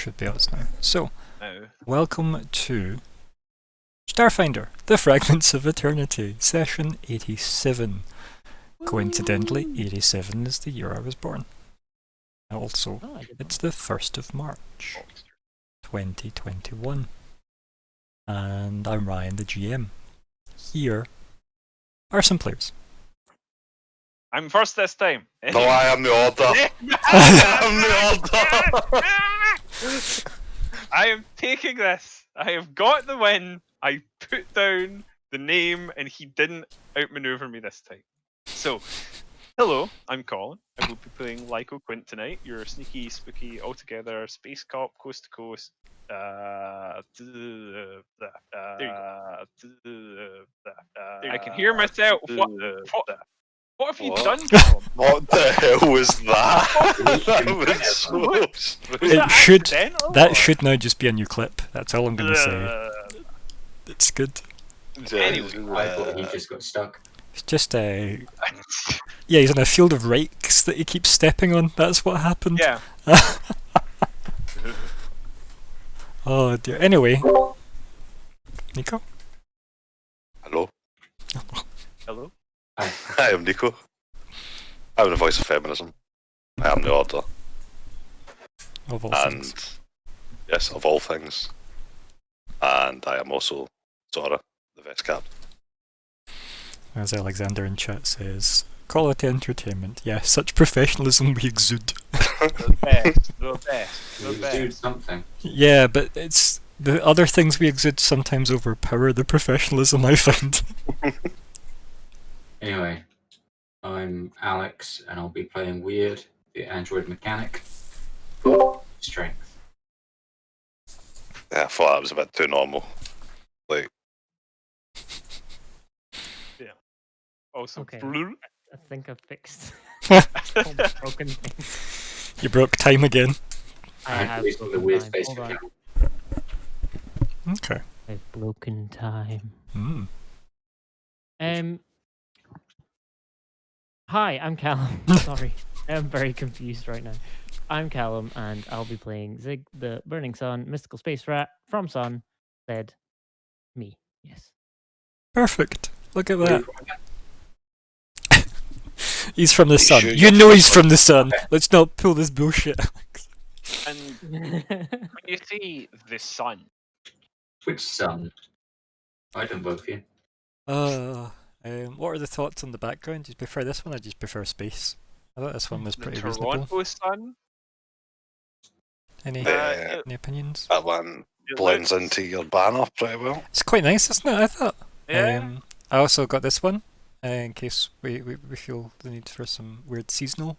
Should be us now. So, No. welcome to Starfinder, the Fragments of Eternity, session 87. Coincidentally, 87 is the year I was born. Also, it's the 1st of March, 2021. And I'm Ryan, the GM. Here are some players. I'm first this time. No, I am the order. I am the order. I am taking this. I have got the win. I put down the name and he didn't outmaneuver me this time. So, hello, I'm Colin. I will be playing Lyco Quint tonight. Your sneaky, spooky, altogether space cop, coast to coast. I can hear myself. What have you done, Colin? What the hell was that? That was so strange. That should now just be a new clip. That's all I'm going to say. It's good. Anyway, I thought he just got stuck. It's just yeah, he's in a field of rakes that he keeps stepping on. That's what happened. Yeah. Oh dear. Anyway, Nico. Hello, Hello. I am Nico. I'm the voice of feminism. I am the order. Of all And things. yes, of all things. And I am also Zora, the vest cap. As Alexander in chat says, quality entertainment. Yeah, such professionalism we exude. The best. The best. The He best. do something. Yeah, but it's the other things we exude sometimes overpower the professionalism I find. Anyway, I'm Alex, and I'll be playing Weird, the android mechanic. Strength. Yeah, I thought that was a bit too normal. Like, Also, Okay. blue. I think I've fixed all the broken things. You broke time again. I had have to use the broken weird time. space Hold on. account. Okay. I've broken time. Mm. Hi, I'm Callum. Sorry, I'm very confused right now. I'm Callum, and I'll be playing Zig, the Burning Sun, mystical space rat from Sun. Said me. Yes. Perfect. Look at that. He's from the sun. sure You you're know from he's the from the sun. Let's not pull this bullshit. And when you see the sun, Which sun? I don't vote for you. What are the thoughts on the background? Do you prefer this one or do you prefer space? I thought this one was the pretty reasonable. Toronto sun, Any it opinions? that one blends looks- into your banner pretty well. It's quite nice, isn't it? I thought. Yeah. I also got this one in case we feel the need for some weird seasonal.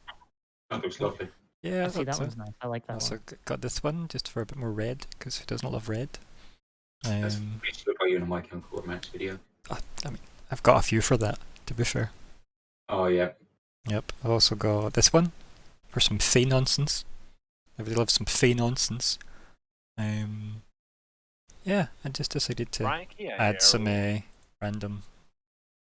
That looks lovely. Yeah, I see thought that so. one's nice. I like that Also one. got this one just for a bit more red because who doesn't love red? That's used to look like you in a My Chemical Romance video. I mean, I've got a few for that. To be fair. Oh yeah. Yep. I've also got this one for some fey nonsense. Everybody loves some fey nonsense. Yeah, I just decided to Frankie, add some random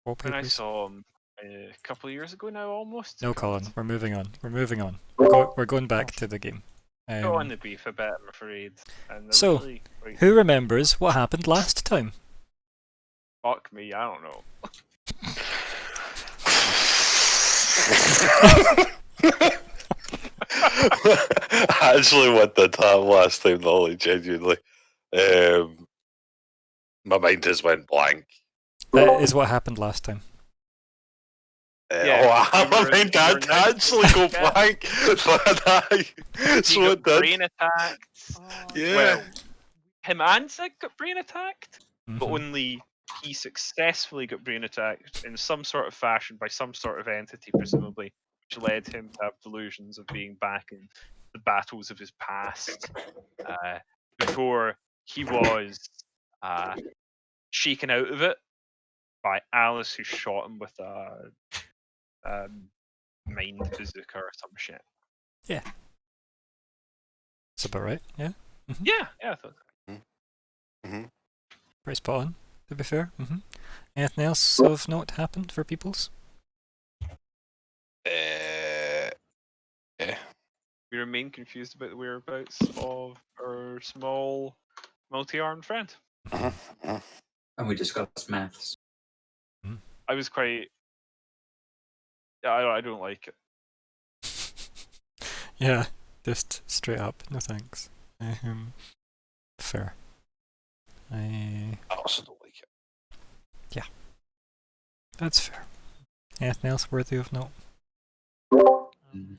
when I wallpapers. saw him a couple of years ago now, almost. No, Colin, we're moving on. We're moving on. We're going back to the game. Go on the beef a bit, I'm afraid. And they're So, really quite- who remembers what happened last time? Fuck me, I don't know. I actually went the time last time, though, like, genuinely. My mind just went blank. That is what happened last time. Yeah, my you were- mind you did were nice. actually go Yeah. blank, but He so it got did. brain attacked. Yeah. Well, him and Zig got brain attacked, but Mhm. only he successfully got brain attacked in some sort of fashion by some sort of entity, presumably, which led him to have delusions of being back in the battles of his past, before he was shaken out of it by Alice, who shot him with a mind bazooka or some shit. That's about right. Yeah. Yeah, I thought. Pretty spot on, to be fair. Anything else of note happened for peoples? Yeah. We remain confused about the whereabouts of our small multi-armed friend. And we discussed maths. I was quite. Yeah, I don't like it. Yeah, just straight up, no thanks. Fair. I also don't like it. That's fair. Anything else worthy of note? Mm.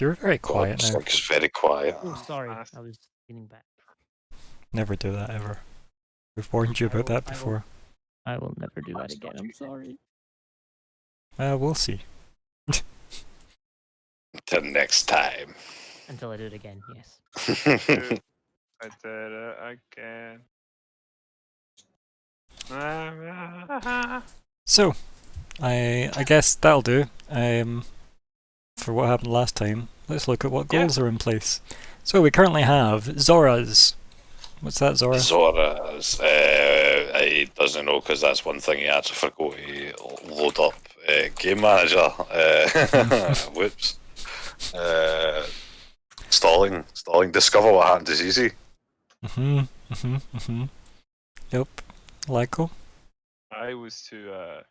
You're very God, quiet now. Slick's very quiet. Oh, sorry. Fast. I was leaning back. Never do that ever. We've warned you I about will- that I will- before. I will never do that again. I'm sorry. We'll see. Till next time. Until I do it again, yes. I did it again. So, I guess that'll do. For what happened last time, let's look at what Yeah. goals are in place. So we currently have Zora's. What's that, Zora? Zora's, he doesn't know because that's one thing he actually forgot to load up Game Manager. Whoops. Stalling. Discover what happened is easy. Yep. Lyco. I was to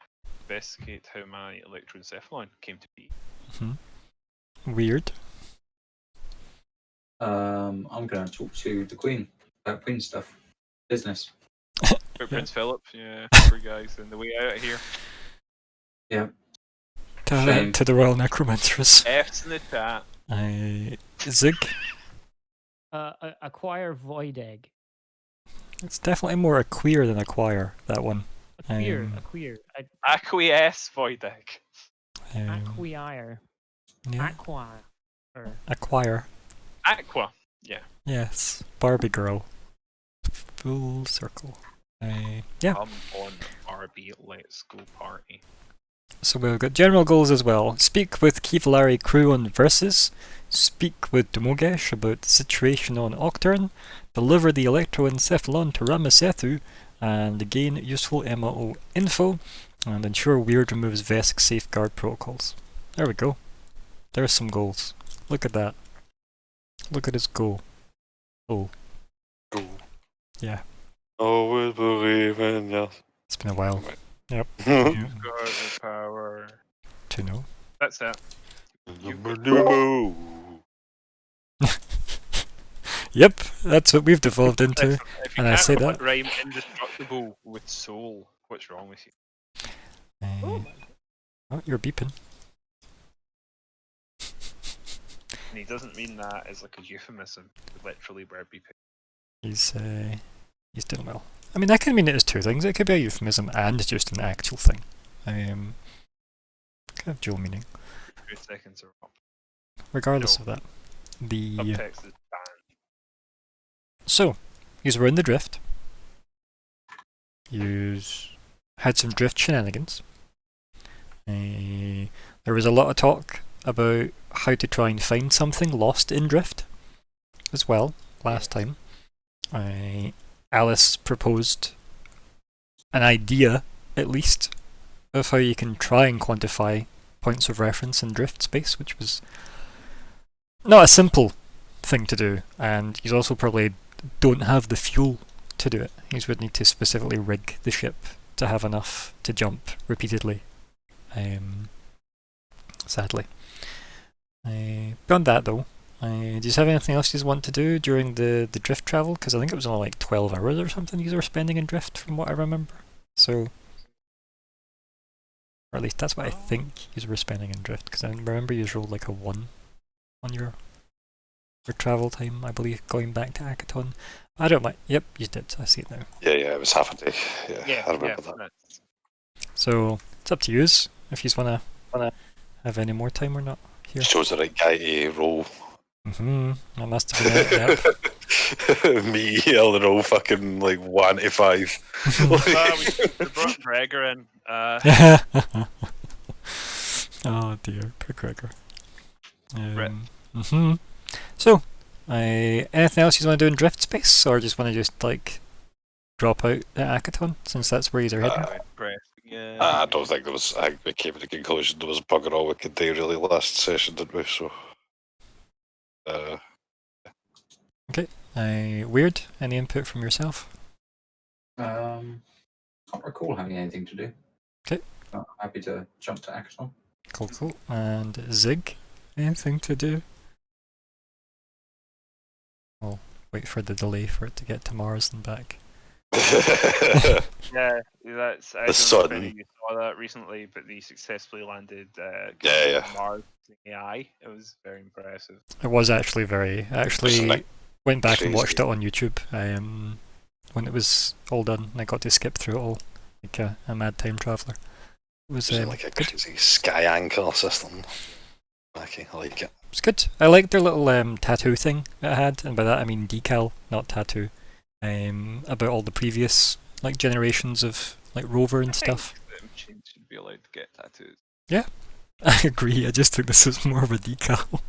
investigate how my electroencephalon came to be. Weird. I'm going to talk to the Queen about Queen stuff. Business. Prince Philip, yeah, poor guys, and the way out of here. Yeah. To the Royal Necromanceress. F's in the chat. Zig. Acquire Void Egg. It's definitely more a queer than a choir, that one. A queer. Acquiesce, Voidec. Acquire. Yeah. Acquire. Acquire. Aqua. Yeah. Yes. Barbie girl. Full circle. Yeah. Come on, Barbie, let's go party. So we've got general goals as well. Speak with Kivlari crew on Versus. Speak with Domogesh about the situation on Octurne. Deliver the electroencephalon to Ramasethu. And gain useful MO info. And ensure Weird removes Vesk safeguard protocols. There we go. There's some goals. Look at that. Look at his goal. Oh. Go. Yeah. Always believe in yes. It's been a while. Yep. Got the power. To know. That's it. Yep, that's what we've devolved into. If you And I can't say come up that. with rhyme indestructible with soul, what's wrong with you? Oh, you're beeping. And he doesn't mean that as like a euphemism. Literally, we're beeping. He's doing well. I mean, that could mean it as two things. It could be a euphemism and just an actual thing. Kind of dual meaning. 2 seconds are up. Regardless No. of that. The Subtext is banned. So, yous were in the drift. Yous had some drift shenanigans. There was a lot of talk about how to try and find something lost in drift as well last time. Alice proposed an idea, at least, of how you can try and quantify points of reference in drift space, which was not a simple thing to do, and you also probably don't have the fuel to do it. You would need to specifically rig the ship to have enough to jump repeatedly. Sadly. Beyond that though, do you have anything else you want to do during the drift travel? Because I think it was only like 12 hours or something you were spending in drift from what I remember. So, or at least that's what I think you were spending in drift, because I remember you rolled like a 1 on your travel time, I believe, going back to Akaton. I don't mind. Yep, you did. I see it now. Yeah, it was half a day. Yeah, Yeah, I remember that. that's- So it's up to you if you wanna have any more time or not here. Shows the right guy to roll. That must have been it. Me, I'll roll fucking like 1 to 5. we brought Gregor in. Yep. Oh dear, poor Gregor. So, anything else you want to do in drift space, or just want to like drop out at Akaton, since that's where you're heading? Pressing I don't think there was. I think we came to the conclusion there was bugger all we could do really last session, didn't we? So, Weird. Any input from yourself? Can't recall having anything to do. 'Kay. I'm happy to jump to Axon. Cool. And Zig, anything to do? I'll wait for the delay for it to get to Mars and back. Yeah, that's. I The don't know if any sun. of you saw that recently, but they successfully landed Yeah. Mars using AI. It was very impressive. It was actually very. I actually like went back and watched crazy. it on YouTube when it was all done, and I got to skip through it all like a mad time traveller. It was like a good. crazy sky anchor system. Okay, I like it. It's good. I liked their little tattoo thing that it had, and by that I mean decal, not tattoo. About all the previous like generations of like rover and stuff. I think machines should be allowed to get tattoos. I agree. I just think this is more of a decal.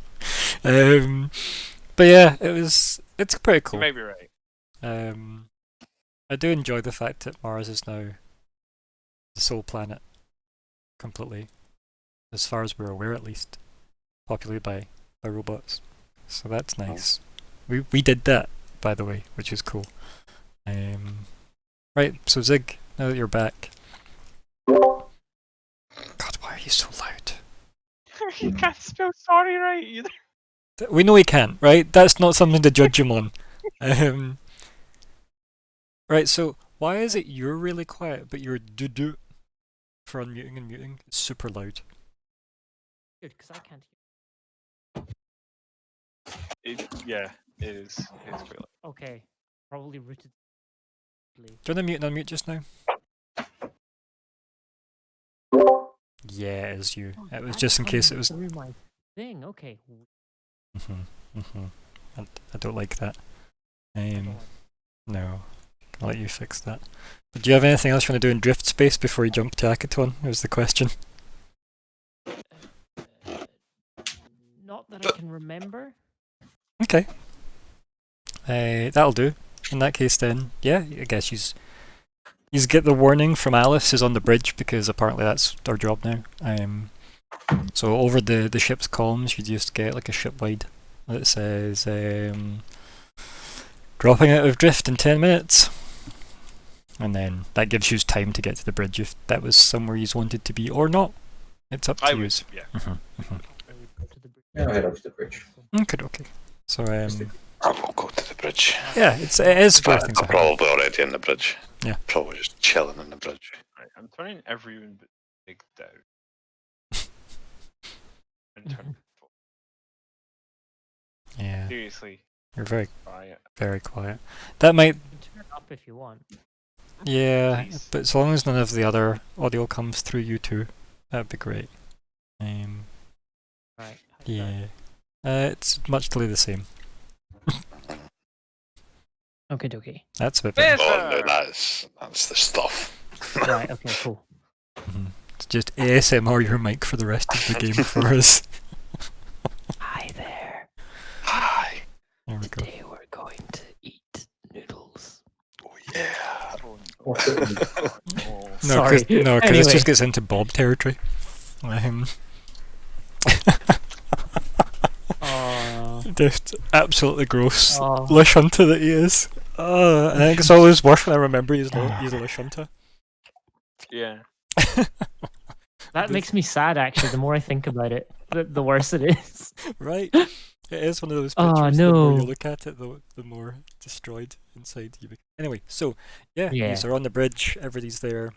But yeah, it's pretty You cool. may be right. I do enjoy the fact that Mars is now the sole planet, completely, as far as we're aware at least, populated by robots. So that's nice. We did that, by the way, which is cool. Right, so Zig, now that you're back. God, why are you so loud? You can't spell sorry right either. We know he can't, right? That's not something to judge him on. Right, so why is it you're really quiet, but you're do for unmuting and muting? It's super loud. Good, because I can't Yeah, it is. It's quite loud. Okay, probably rooted. Do you want to mute and unmute just now? Yeah, it is you. It was just in case it was. Through my thing. Okay. I don't like that. I don't like- No. I'll let you fix that. But do you have anything else you want to do in Drift Space before you jump to Akaton? Was the question. Not that I can remember. Okay. That'll do. In that case, then, yeah, I guess you get the warning from Alice is on the bridge because apparently that's our job now. So over the ship's comms, you just get like a ship-wide that says dropping out of drift in 10 minutes. And then that gives you time to get to the bridge if that was somewhere you wanted to be or not. It's up to you. Yeah. I would go to the bridge. Yeah, I'll head over to the bridge. Okay. So I will go to the bridge. yeah, it is In where fact, things I'm are happening. probably already in the bridge. Yeah. Probably just chilling in the bridge. Right, I'm turning everyone but Big down. And turning Yeah, seriously you're very quiet. very quiet. That might. You can turn up if you want. Yeah, Please. but so long as none of the other audio comes through you two, that'd be great. Right. how's that? Yeah. It's much the same. Okay, dokie. That's a bit better. Yes, Oh no, sir. that's the stuff. Right. Okay. Cool. It's just ASMR your mic for the rest of the game for us. Hi there. Hi. There we go. Today we're going to eat noodles. Oh yeah. What's it? Oh. No, Sorry. because this Anyway. just gets into Bob territory. Just absolutely gross. Oh. Lush hunter that he is. I think it's always worse when I remember he's a Lush hunter. Yeah. That makes me sad. Actually, the more I think about it, the worse it is. Right? It is one of those pictures. Oh, The more you no. look at it, the more destroyed inside you become. Anyway, so yeah, Yeah. these are on the bridge. Everybody's there.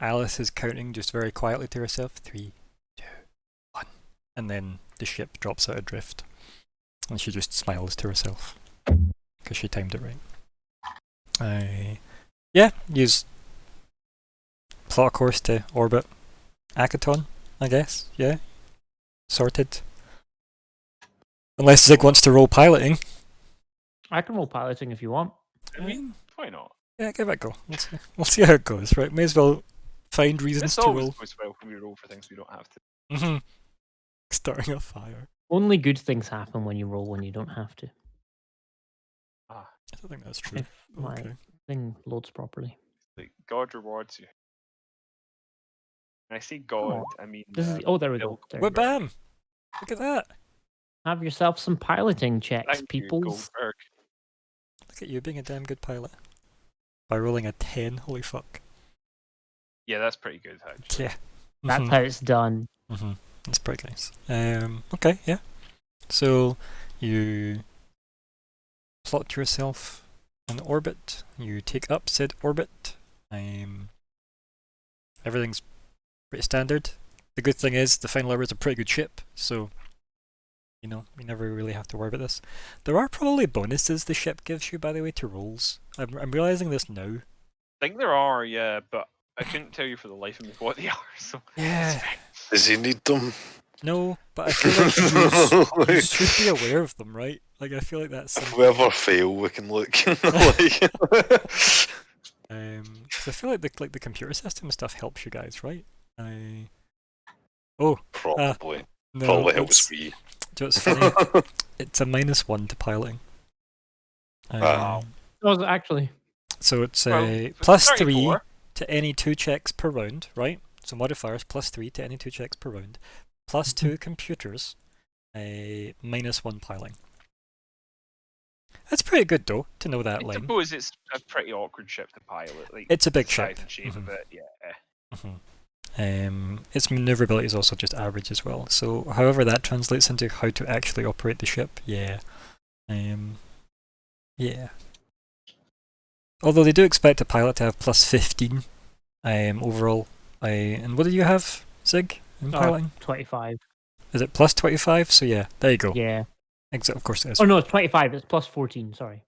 Alice is counting just very quietly to herself. 3, 2, 1, and then the ship drops out adrift, and she just smiles to herself because she timed it right. Yeah, use plot course to orbit Akaton, I guess. Yeah, sorted. Unless Zig wants to roll piloting. I can roll piloting if you want. I mean, why not? Yeah, give it a go. We'll see how it goes, right? May as well find reasons This to always roll. goes well when we roll for things we don't have to. Mm-hmm. Starting a fire. Only good things happen when you roll when you don't have to. Ah, I don't think that's true. If my Okay. thing loads properly. Like God rewards you. When I say God, I mean This is there we go. Bill There we Well, go. bam! Look at that. Have yourself some piloting checks, Thank you, peoples. Goldberg. Look at you being a damn good pilot. By rolling a 10, holy fuck. Yeah, that's pretty good actually. Yeah. That's Mhm. how it's done. That's pretty nice. Okay, yeah. So you plot yourself an orbit. You take up said orbit. Everything's pretty standard. The good thing is the Final Hour is a pretty good ship, so you know we never really have to worry about this. There are probably bonuses the ship gives you, by the way, to rolls. I'm realizing this now. I think there are, yeah, but I couldn't tell you for the life of me what they are. So Yeah. Does he need them? No, but I feel like you should be aware of them, right? Like I feel like that's If something. we ever fail, we can look. Like, Because I feel like the computer system stuff helps you guys, right? Oh, probably. no, Probably helps it's, me. do you know what's funny? It's a -1 to piloting. Wow. Was it actually? So it's Well, a if it's +3 34, to any 2 checks per round, right? So modifiers +3 to any 2 checks per round, +2 computers, a -1 piloting. That's pretty good though to know that I line. suppose it's a pretty awkward ship to pilot. Like It's a big the size ship. and shape of it, yeah. Its maneuverability is also just average as well. So, however that translates into how to actually operate the ship, yeah. Yeah. Although they do expect a pilot to have +15 overall. And what do you have, Zig, in piloting? 25. Is it +25? So yeah, there you go. Yeah. Of course it is. Oh no, it's 25. It's plus 14. Sorry.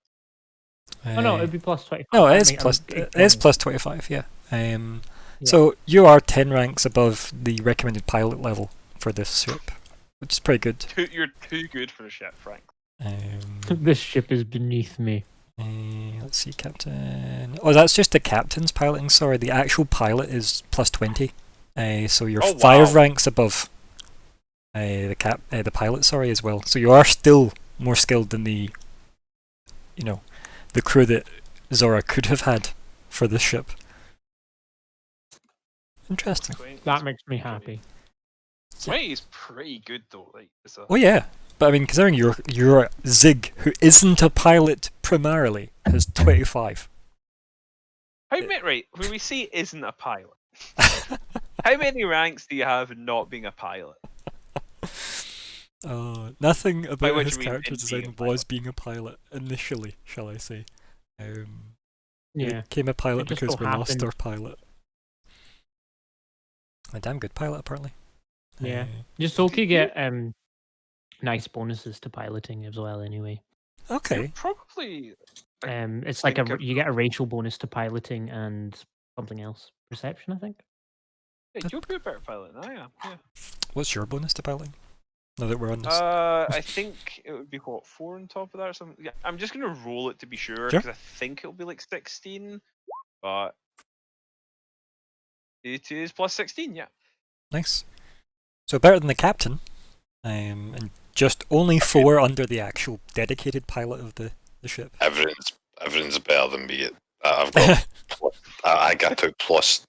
Oh no, it'd be plus 25. No, it I is mean, plus. I'm It is ignoring +25. Yeah. Yeah. So you are 10 ranks above the recommended pilot level for this ship, which is pretty good. You're too good for a ship, Frank. This ship is beneath me. Let's see, captain. Oh, that's just the captain's piloting. Sorry, the actual pilot is +20. So you're Oh, 5 wow. ranks above the pilot. Sorry, as well. So you are still more skilled than the crew that Zora could have had for this ship. Interesting. 20 That is makes me pretty- happy. 20 is pretty good though. Like it's a Oh yeah, but I mean, considering your Zig, who isn't a pilot primarily, has 25. how many right when we say isn't a pilot. How many ranks do you have in not being a pilot? Nothing By about which his you mean character in being a design was being a pilot initially, shall I say? He Yeah. became a pilot It just because so we lost happened- our pilot. A damn good pilot, apparently. Yeah. Just hope you get nice bonuses to piloting as well. Anyway, Okay. Probably it's like think you get a racial bonus to piloting and something else. Perception, I think. yeah, you'll be a better pilot than I am. Yeah. What's your bonus to piloting? Now that we're on this. I think it would be what 4 on top of that or something. Yeah, I'm just gonna roll it to be sure Sure. because I think it'll be like 16, but it is plus 16. Yeah. Nice. So better than the captain. And just only 4 under the actual dedicated pilot of the ship. Everything's better than me. I've got. I took plus.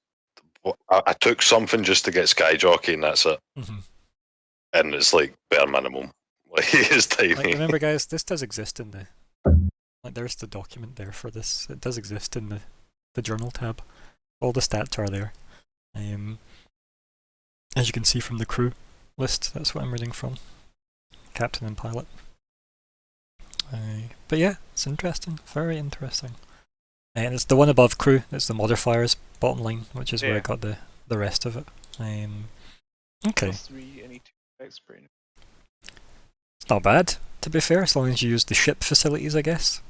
I took something just to get Sky Jockey, and that's it. And it's like bare minimum. Like it's tiny. Like, remember, guys, this does exist in the. Like, there's the document there for this. It does exist in the journal tab. All the stats are there. As you can see from the crew list, that's what I'm reading from. Captain and pilot. But yeah, it's interesting. Very interesting. And it's the one above crew. It's the modifiers bottom line, which is where I Yeah. got the rest of it. Okay. Plus 3, any 2 expert. It's not bad, to be fair, as long as you use the ship facilities, I guess.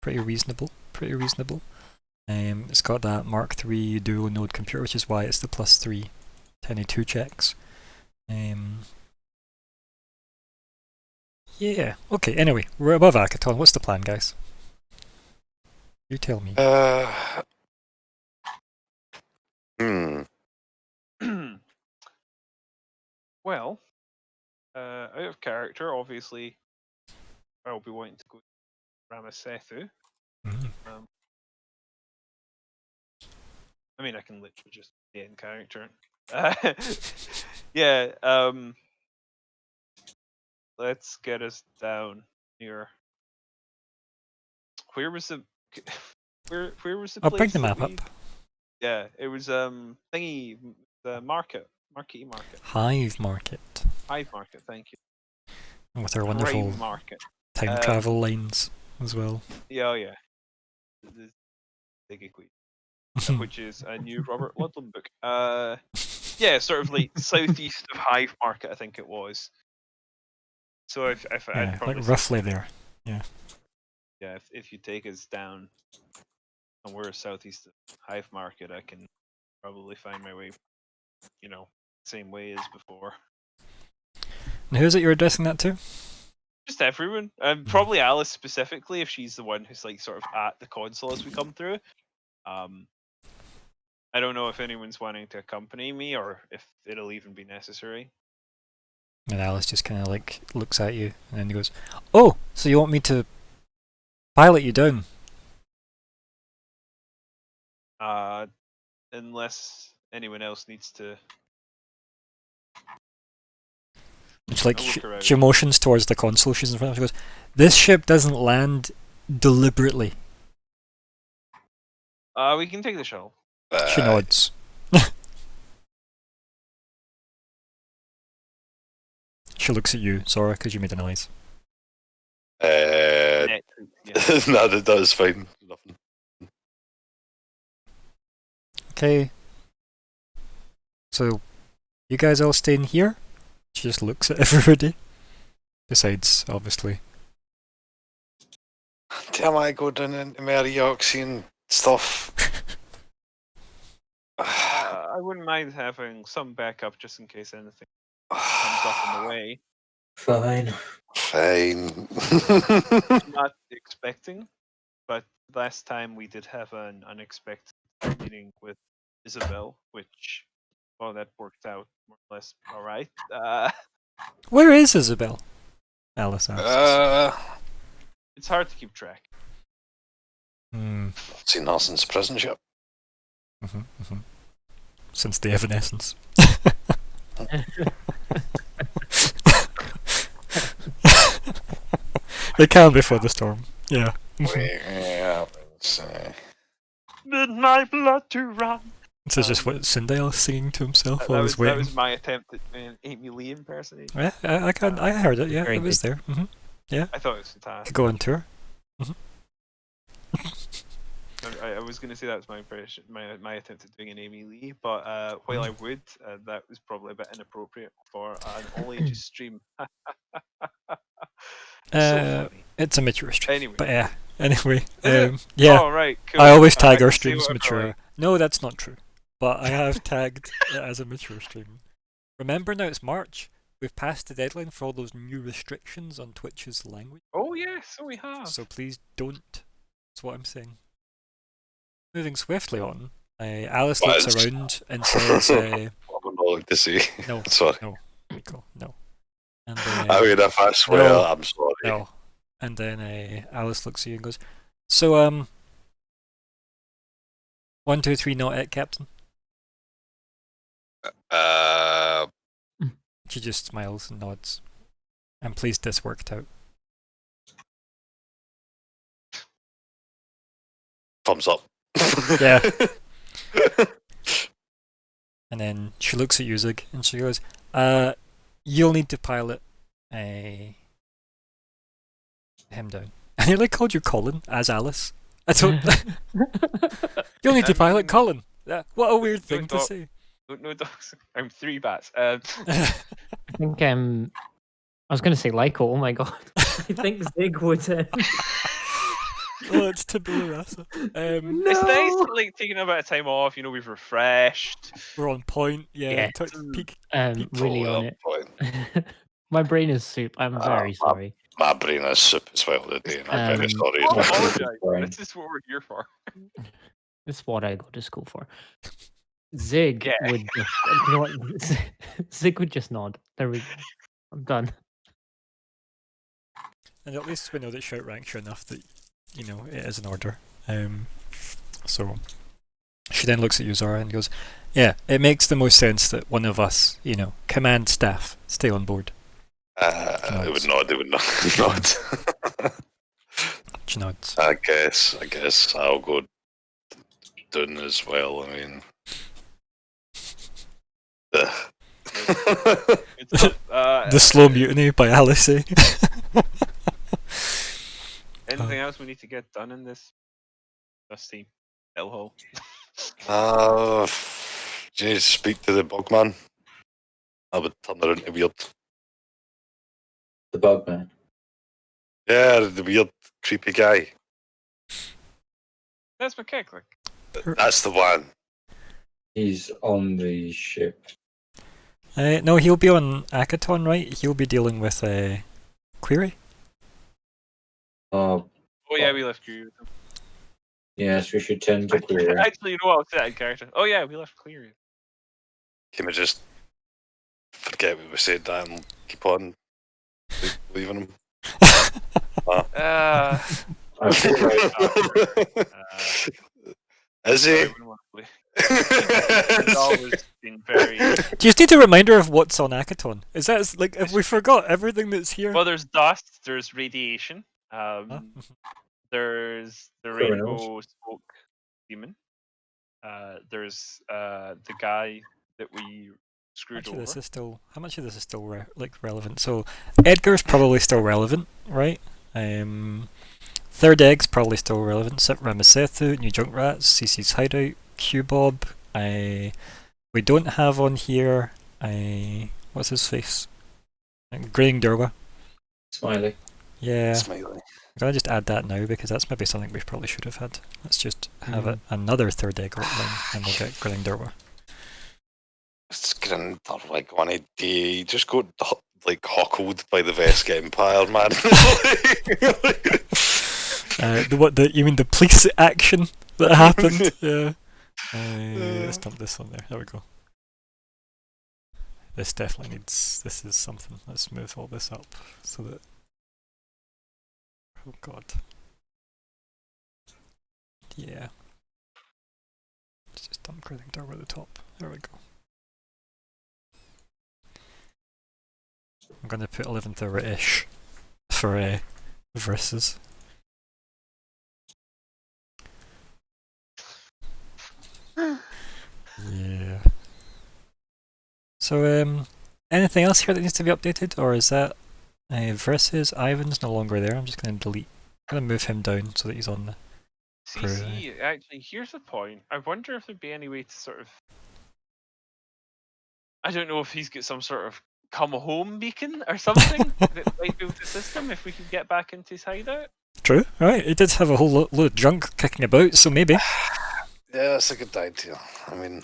Pretty reasonable. Pretty reasonable. It's got that Mark III dual node computer, which is why it's the +3 to any 2 checks. Yeah. Okay. Anyway, we're above Akaton. What's the plan, guys? You tell me. Well, out of character, obviously, I'll be wanting to go to Ramasethu. Mm. I mean, I can literally just stay in character. Yeah. Let's get us down here. Where was the where was the I'll place bring the that map we? up. Yeah, it was thingy, the market, markety market, Hive Market. hive market. Thank you. With our Crime wonderful market. time travel lines as well. Yeah, oh yeah. The big equation, which is a new Robert Ludlum book. Yeah, sort of like southeast of Hive Market, I think it was. So if I'd Yeah, probably like say, roughly there. Yeah. yeah, if you take us down somewhere southeast of Hive Market, I can probably find my way, same way as before. And who is it you're addressing that to? Just everyone, probably Alice specifically, if she's the one who's like sort of at the console as we come through. I don't know if anyone's wanting to accompany me or if it'll even be necessary. And Alice just kind of like looks at you and then goes, "Oh, so you want me to pilot you down?" Unless anyone else needs to. It's like I'll look around. she motions towards the console she's in front of. She goes, "This ship doesn't land deliberately." We can take the shuttle. She nods. She looks at you, Sora, because you made a noise. Yeah. No, that is fine. Nothing. Okay. So, you guys all staying here? She just looks at everybody. Besides, obviously. Damn, I go down into Marioxy and stuff. I wouldn't mind having some backup just in case anything comes up on the way. Fine. Fine. I'm not expecting, but last time we did have an unexpected meeting with Isabel, which, well, that worked out more or less all right. Where is Isabel? Alice asks. It's hard to keep track. Seen her since prison ship. Since the Evanescence. They can before the storm. Yeah. Yeah. Midnight blood to run. This is just what Sindel is singing to himself while he's That waiting. was my attempt at an Amy Lee impersonation. Yeah, I heard it. Yeah, Very it was there. Yeah, I thought it was fantastic. could go on tour. I was going to say that was my impression, my attempt at doing an Amy Lee, but while I would, that was probably a bit inappropriate for an all-ages stream. So funny. It's a mature stream. Anyway. But yeah, anyway. Is it? Yeah, Oh, right, cool. I always tag I our can say streams whatever I mature. like. No, that's not true. But I have tagged it as a mature stream. Remember now it's March. We've passed the deadline for all those new restrictions on Twitch's language. Oh yes, so we have. So please don't. That's what I'm saying. Moving swiftly on, Alice looks What? around and says, I would not like to see. No. Sorry. No, Rico, no. And I mean, if I swear, no. I'm sorry. No. And then Alice looks at you and goes, "So, 1, 2, 3, not it, Captain." She just smiles and nods. I'm pleased this worked out. Thumbs up. Yeah. And then she looks at you, Zig, and she goes, "You'll need to pilot him down." I nearly called you Colin as Alice. I don't. You'll need to pilot Colin. What a weird thing to say. No dogs. I'm 3 bats. I think I was going to say Lyco. Oh my god. I think Zig would. Oh, it's tabula rasa. It's nice, like taking a bit of time off. We've refreshed. We're on point. Yeah. Yeah. Peak. Really on it. My brain is soup. I'm very sorry. My brain is soup as well today, and I'm very sorry. Don't apologise. This is what we're here for. This is what I go to school for. Zig would just, you know what? Zig would just nod. There we go. I'm done. And at least we know that shout ranks you enough that it is in order. So She then looks at you, Zora, and goes, "Yeah, it makes the most sense that one of us, command staff, stay on board." It would not. It would not. Not. She nods. I guess I'll go down as well. I mean, It's up. The Slow Mutiny by Alice. Anything else we need to get done in this team? Hellhole. Do you need to speak to the Bugman? I would turn around to Weird. The Bugman. Yeah, the weird, creepy guy. That's McKecklick. That's the one. He's on the ship. No, he'll be on Akaton, right? He'll be dealing with Query. Oh, Oh yeah, we left Cleary with him. yes, we should tend to clear. Actually, you know what? I'll say that in character. Oh yeah, we left Cleary. Can we just forget what we said and keep on leaving him? Uh, I feel like Is he? He's always been very. Do you just need a reminder of what's on Akaton? Is that like if we forgot everything that's here? Well, there's dust. There's radiation. Huh? There's the Criminals. rainbow smoke demon. There's the guy that we screwed over. How much of this is still relevant? So Edgar's probably still relevant, right? Third Egg's probably still relevant. Ramasethu, New Junkrats, CC's Hideout, Q-Bob. We don't have on here. What's his face? Graying Durwa. Smiley. Yeah. Smiley. I'm gonna just add that now because that's maybe something we probably should have had. Let's just have another Third Egg line and we'll get Graying Durwa. It's Grinder, like one idea. You just got like hockled by the Vesk Empire, man. You mean the police action that happened? Yeah. Let's dump this on there. There we go. This definitely needs. This is something. Let's move all this up so that. Oh god. Yeah. Let's just dump Grinning Door at the top. There we go. I'm gonna put 11th hour-ish for versus. Yeah. So, anything else here that needs to be updated, or is that versus Ivan's no longer there? I'm just gonna delete. I'm gonna move him down so that he's on the. CC, actually, here's the point. I wonder if there'd be any way to sort of. I don't know if he's got some sort of come home beacon or something that might be with the system if we could get back into his hideout. True, right? He did have a whole load of junk kicking about, so maybe. Yeah, that's a good idea. I mean,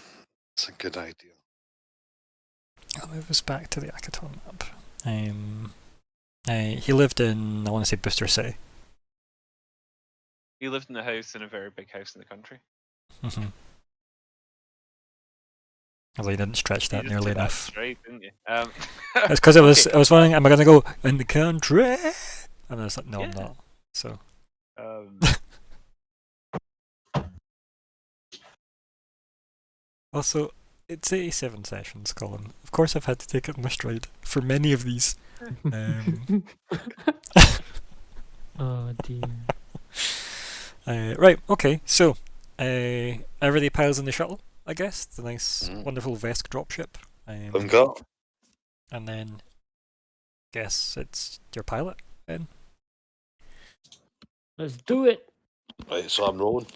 it's a good idea. I'll move us back to the Akaton map. He lived in, I want to say, Booster City. He lived in a house in a very big house in the country. Mm-hmm. Although he didn't stretch that You just nearly did that enough. straight, didn't you? It's because I was okay. wondering, am I going to go in the country? And I was like, no, I'm Yeah. not. So. Also, it's 87 sessions, Colin. Of course I've had to take it in my stride for many of these. Oh dear. Right, okay, so everybody piles in the shuttle, I guess. The nice, wonderful Vesk dropship. And then, guess it's your pilot, then. Let's do it. Right, so I'm rolling.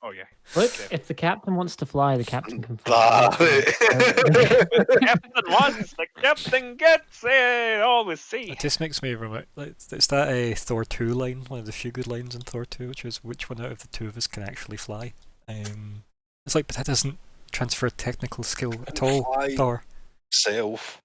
Oh yeah. Look, Okay. if the captain wants to fly, the captain can fly. The captain wants, the captain gets it. Always see. It just makes me remember, like, it's that Thor 2 line, one of the few good lines in Thor 2, which is which one out of the two of us can actually fly. It's like, but that doesn't transfer technical skill at all, Fly. Thor. Self.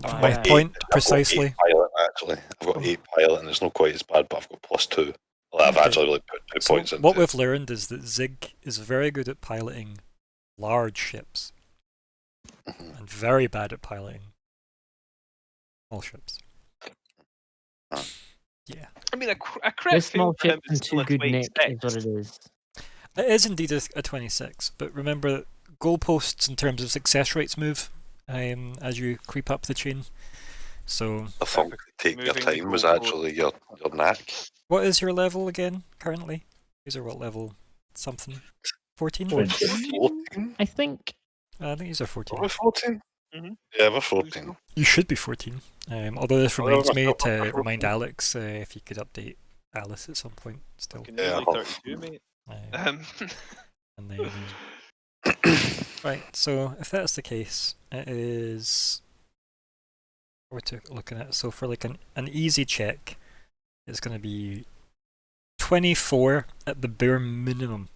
My Right. point, I've got precisely. 8 pilot, actually. I've got 8 pilot, and it's not quite as bad, but I've got +2. Well, I've Okay. actually like, put 2 So points into what it. we've learned is that Zig is very good at piloting large ships, Mhm. and very bad at piloting small ships. Huh. Yeah. I mean, a crit With small fail for him chips is and still two a good nick 26. is what it is. It is indeed a 26, but remember, goalposts in terms of success rates move as you creep up the chain. So, I thought take your Moving the time was goalpost. actually your knack. what is your level again currently? These are what level? Something? 14? 14? I think. I think these are 14. Are we 14? Mhm. Yeah, we're 14. You should be 14. Although this Oh, reminds we're me still to under 14. remind Alex if he could update Alice at some point still. Fucking Yeah, nearly I'll- 32, mate. And then, right, so if that's the case, it is. What we're looking at. So for like an easy check, it's going to be 24 at the bare minimum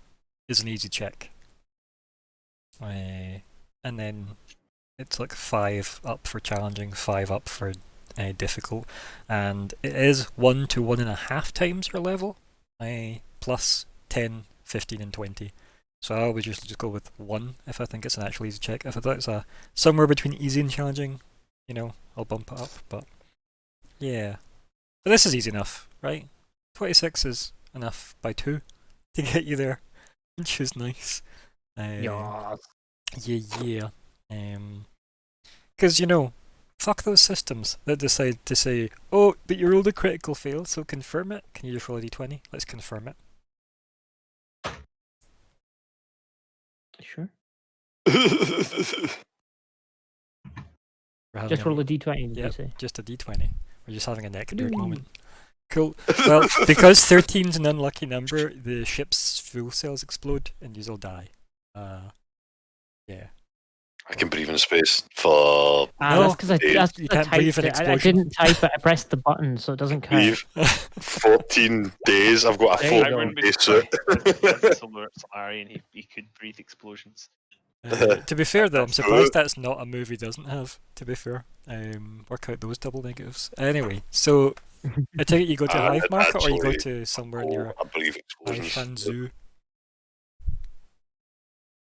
is an easy check. And then it's like 5 up for challenging, 5 up for difficult, and it is 1 to 1.5 times your level, plus 10, 15, and 20. So I always usually just go with 1 if I think it's an actual easy check. If I thought it's somewhere between easy and challenging, I'll bump it up. But yeah, but this is easy enough, right? 26 is enough by 2 to get you there, which is nice. Yeah. Yeah. Because, fuck those systems that decide to say, oh, but you rolled a critical fail, so confirm it. Can you just roll a d20? Let's confirm it. Sure. We're having Just roll a d20, did yeah, you say? just a d20. We're just having a neck nerd Ooh. moment. Cool. Well, because 13's an unlucky number, the ship's fuel cells explode and you'll die. Yeah. I can breathe in space for That's because you can't breathe an I explosion. didn't type it. I pressed the button, so it doesn't count. breathe 14 days. I've got a There you 14 go. I wouldn't be day suit. surprised if that's a similar scenario and he could breathe explosions. To be fair, though, I'm That's surprised that's not a movie doesn't have. To be fair, work out those double negatives. Anyway, so I take it you go to Hive Market or you go actually- to somewhere near I breathe explosions. Shanzhou.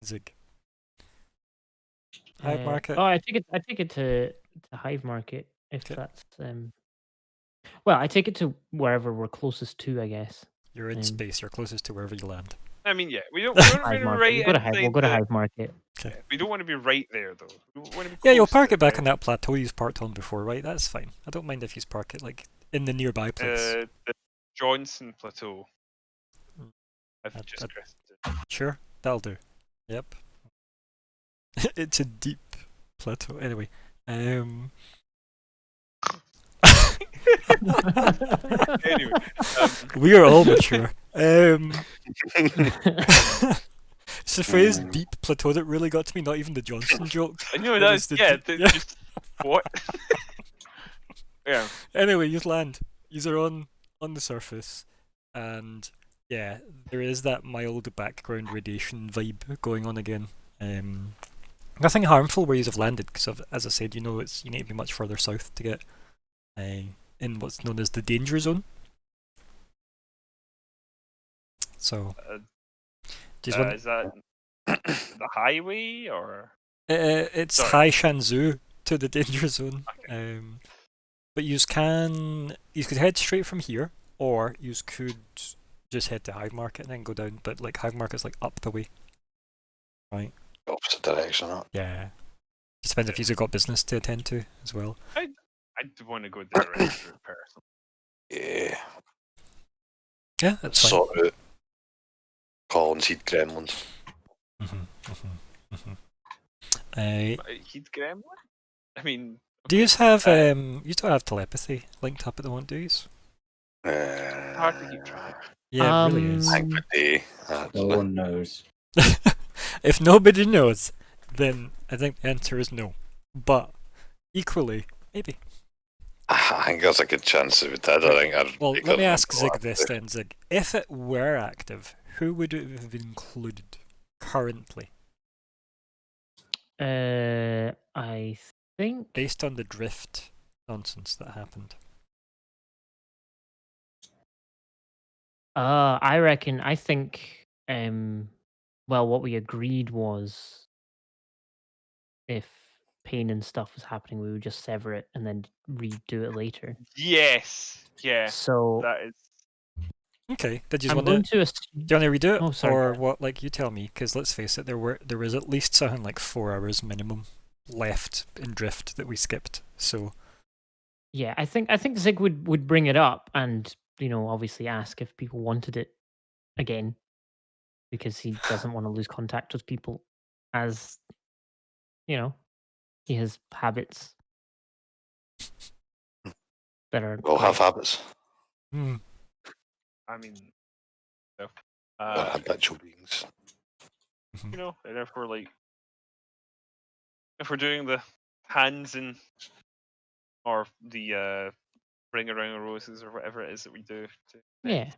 Zig. Hive Market. Oh, I take it to Hive Market if Okay. that's Well, I take it to wherever we're closest to, I guess. You're in space. You're closest to wherever you land. I mean, yeah, we don't want to Hive be Market. right We'll go to inside Hive Market. yeah, we don't want to be right there, though. We want to be Yeah, you'll close park to it back on that plateau you've parked on before, right? That's fine. I don't mind if you park it like in the nearby place. the Johnson Plateau. Mm. I've just I'd- pressed it. Sure, that'll do. Yep. It's a deep plateau. Anyway, Anyway, we are all mature. It's the phrase "deep plateau" that really got to me. Not even the Johnson joke. I know It that. was the Yeah, deep- yeah. just what? Yeah. Anyway, you land. You are on the surface, and yeah, there is that mild background radiation vibe going on again. Nothing harmful where you have landed, because as I said, you need to be much further south to get in what's known as the danger zone. So, do you want? Is that the highway or? It's Sorry. High Shanzhou to the danger zone. But you could head straight from here, or you could just head to Hive Market and then go down. But like Hive Market's like up the way, right? Opposite direction. Huh? Yeah. Just depends if you've got business to attend to as well. I want to go the direct route personally. Yeah. Yeah, that's fine. Sort out Collins Heat Gremlins. He'd gremlin? I mean, Do you have you don't have telepathy linked up at the moment, do you? hard to keep track. Yeah, it really is. Thank the day. No one knows. If nobody knows, then I think the answer is no. But equally, maybe. I think there's a good chance of it. I don't think I'd Well, take let me it ask on Zig board. this then, Zig. If it were active, who would it have included currently, I think based on the drift nonsense that happened? I think well, what we agreed was if pain and stuff was happening, we would just sever it and then redo it later. Yes. Yeah. So That is. Okay. Did you I'm want going to? to Do assume. you want to redo it, Oh, sorry, go or ahead. what? Like you tell me, because let's face it, there was at least something like 4 hours minimum left in Drift that we skipped. So Yeah, I think Zig would bring it up and obviously ask if people wanted it again, because he doesn't want to lose contact with people, as he has habits that are We all have quite. habits. I mean, so, We're habitual beings. and if we're doing the hands and or the bring around the roses or whatever it is that we do, Yeah.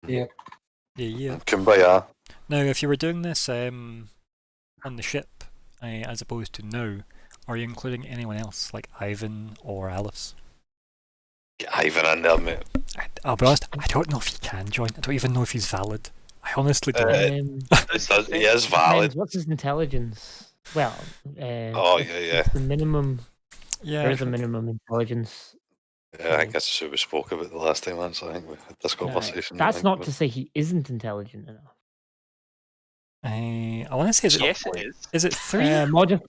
yeah. Kumbaya. Now, if you were doing this on the ship, as opposed to now, are you including anyone else, like Ivan or Alice? Get Ivan in there, mate. I'll be honest, I don't know if he can join. I don't even know if he's valid. I honestly don't. He is valid. What's his intelligence? Well, Oh, yeah. it's the minimum. Yeah. There's a minimum intelligence. Yeah, I think that's who we spoke about the last time, so I think we had this conversation. That's not to say he isn't intelligent enough. I want to say, Yes, it is. Is it 3? A modifier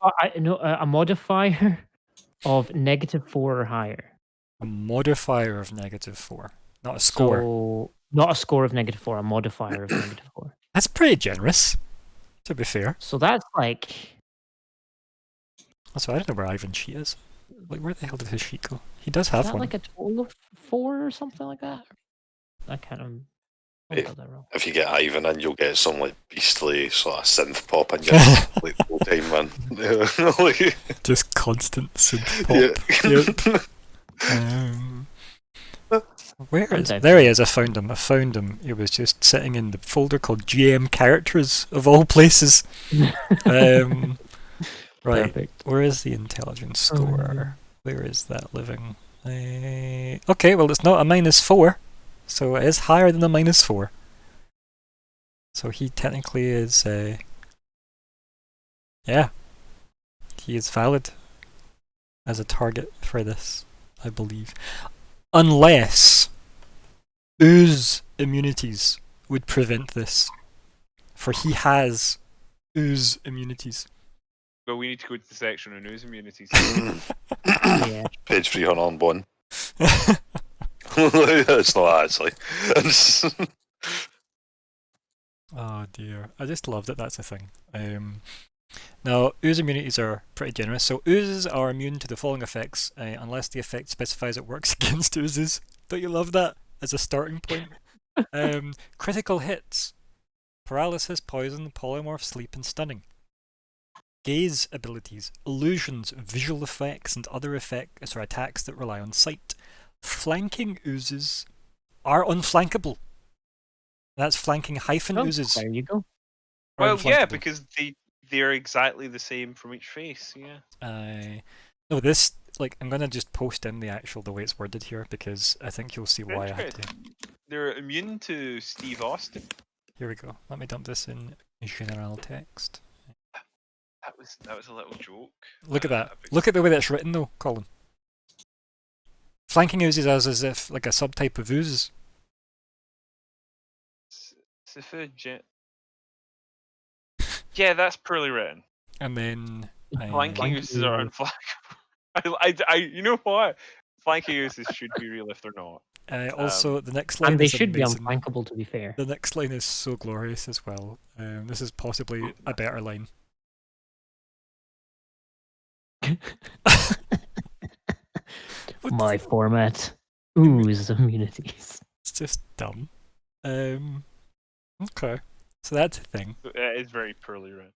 of -4 or higher. A modifier of -4, not a score. So not a score of -4, a modifier of -4. That's pretty generous, to be fair. So that's like. Also, I don't know where Ivan's sheet is. Like, where the hell did his sheet go? He does have Is that one. like a total of 4 or something like that? I can't remember. I got that wrong. If you get Ivan in, you'll get some like beastly sort of synth pop in your like the whole time, man. Just constant synth pop. Yep. Where is? There he is. I found him. He was just sitting in the folder called GM characters of all places. Right. Perfect. Where is the intelligence score? Where is that living? Okay, well it's not a -4, so it is higher than a -4. So he technically is, yeah, he is valid as a target for this, I believe. Unless ooze immunities would prevent this, for he has ooze immunities. Well, we need to go to the section on news immunities. Yeah. Page 301. It's not actually. Oh dear, I just love that that's a thing. Now, ooze immunities are pretty generous. So oozes are immune to the following effects, unless the effect specifies it works against oozes. Don't you love that as a starting point? Critical hits, paralysis, poison, polymorph, sleep, and stunning. Gaze abilities, illusions, visual effects, and other effects or attacks that rely on sight. Flanking oozes are unflankable. That's flanking hyphen oozes. There you go. Well, yeah, because they're exactly the same from each face. Yeah. No, this, like, I'm gonna just post in the way it's worded here, because I think you'll see why I had to. They're immune to Steve Austin. Here we go. Let me dump this in general text. That was a little joke. Look at that. Look at the way that's written, though, Colin. Flanking oozes as if like a subtype of oozes. Yeah, that's poorly written. And then flanking oozes are unflankable. You know what? Flanking oozes should be real if they're not. Also, the next line and they is should amazing. be unflankable, to be fair. The next line is so glorious as well. This is possibly a better line. My format. Ooze immunities. It's just dumb. Okay. So that's a thing. It is very poorly written.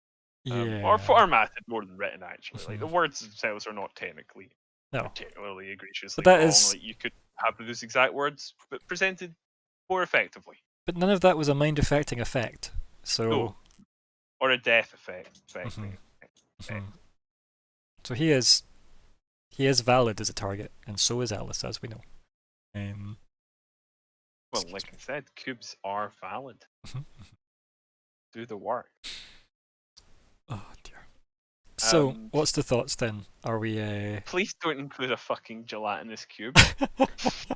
Yeah. Or formatted more than written, actually. Like the words themselves are not technically particularly egregious. But like, that is... Like, you could have those exact words, but presented more effectively. But none of that was a mind-affecting effect. So... No. Or a death effect. So he is valid as a target, and so is Alice, as we know. Well, like I said, cubes are valid. Do the work. Oh dear. So, what's the thoughts then? Are we? Please don't include a fucking gelatinous cube.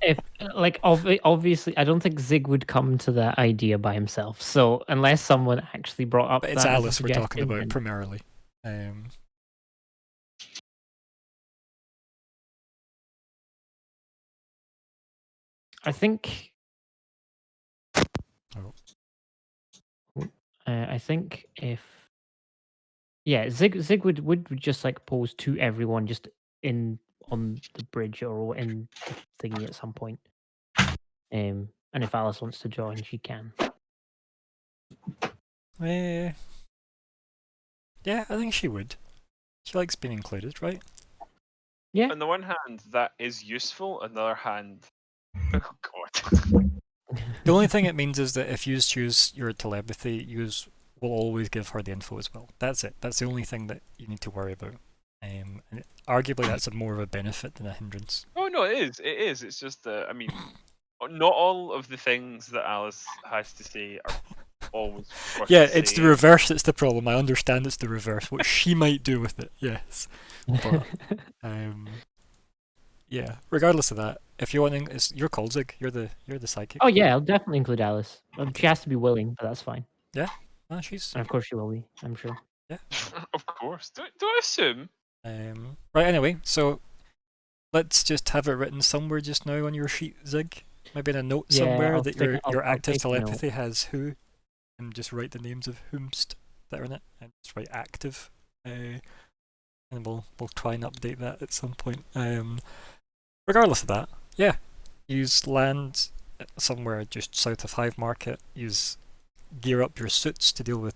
If like obviously, I don't think Zig would come to that idea by himself. So unless someone actually brought up But it's that as a Alice we're talking suggestion, about then- primarily. I think. Oh. I think if Zig would just like pose to everyone just in on the bridge or in the thingy at some point. And if Alice wants to join, she can. Yeah, I think she would. She likes being included, right? Yeah. On the one hand, that is useful. On the other hand, oh god. The only thing it means is that if you choose your telepathy, you will always give her the info as well. That's it. That's the only thing that you need to worry about. And arguably, that's more of a benefit than a hindrance. Oh no, it is. It is. It's just that I mean, not all of the things that Alice has to say are always worth Yeah, it's the saying. reverse that's the problem. I understand it's the reverse. What she might do with it, yes. But yeah. Regardless of that, if you want, it's your call, Zig. You're the psychic. Oh yeah, I'll definitely include Alice. She has to be willing, but that's fine. Oh, she's And of course she will be, I'm sure. Of course. Do I assume? right. Anyway, so let's just have it written somewhere just now on your sheet, Zig. Maybe in a note Yeah, somewhere I'll that take- I'll- your I'll active take a note. telepathy has who, and just write the names of whomst that are in it, and just write active. And we'll try and update that at some point. Regardless of that, yeah, use land somewhere just south of Hive Market. Use gear up your suits to deal with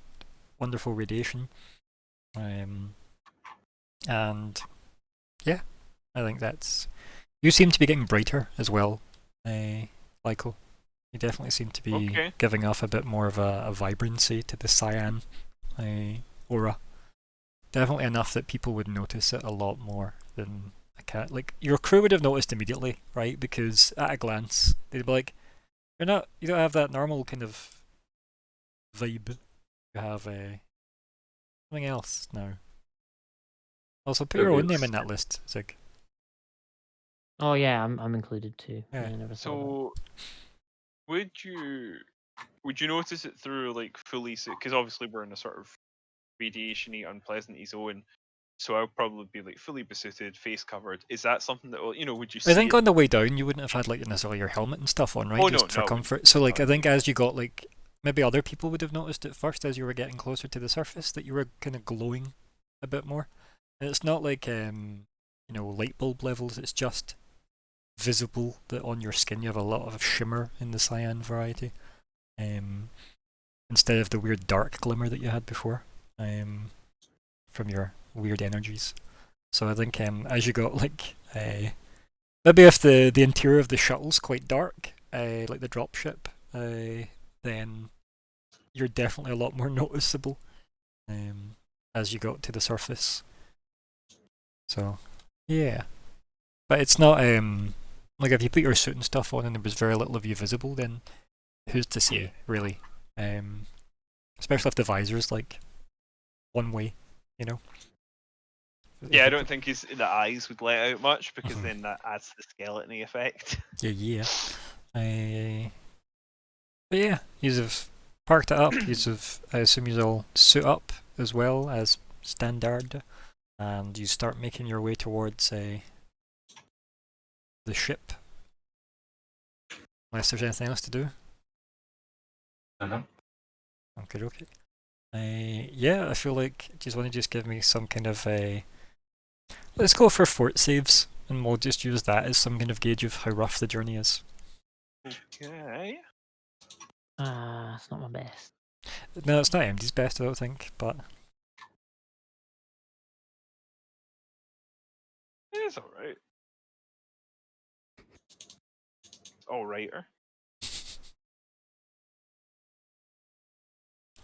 wonderful radiation. And yeah, I think that's. You seem to be getting brighter as well, Lyko. You definitely seem to be Okay. giving off a bit more of a vibrancy to the cyan aura. Definitely enough that people would notice it a lot more than a cat. Like your crew would have noticed immediately, right? Because at a glance, they'd be like, you don't have that normal kind of vibe. You have something else now. Also, put your own name in that list, Zig. Oh yeah, I'm included too. Yeah. I never thought of So, would you notice it through like fully? Because obviously we're in a sort of radiation-y, unpleasant zone. So I'll probably be like fully besuited, face covered. Is that something that will, would you see? I think it? on the way down you wouldn't have had like necessarily your helmet and stuff on, right? Oh, Just no, for no, comfort. So like I no. think as you got like maybe other people would have noticed it first as you were getting closer to the surface that you were kind of glowing a bit more. And it's not like light bulb levels. It's just visible that on your skin you have a lot of shimmer in the cyan variety, instead of the weird dark glimmer that you had before, from your weird energies. So I think as you got like maybe if the interior of the shuttle's quite dark, like the dropship, then you're definitely a lot more noticeable as you got to the surface. So yeah, but it's not like if you put your suit and stuff on and there was very little of you visible, then who's to say really? Especially if the visor's like one way, Yeah, I don't think the eyes would let out much because then that adds to the skeleton effect. Yeah. But yeah, you've parked it up. I assume you all suit up as well as standard, and you start making your way towards the ship. Unless there's anything else to do. No. Okay. Yeah, I feel like do you want to just give me some kind of a. Let's go for fort saves, and we'll just use that as some kind of gauge of how rough the journey is. Okay. it's not my best. No, it's not MD's best, I don't think, but It's alright. It's alrighter.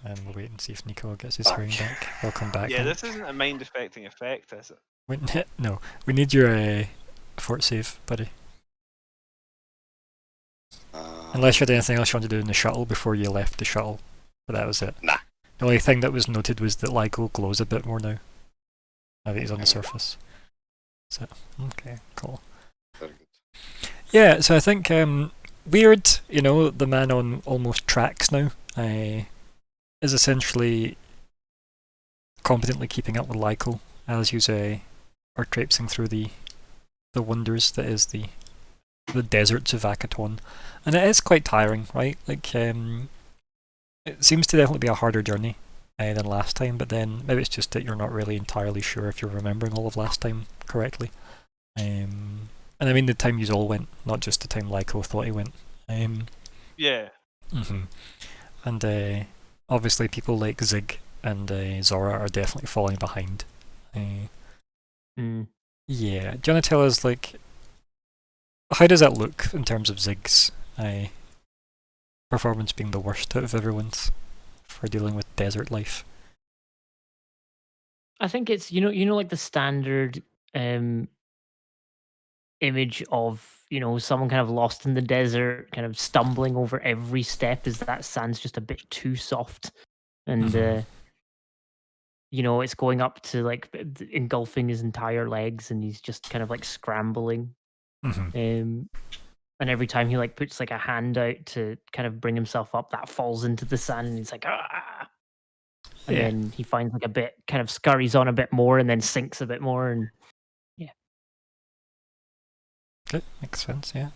and we'll wait and see if Nico gets his hearing back. We'll come back. Yeah, this isn't a mind affecting effect, is it? No, we need your fort save, buddy. Unless you had anything else you wanted to do in the shuttle before you left the shuttle, but that was it. Nah. The only thing that was noted was that Lyko glows a bit more now. now that he's on the surface. So, okay, cool. Very good. Yeah, so I think Weird, the man on almost tracks now, is essentially competently keeping up with Lyko as you are traipsing through the wonders that is the deserts of Akaton. And it is quite tiring, right? Like, it seems to definitely be a harder journey than last time, but then maybe it's just that you're not really entirely sure if you're remembering all of last time correctly. And I mean the time you all went, not just the time Lyko thought he went. Yeah. And obviously people like Zig and Zora are definitely falling behind. Yeah, do you want to tell us, like, how does that look in terms of Zig's performance being the worst out of everyone's for dealing with desert life? I think it's like the standard image of someone kind of lost in the desert, kind of stumbling over every step. Is that sand's just a bit too soft, and it's going up to like engulfing his entire legs, and he's just kind of like scrambling. And every time he like puts like a hand out to kind of bring himself up, that falls into the sand, and he's like ah. And then he finds like a bit, kind of scurries on a bit more, and then sinks a bit more, and Okay, makes sense, yeah.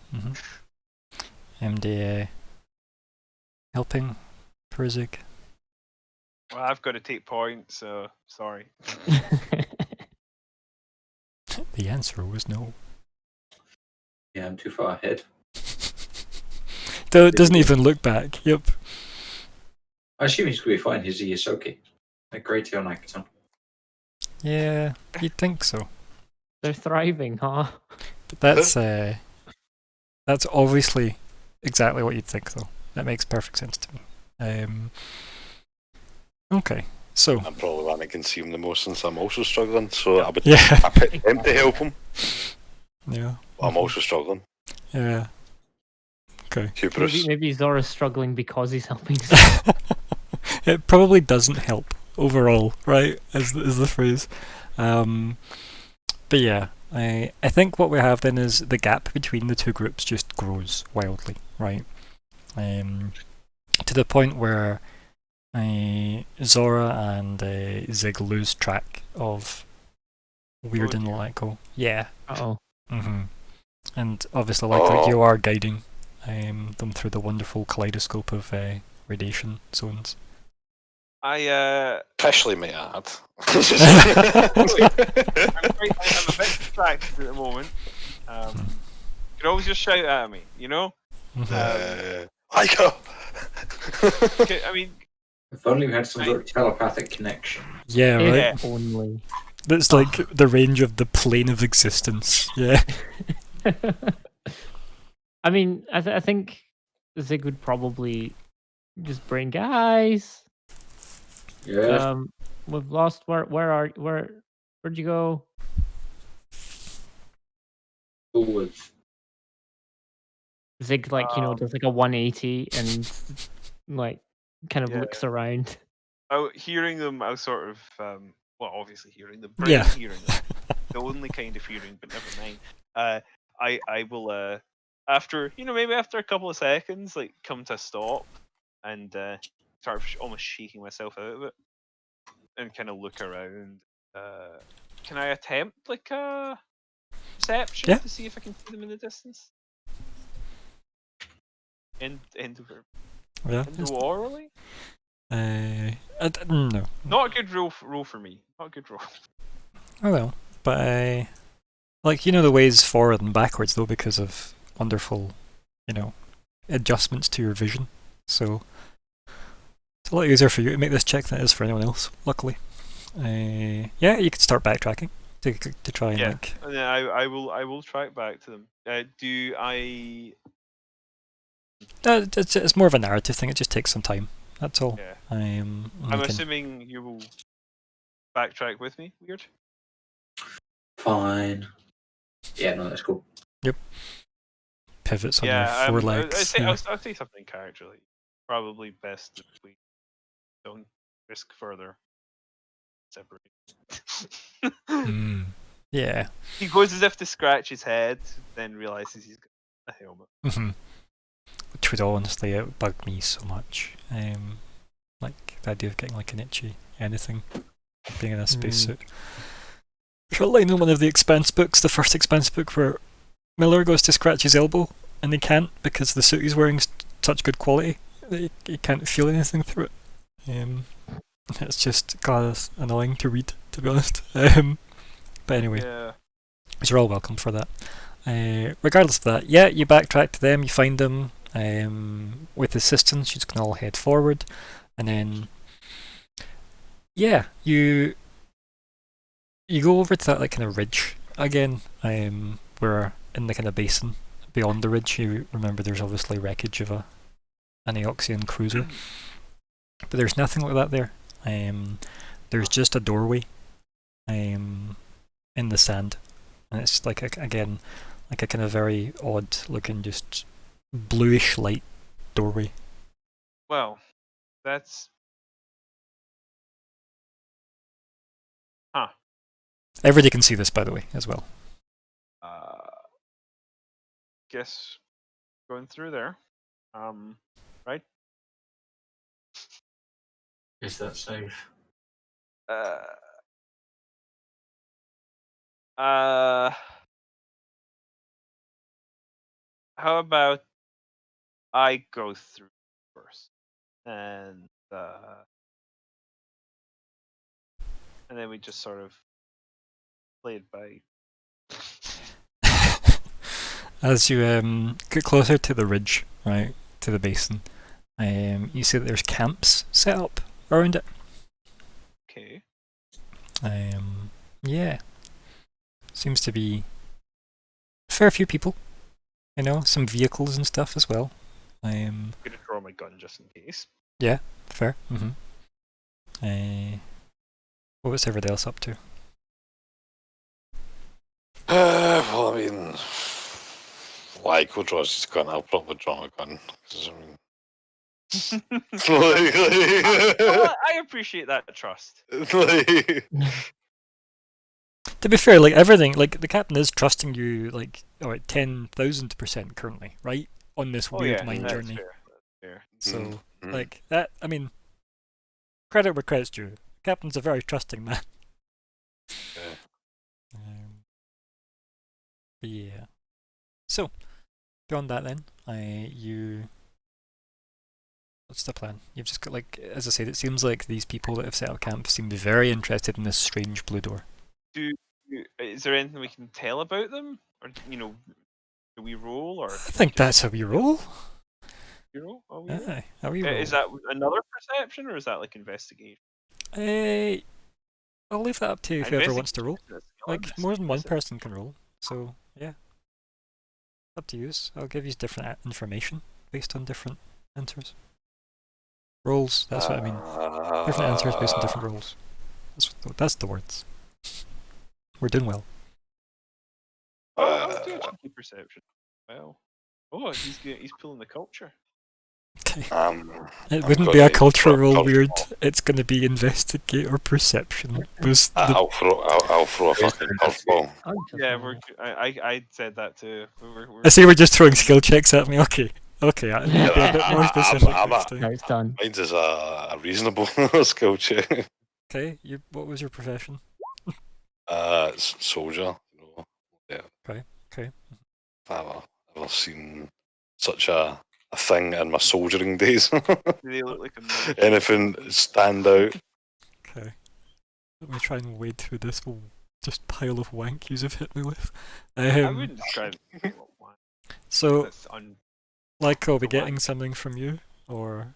And helping for Zig. Well, I've got to take points, so sorry. The answer was no. Yeah, I'm too far ahead. Doesn't even look back. Yep. I assume he's going to be fine. He's Yosoki. Like Grey Tail Nakaton. Yeah, you'd think so. They're thriving, huh? But that's obviously exactly what you'd think, though. That makes perfect sense to me. Okay, so I'm probably one that can see him the most since I'm also struggling, so I yeah, picked him to help him. Yeah. But I'm also struggling. Yeah. Okay. Hubris. Maybe Zora's struggling because he's helping. It probably doesn't help overall, right? Is the phrase. But yeah, I think what we have then is the gap between the two groups just grows wildly, right? To the point where Zora and Zig lose track of Weird and Lyko. Yeah. Uh-oh. And obviously, like you are guiding them through the wonderful kaleidoscope of radiation zones. Especially may I add. I'm a bit distracted at the moment. You can always just shout at me, I go. I mean, If only we had some sort of telepathic connection. Yeah, right. Yeah. Only. That's like the range of the plane of existence. Yeah. I mean, I think Zig would probably just bring guys. Yeah. We've lost. Where'd you go? Forwards. Zig, like does like a 180 and like kind of looks around. Hearing them, I was sort of obviously hearing them, hearing them, the only kind of hearing, but never mind. I will after maybe after a couple of seconds, like come to a stop and start almost shaking myself out of it and kind of look around. Can I attempt like a perception to see if I can see them in the distance? Orally? No. Not a good roll for me. Not a good roll. Oh well, but like the ways forward and backwards though, because of wonderful, adjustments to your vision. So it's a lot easier for you to make this check than it is for anyone else. Luckily, yeah, you could start backtracking to try and like. Yeah, I will track back to them. Do I? It's more of a narrative thing. It just takes some time. That's all. Yeah. I'm assuming you will backtrack with me. Weird. Fine. Yeah, no, that's cool. Yep. Pivots on your four legs. I'll say something characterly. Probably best if we don't risk further separation. Yeah. He goes as if to scratch his head, then realizes he's got a helmet. Which would honestly bug me so much. Like the idea of getting like an itchy anything, being in a spacesuit. Short line in one of the Expanse books, the first Expanse book, where Miller goes to scratch his elbow and he can't because the suit he's wearing is such good quality that he can't feel anything through it. It's just annoying to read, to be honest. But anyway, you're all welcome for that. Regardless of that, yeah, you backtrack to them, you find them. With assistance, you just can all head forward, and then yeah, you go over to that like kind of ridge again. Where in the kind of basin beyond the ridge, you remember there's obviously wreckage of an Eoxian cruiser, but there's nothing like that there. There's just a doorway, in the sand, and it's like again, like a kind of very odd looking, just bluish light doorway. Well, that's Everybody can see this, by the way, as well. Guess going through there. Right? Is that safe? How about I go through first, and then we just sort of play it by. As you get closer to the ridge, right, to the basin, you see that there's camps set up around it. Okay. Yeah. Seems to be a fair few people. You know, some vehicles and stuff as well. I'm gonna draw my gun just in case. Yeah, fair. What was everybody else up to? Well, I mean, Lyco draws his gun. I'll probably draw my gun. Well, I appreciate that trust. To be fair, like everything, like the captain is trusting you, like 10,000% currently, right, on this weird mind that's journey. Fair. That's fair. So, like that, I mean, credit where credit's due. Captain's a very trusting man. Yeah. So, beyond that, then, what's the plan? You've just got, like, as I said, it seems like these people that have set up camp seem very interested in this strange blue door. Is there anything we can tell about them, or do we roll, or? I think that's how we roll. You know, how we roll. Is that another perception, or is that like investigation? I'll leave that up to whoever wants to roll. Like, more than one person can roll, so yeah. Up to you. I'll give you different information based on different answers. Rolls, that's what I mean. Different answers based on different rolls. That's the words. We're doing well. I'll do a cheeky perception. Well, he's pulling the culture. Okay. It wouldn't be a culture roll weird. It's going to be investigate or perception. I'll throw a fucking curveball. Yeah, I said that too. I see we're just throwing skill checks at me. Okay, I'll be a bit more specific next time. No, it's done. Mine is a reasonable skill check. Okay, what was your profession? Soldier. Yeah. Okay. I've never seen such a thing in my soldiering days. Do they look like a Anything stand out? Okay. Let me try and wade through this whole just pile of wank you've hit me with. I wouldn't describe it. So, like, I'll be getting something from you, or?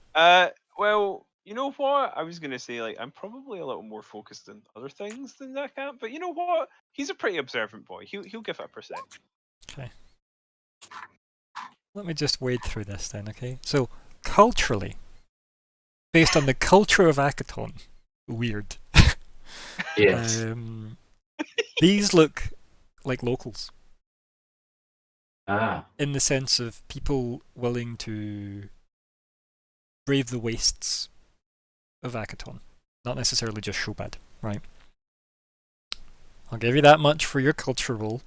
Well, you know what? I was gonna say, like, I'm probably a little more focused on other things than that camp, but you know what? He's a pretty observant boy. He'll give it a perception. Okay. Let me just wade through this then, okay? So, culturally, based on the culture of Akaton, weird. Yes. These look like locals. Ah. In the sense of people willing to brave the wastes of Akaton. Not necessarily just Shobad, right? I'll give you that much for your culture roll.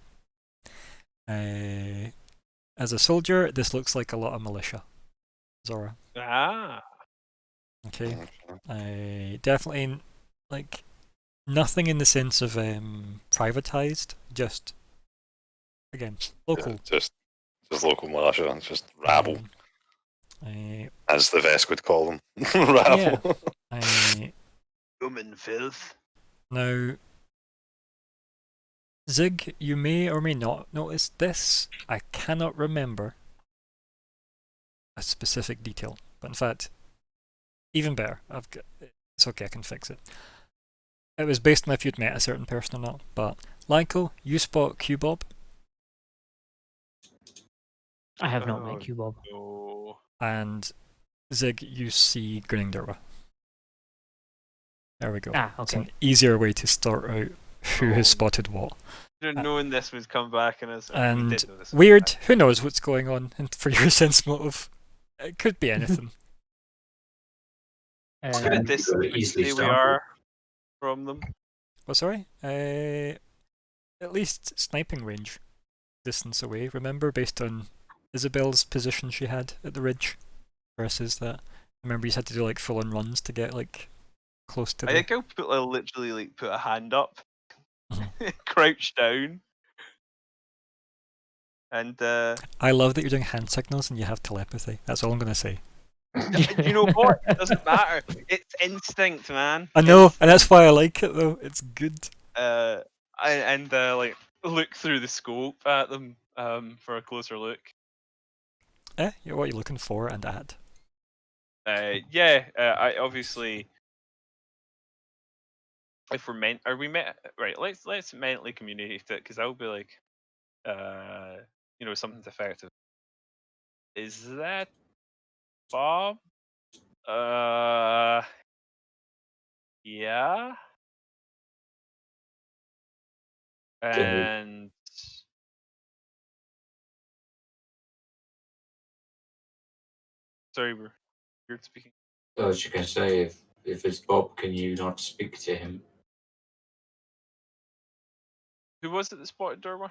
As a soldier, this looks like a lot of militia. Zora. Ah. Okay. Definitely, like, nothing in the sense of privatized. Just, again, local. Just local militia, just rabble, as the Vesk would call them. Rabble. Yeah. Human filth. Now, Zig, you may or may not notice this. I cannot remember a specific detail, but in fact, even better. It's okay, I can fix it. It was based on if you'd met a certain person or not, but Lyko, you spot Q-Bob. I have not met Q-Bob. No. And Zig, you see Grinning Durwa. There we go. Ah, It's okay. an easier way to start out who has spotted what. Should have known this would come back and we And did know this would weird, come back. who knows what's going on and for your sense motive. It could be anything. What kind of You distance could would you easily say we start are from them? What, sorry? At least sniping range distance away, remember, based on Isabel's position she had at the ridge versus that. Remember, you had to do like full on runs to get like close to I the. think I'll literally like put a hand up, Mhm. crouch down, and I love that you're doing hand signals and you have telepathy. That's all I'm gonna say. you know what? It doesn't matter. It's instinct, man. I know, and that's Instinct. why I like it though. It's good. Like look through the scope at them for a closer look. What are you looking for and at? I obviously, if are we meant right? Let's mentally communicate it because I'll be like, something effective. Is that Bob? Yeah. And sorry, we're speaking. As you can say, if it's Bob, can you not speak to him? Who was it that spotted Durwa?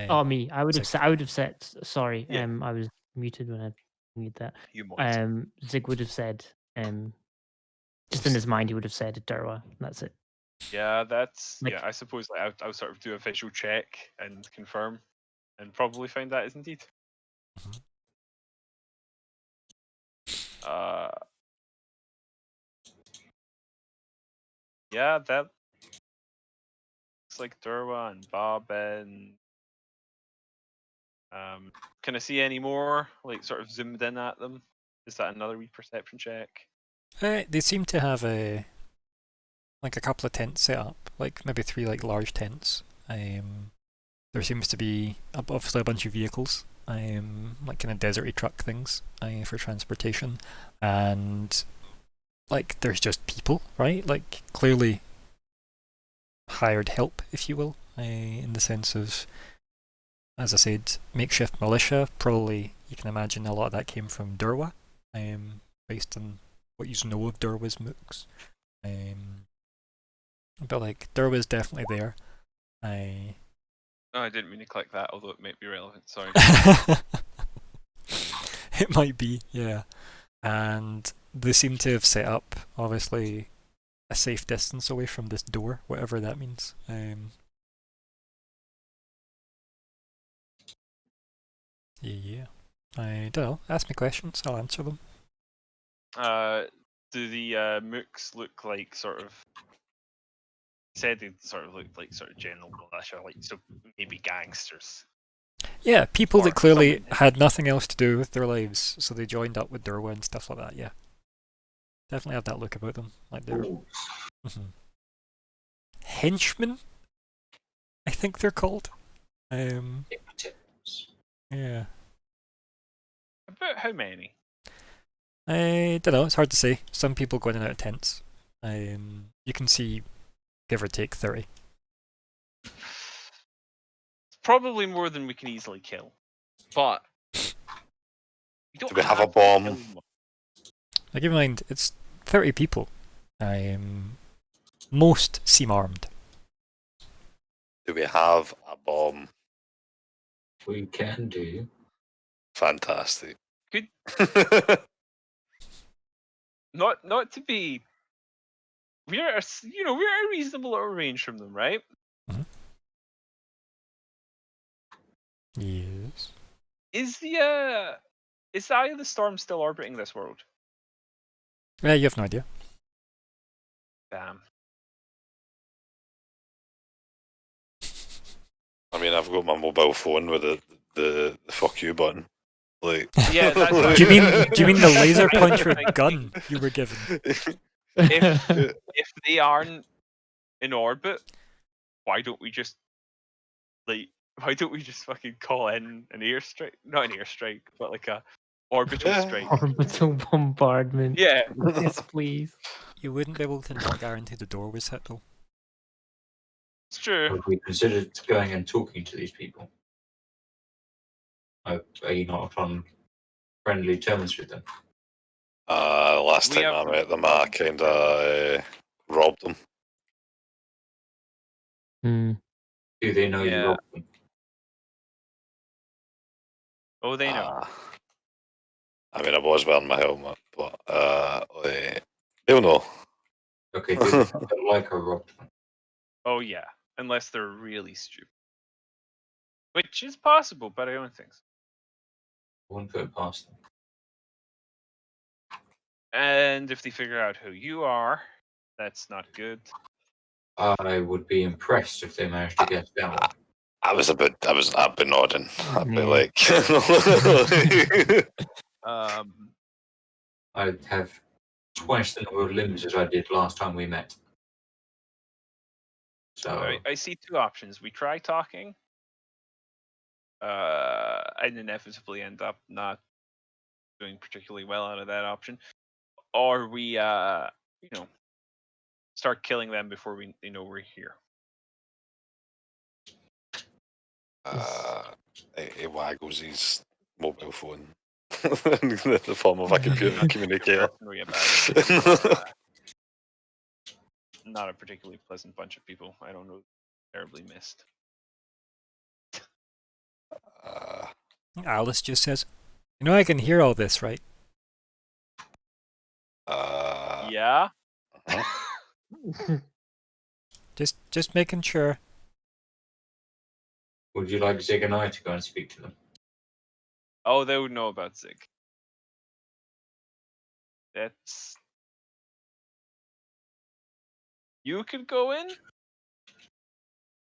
Oh, me. I would have Zig. said. I would have said. Sorry. Yeah. I was muted when I need that. You might. Zig would have said. Just in his mind, he would have said Durwa. That's it. Yeah, that's Like- yeah. I suppose like I'll sort of do a visual check and confirm, and probably find that is indeed. Yeah, that looks like Durwa and Bob and can I see any more? Like sort of zoomed in at them? Is that another wee perception check? They seem to have a couple of tents set up, like maybe 3 like large tents. There seems to be obviously a bunch of vehicles, like kind of deserty truck things for transportation, and like there's just people, right? Like clearly hired help, if you will, in the sense of, as I said, makeshift militia. Probably you can imagine a lot of that came from Durwa, based on what you know of Durwa's mooks. But like Durwa's definitely there. No, I didn't mean to click that, although it might be relevant. Sorry. It might be, yeah. And they seem to have set up, obviously, a safe distance away from this door, whatever that means. Yeah. I don't know. Ask me questions, I'll answer them. Do the mooks look like sort of? Said they sort of looked like sort of general militia, like so maybe gangsters. Yeah, people Or that clearly someone- had nothing else to do with their lives, so they joined up with Durwa and stuff like that, yeah. Definitely have that look about them. Like they're henchmen, I think they're called. Yeah. About how many? I don't know, it's hard to say. Some people go in and out of tents. You can see, give or take, 30. Probably more than we can easily kill, but we don't Do we have a to bomb? kill them. Like, keep in mind, it's 30 people. Most seem armed. Do we have a bomb? We can do. Fantastic. Good. Not to be. We're we're a reasonable range from them, right? Yes. Is the Eye of the Storm still orbiting this world? Yeah, you have no idea. Damn. I mean, I've got my mobile phone with the fuck you button. Like, Yeah, that's what Do you mean the That's laser what I'm pointer thinking. gun you were given? If they aren't in orbit, why don't we just fucking call in an airstrike? Not an airstrike, but like a orbital Yeah. strike. Orbital bombardment. Yeah. Yes, please. You wouldn't be able to not guarantee the door was hit though. It's true. Have we considered going and talking to these people? Are you not on friendly terms with them? Last We time I have- met them, I kind of robbed them. Hmm. Do they know you Yeah. robbed them? Oh, they know. I mean, I was wearing my helmet, but they'll know. Okay, do they feel like I robbed them? Oh yeah, unless they're really stupid, which is possible, but I don't think so. I wouldn't put it past them. And if they figure out who you are, that's not good. I would be impressed if they managed to get out. I've been nodding. I'd be Yeah. like, I have twice the number of limbs as I did last time we met. So I see two options. We try talking, and inevitably end up not doing particularly well out of that option, or we, start killing them before they know we're here. he waggles his mobile phone in the form of a computer communicator. Mercenary about it. Not a particularly pleasant bunch of people. I don't know. Terribly missed. Alice just says, "You know I can hear all this, right?" Yeah. Just making sure. would you like Zig and I to go and speak to them? Oh, they would know about Zig. That's. You could go in.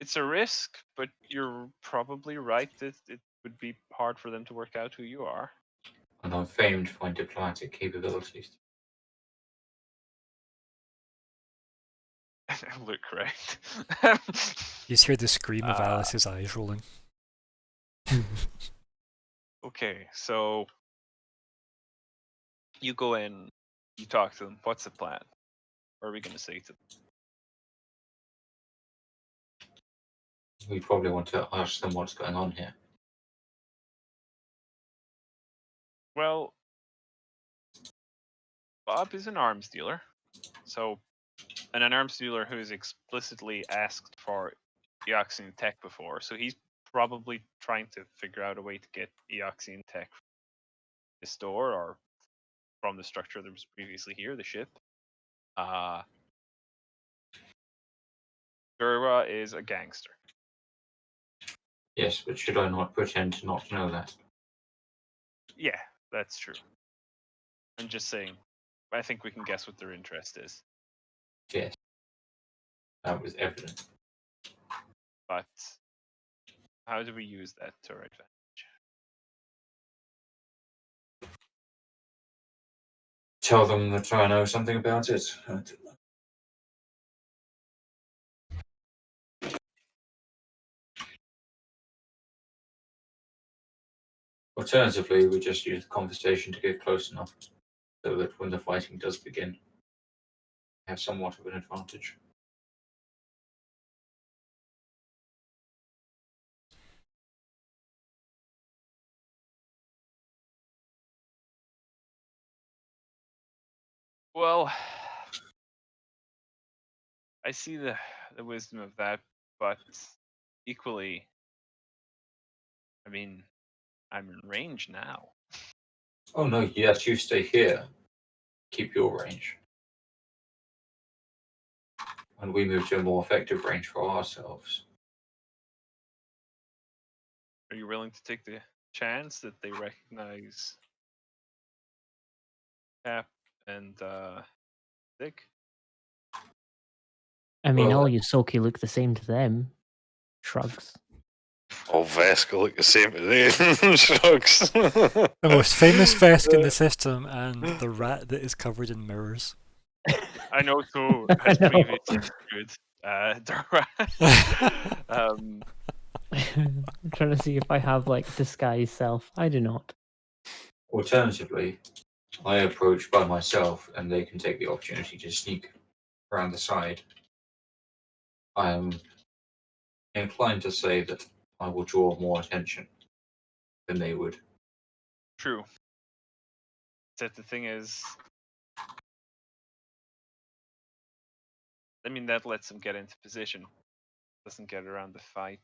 It's a risk, but you're probably right that it would be hard for them to work out who you are. And I'm famed for my diplomatic capabilities. Look, right. You just hear the scream of Alice's eyes rolling. Okay, so you go in, you talk to them. What's the plan? What are we going to say to them? We probably want to ask them what's going on here. Well, Bob is an arms dealer, and an arms dealer who's explicitly asked for Eoxian tech before, so he's probably trying to figure out a way to get Eoxian tech from the store or from the structure that was previously here, the ship. Gurwa is a gangster. Yes, but should I not pretend to not know that? Yeah, that's true. I'm just saying, I think we can guess what their interest is. Yes. That was evident. But how do we use that to our advantage? Tell them that I know something about it. I don't know. Alternatively, we just use the conversation to get close enough so that when the fighting does begin, we have somewhat of an advantage. Well, I see the wisdom of that, but equally, I mean, I'm in range now. Oh no, yes, you stay here. Keep your range. And we move to a more effective range for ourselves. Are you willing to take the chance that they recognize Cap and Dick? I mean, Well, all you Soki look the same to them. Shrugs. All Vesk look the same to them. Shrugs. The most famous Vesk in the system, and the rat that is covered in mirrors. I know, so I his know. previous is good. I'm trying to see if I have like disguise self. I do not. alternatively, I approach by myself and they can take the opportunity to sneak around the side. I am inclined to say that I will draw more attention than they would. True. Except the thing is, I mean, that lets them get into position. Doesn't get around the fight.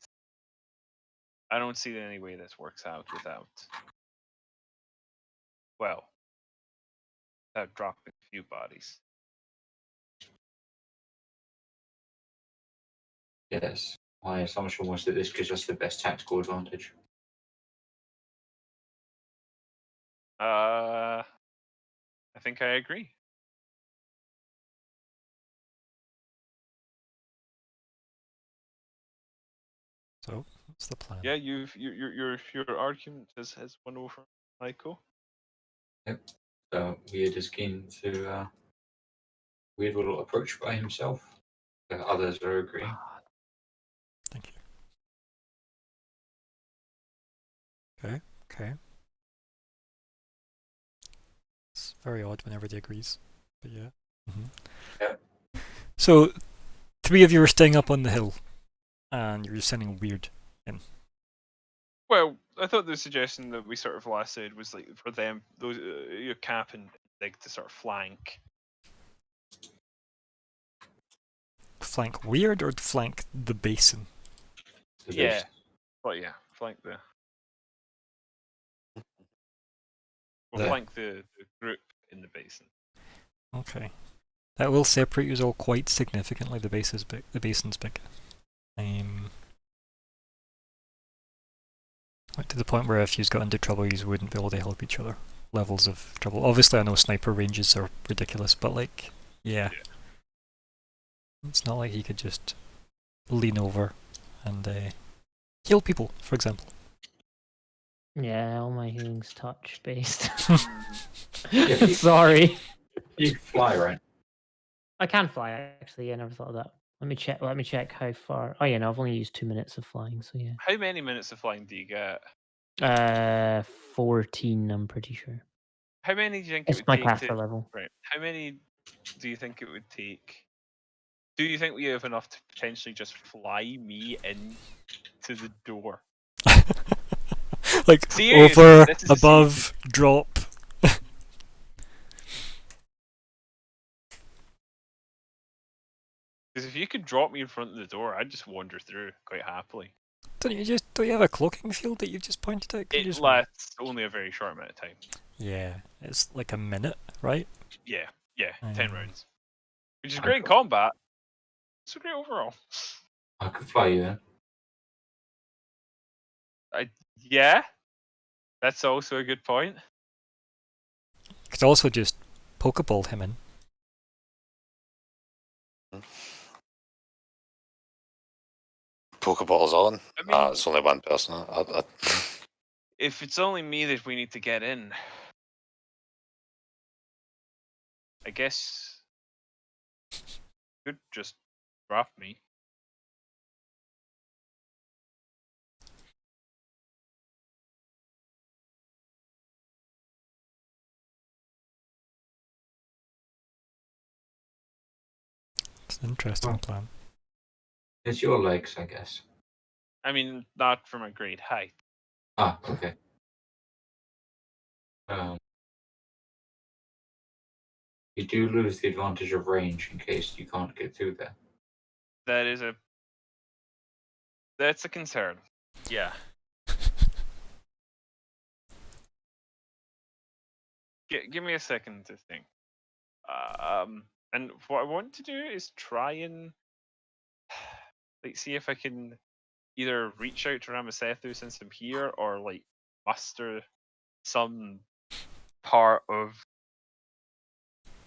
I don't see any way this works out without, well, without dropping a few bodies. Yes, my assumption was that this gives us the best tactical advantage. I think I agree. So, what's the plan? Yeah, your argument has won over Michael. So Weird is keen to Weird will approach by himself. The others are agreeing. Thank you. Okay, okay. It's very odd when everybody agrees, but yeah. Yeah. So, 3 of you are staying up on the hill, and you're just sending Weird in. Well, I thought the suggestion that we sort of last said was like for them, those your Cap and Dig to sort of flank. Flank Weird or flank the basin? The Yeah, base- well, yeah, flank the. We'll There. flank the group in the basin. Okay. That will separate you all quite significantly. The base is big. The basin's big. Like to the point where if you got into trouble, you wouldn't be able to help each other. Levels of trouble. Obviously, I know sniper ranges are ridiculous, but like, yeah. It's not like he could just lean over and heal people, for example. Yeah, all my healing's touch based. Yeah, Sorry. you can fly, right? I can fly actually. I never thought of that. Let me check. Let me check how far. Oh yeah, no, I've only used 2 minutes of flying, so yeah. How many minutes of flying do you get? 14. I'm pretty sure. How many do you think it It's would my take caster to? level. Right. How many do you think it would take? Do you think we have enough to potentially just fly me in to the door? Like Seriously, over, this is a above, drop. Because if you could drop me in front of the door, I'd just wander through quite happily. Don't you have a cloaking field that you've just pointed out? Can you It just... lasts only a very short amount of time. Yeah, it's like a minute, right? Yeah, 10 Um, rounds. Which is great in combat. It's great overall. I could fly you then. Yeah, that's also a good point. Could also just Pokeball him in. Pokeball's on. I mean, It's only one person. if it's only me that we need to get in, I guess you could just drop me. It's an interesting plan. It's your legs, I guess. I mean, not from a great height. Ah, okay. Um, you do lose the advantage of range in case you can't get through there. That is a That's a concern. Yeah. Give me a second to think. And what I want to do is try and like see if I can either reach out to Ramasethu since I'm here, or like muster some part of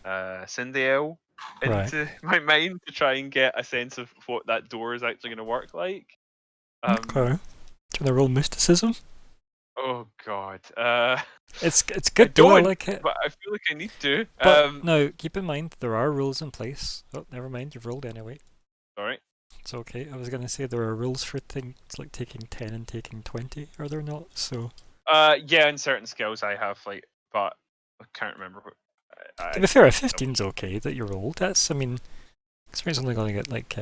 Cindiel Right. into my mind to try and get a sense of what that door is actually going to work like. Okay. Do you want to roll mysticism? Oh God. It's I good though, I don't, like it. but I feel like I need to. But now, keep in mind, there are rules in place. Oh, never mind, you've rolled anyway. Sorry. It's okay. I was going to say there are rules for things like taking 10 and taking 20, are there not? So, Yeah, in certain skills I have like, but I can't remember what. to be fair, a 15's okay that you rolled. That's, I mean, experience only going to get like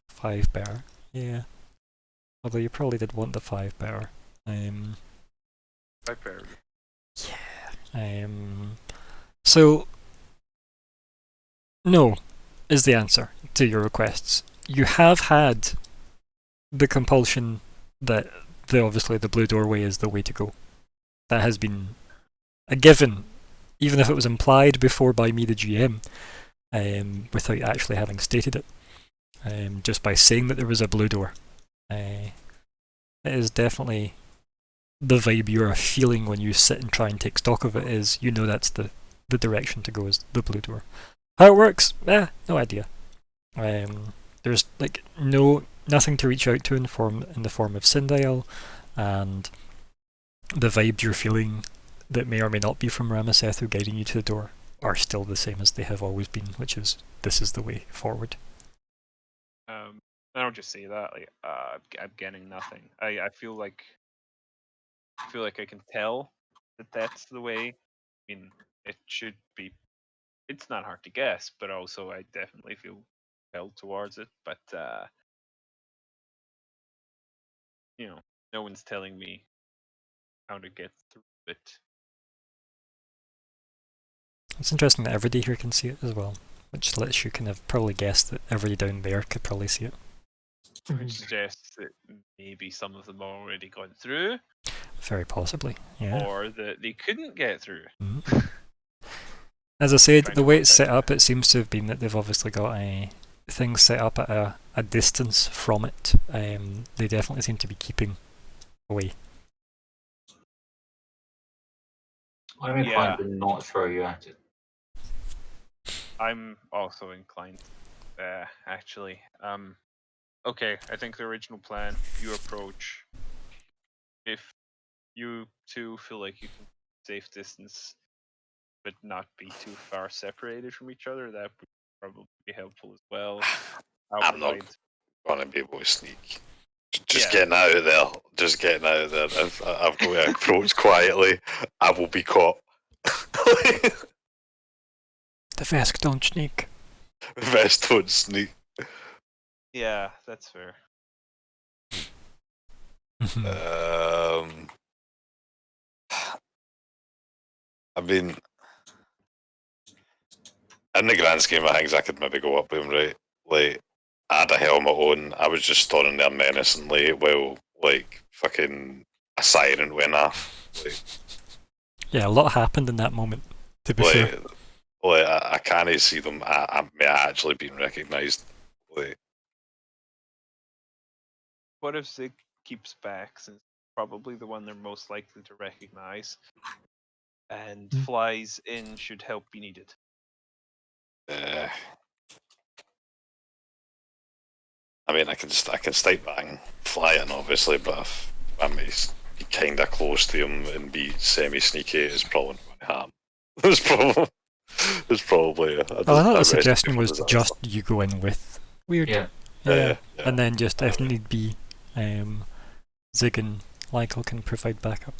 5 better. Yeah. Although you probably did want the 5 better. 5 better. Yeah. So, no is the answer to your requests. You have had the compulsion that obviously the blue doorway is the way to go. That has been a given, even if it was implied before by me, the GM, without actually having stated it. Just by saying that there was a blue door. It is definitely the vibe you are feeling when you sit and try and take stock of it. Is, you know, that's the direction to go, is the blue door. How it works? No idea. There's like nothing to reach out to in the form of Sindail, and the vibes you're feeling that may or may not be from Ramasethu guiding you to the door are still the same as they have always been, which is, this is the way forward. I'll just say that like I'm getting nothing. I feel like I can tell that that's the way. I mean, it should be. It's not hard to guess, but also I definitely feel held towards it. But you know, no one's telling me how to get through it. It's interesting that everybody here can see it as well, which lets you kind of probably guess that everybody down there could probably see it. Which suggests that maybe some of them already gone through, Very possibly, yeah. or that they couldn't get through. As I said, Trying the to way work it's that set out. up, it seems to have been that they've obviously got things set up at a distance from it. They definitely seem to be keeping away. I'm inclined to not throw you at it. I'm also inclined, actually. Okay, I think the original plan, you approach. If you two feel like you can safe distance, but not be too far separated from each other, that would probably be helpful as well. I'm not going to be able to sneak. Just Yeah. getting out of there. Just getting out of there. If I've got to approach quietly, I will be caught. The Vesk don't sneak. Vest don't sneak. Yeah, that's fair. I mean, in the grand scheme of things, I could maybe go up with him, right? Like, I had a helmet on. I was just standing there menacingly while, like, fucking a siren went off. Like, Yeah, a lot happened in that moment, to be fair. Like, I can't see them actually being recognised. Like, What if Zig keeps back, since probably the one they're most likely to recognize, and flies in should help be needed? I mean, I can stay back and fly in, obviously, but if I may be kind of close to him and be semi-sneaky, it's probably not going to happen. There's probably I thought the suggestion was just you go in with. Weird. Yeah. And then just if need be, Zig and Lykel can provide backup.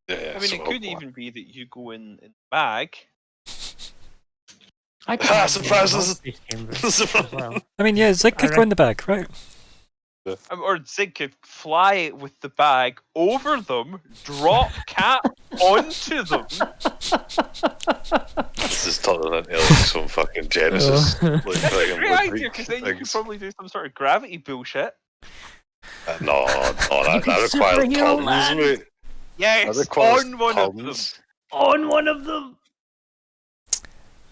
Yeah, I mean, so it could even be that you go in the bag. I can surprises! as well. I mean, yeah, Zig could go in the bag, right? Or Zig could fly with the bag over them, drop Cat onto them. This is turning into like some fucking Genesis. Like, That's a fucking great idea, because then you could things. probably do some sort of gravity bullshit. No, You that can requires superhero tons, land. mate. That Yes, requires on one of them. tons. On one of them.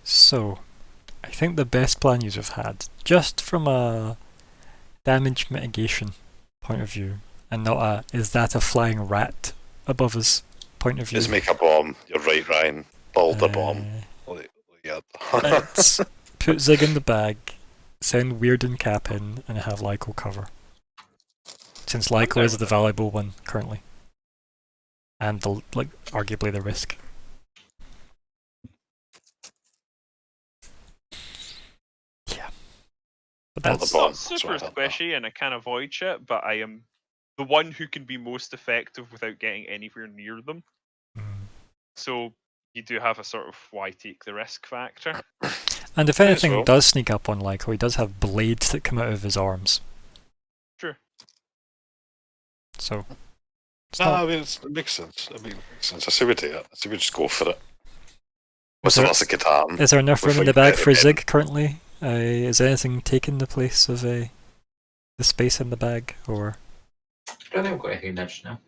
So, I think the best plan you have had, just from a damage mitigation point of view, and not a is that a flying rat above us point of view. Is make a bomb. You're right, Ryan. Build a bomb. Yeah. Let's put Zig in the bag, send Weird and Cap in, and have Lyko cover. Since Lyko is the valuable one currently. And the arguably the risk. Yeah. But Build a that's bomb. Not super squishy and I can avoid shit, but I am the one who can be most effective without getting anywhere near them. So you do have a sort of why take the risk factor. And if anything does sneak up on Lyko, he does have blades that come out of his arms. True. No, So I mean it makes sense. I see we do it. I see we just go for it. Is there enough room in the bag for Zig currently? Is anything taking the place of the space in the bag, or? I don't think we've got anything there just now.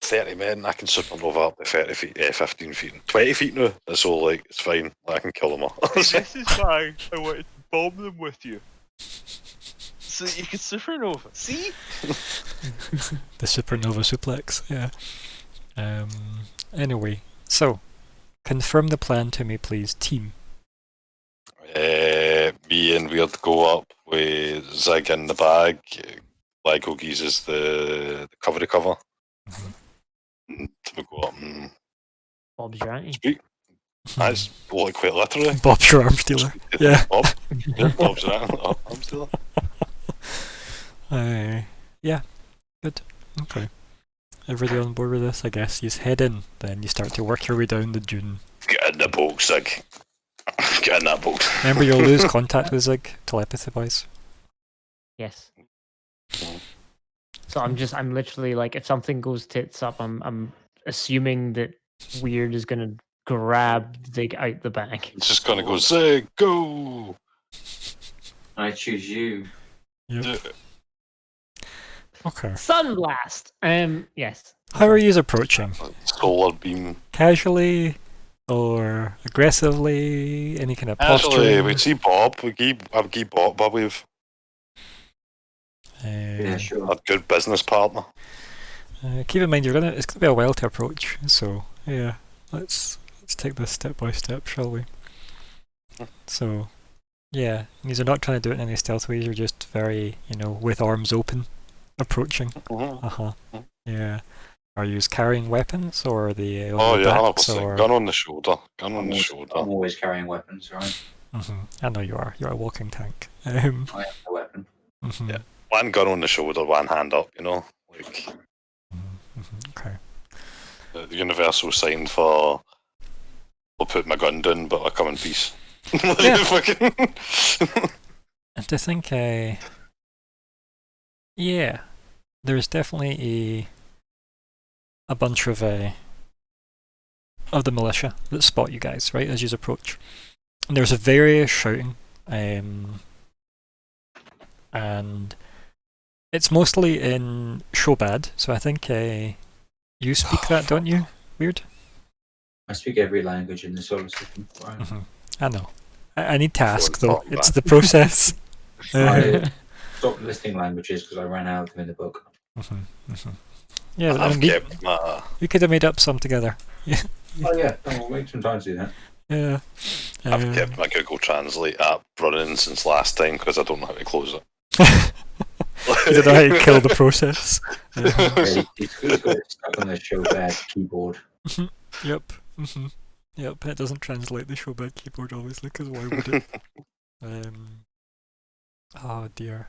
30 men, I can supernova up to 30 feet, 15 feet, 20 feet now. It's all it's fine. I can kill them all. This is why I wanted to bomb them with you. So you can supernova. See? The supernova suplex, yeah. Anyway, so, confirm the plan to me, please, team. Me and Weird go up with Zig in the bag. Lyko uses the cover. We go up and Bob's your auntie. speak. That's quite literally. Bob's your arms dealer. Yeah. Bob's your arms dealer. Yeah, good. Okay. Everybody on board with this? I guess you head in, then you start to work your way down the dune. Get in the boat, Zig. Get in that boat. Remember, you'll lose contact with Zig, telepathy-wise. Yes. So I'm literally like, if something goes tits up, I'm assuming that Weird is gonna grab Zig out the bag. It's just gonna go, Zig, go! I choose you. Yep. Okay. Sunblast! Yes. How are you approaching? Solar beam. Casually or aggressively? Any kind of Actually, posturing? we see Bob. I would give Bob with Yeah, sure. a good business partner. Keep in mind it's gonna be a while to approach, so yeah, let's take this step by step, shall we? So, yeah, these are not trying to do it in any stealth ways. You're just very, with arms open, approaching. Yeah. Are you carrying weapons, or are they? Oh yeah, backs, 100%. or... Gun on the shoulder. I'm always carrying weapons, right? I know you are. You're a walking tank. I have a weapon. Yeah. One gun on the shoulder, one hand up. Okay. The universal sign for I'll put my gun down, but I'll come in peace. And to think, yeah, there's definitely a bunch of the militia that spot you guys right as you approach. And there's a various shouting, and it's mostly in Shobad. So I think you speak that, don't you? Weird. I speak every language in the solar system. Right? I know. I need to ask though. It's the process. I stopped listing languages because I ran out of them in the book. Yeah, we could have made up some together. Yeah. Oh yeah, we'll make some time to do that. Yeah. I've kept my Google Translate app running since last time because I don't know how to close it. You don't know how to kill the process. He's got it stuck on the Showbad keyboard. Yep. Yep. It doesn't translate the Showbad keyboard obviously, because why would it? Oh dear.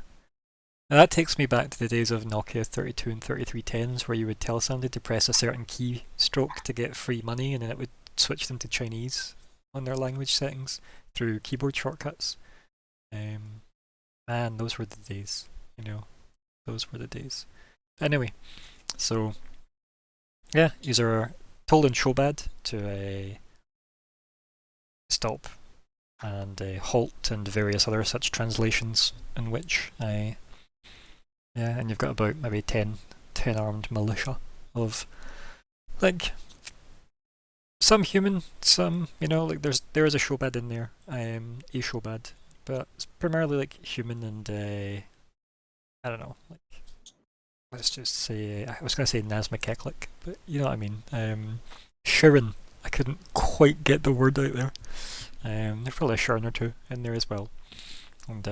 Now that takes me back to the days of Nokia 32 and 3310s, where you would tell somebody to press a certain keystroke to get free money, and then it would switch them to Chinese on their language settings through keyboard shortcuts. Man, those were the days. Those were the days. Anyway, so yeah, these are told in Shobad to stop and halt and various other such translations in which Yeah, and you've got about maybe 10 armed militia of, like, some human, some, like there is a Shobad in there, a Shobad, but it's primarily like human and, I don't know, like, let's just say, I was going to say Nazma Keklik, but you know what I mean. Shirin, I couldn't quite get the word out there. There's probably a Shirin or two in there as well. And,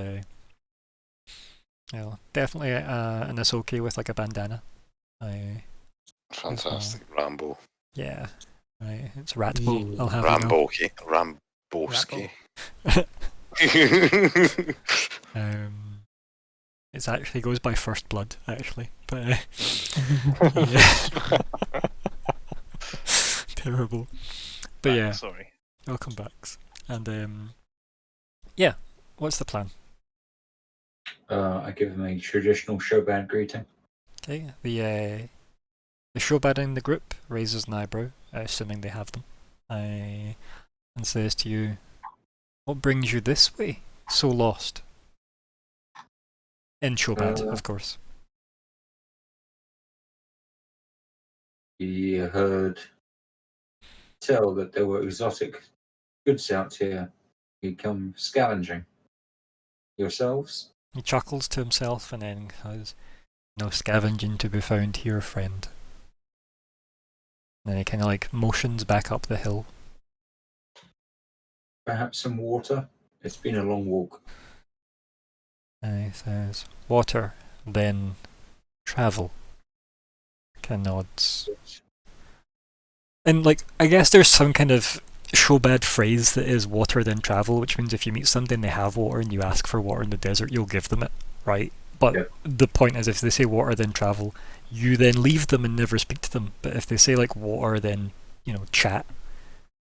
definitely an Asoke with like a bandana. Fantastic. Rambo. Yeah, right. It's Ratbo. I'll have Ramboki. Ramboski. It actually goes by First Blood, actually, but terrible. But yeah, sorry. welcome backs. And yeah, what's the plan? I give him a traditional showbad greeting. Okay, the Shobad in the group raises an eyebrow, assuming they have them, and says to you, "What brings you this way, so lost?" In Shobad, of course. He heard tell that there were exotic goods out here. You come scavenging. Yourselves? He chuckles to himself and then says, "No scavenging to be found here, friend." And then he kind of like motions back up the hill. Perhaps some water? It's been a long walk. And he says, "Water, then travel." Kind of nods. And like, I guess there's some kind of Shobad phrase that is water then travel, which means if you meet somebody and they have water and you ask for water in the desert, you'll give them it, right? But Yep. the point is, if they say water then travel, you then leave them and never speak to them. But if they say like water then, chat,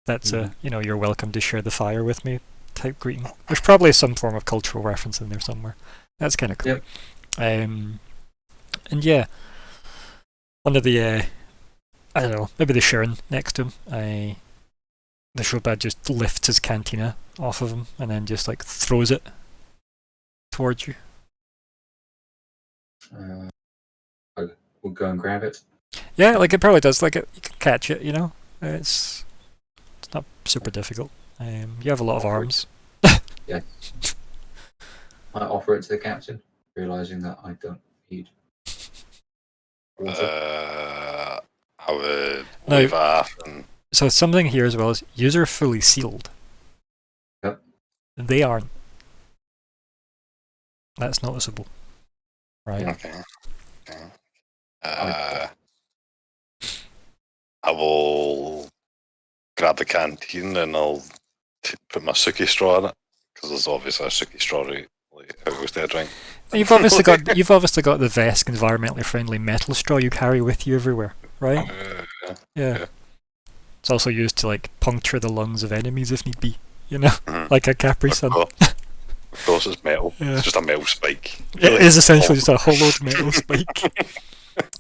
that's you're welcome to share the fire with me type greeting. There's probably some form of cultural reference in there somewhere. That's kind of cool. Yep. And yeah, one of the I don't know, maybe the Sharon next to him, the Shobad just lifts his cantina off of him and then just like throws it towards you. We'll go and grab it. Yeah, like it probably does. Like you can catch it, It's not super difficult. You have a lot of arms. Yeah. I offer it to the captain, realizing that I don't need water. I would No. wave off and So something here as well is user fully sealed. Yep. They aren't. That's noticeable, right? okay. I will grab the canteen and I'll put my Suki straw in it because there's obviously a Suki straw right how it goes to a drink. You've obviously got the Vesk environmentally friendly metal straw you carry with you everywhere, right? Yeah. It's also used to like puncture the lungs of enemies if need be, like a Capri Sun. Of course, it's metal. Yeah. It's just a metal spike. It is essentially just a hollowed metal spike.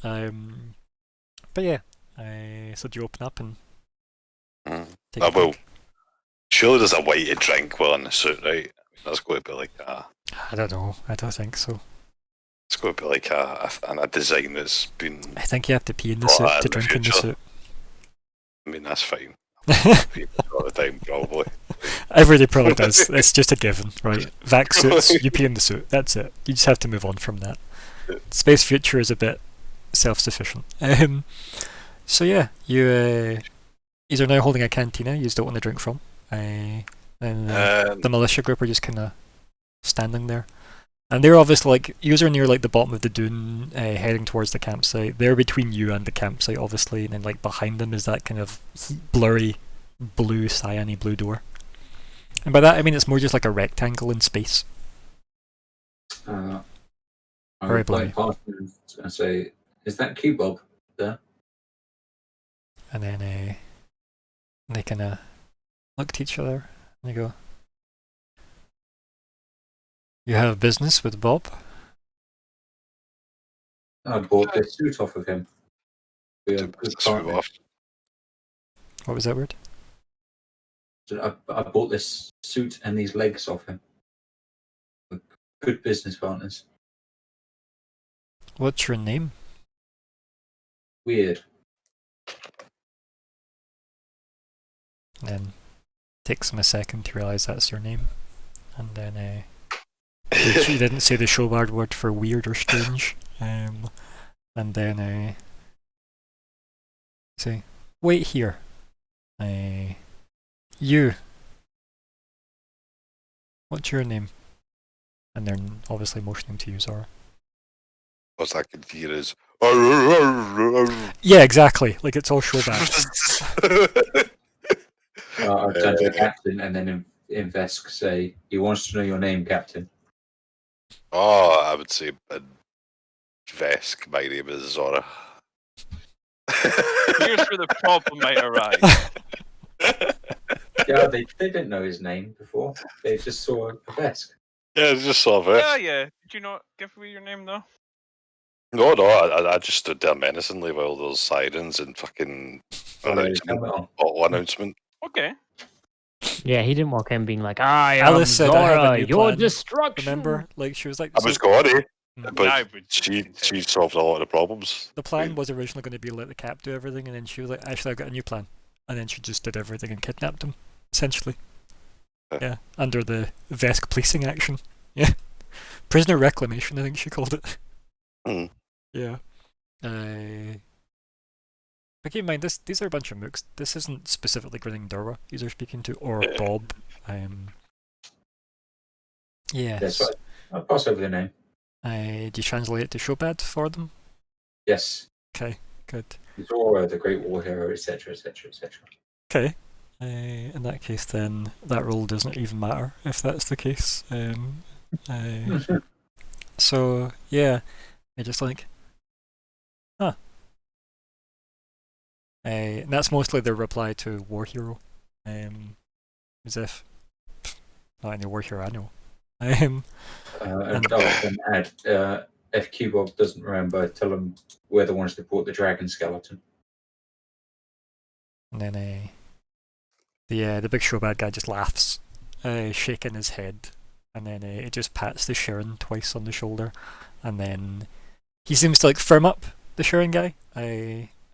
But yeah, so do you open up and take a well, drink? surely there's a way to drink while in the suit, right? I mean, that's going to be like I don't know. I don't think so. it's going to be like a design that's been. I think you have to pee in the suit to drink in the suit. I mean, that's fine. Pee all the time, probably. Everybody probably does. It's just a given, right? Vac suits, you pee in the suit. That's it. You just have to move on from that. Space Future is a bit self-sufficient. So yeah, you are now holding a cantina you just don't want to drink from. And the militia group are just kind of standing there. And they're obviously like, you are near like the bottom of the dune, heading towards the campsite. They're between you and the campsite, obviously, and then like behind them is that kind of blurry blue, cyany blue door. And by that I mean it's more just like a rectangle in space. I Very would blurry. past them and say, "Is that Q-Bob there?" And then they kind of look at each other and they go, "You have business with Bob?" I bought this suit off of him. We are good partners. What was that word? I bought this suit and these legs off him. We're good business partners. What's your name? Weird. And then takes him a second to realise that's your name. And then you didn't say the showbard word for weird or strange. And then say, wait here. You. What's your name? And then obviously motioning to you, Zora. What I can hear is. Yeah, exactly. Like it's all showbard. I'll turn to the captain and then in Vesk say, he wants to know your name, Captain. Oh, I would say Vesk. My name is Zora. Here's where the problem might arise. Yeah, they didn't know his name before. They just saw a Vesk. Yeah, it's just sort of Yeah, yeah. Did you not give me your name though? No, I just stood there menacingly while those sirens and fucking announcement. Okay. Yeah, he didn't walk in being like, I am Alice said, "I have a Zora, new your plan." destruction. Remember? Like she was like, I was gone, Mm. but I would she solved a lot of the problems. the plan was originally going to be let the cap do everything, and then she was like, actually, I've got a new plan. And then she just did everything and kidnapped him, essentially. Yeah, under the Vesk policing action. Yeah. Prisoner reclamation, I think she called it. Mm. Yeah. But keep in mind, these are a bunch of mooks. This isn't specifically Grinning Durwa these are speaking to, or Bob. Yes. That's right. I'll pass over the name. Do you translate it to Showbad for them? Yes. Okay, good. Zora, the Great War Hero, etc., etc., etc. Okay. In that case, then that role doesn't even matter if that's the case. So yeah, I just like, huh. And that's mostly the reply to War Hero. As if not any War Hero I know. And I'll then add, if Q-Bob doesn't remember, tell him we're the ones that bought the dragon skeleton. And then the big show bad guy just laughs, shaking his head, and then it just pats the Sharon twice on the shoulder, and then he seems to like firm up the Sharon guy.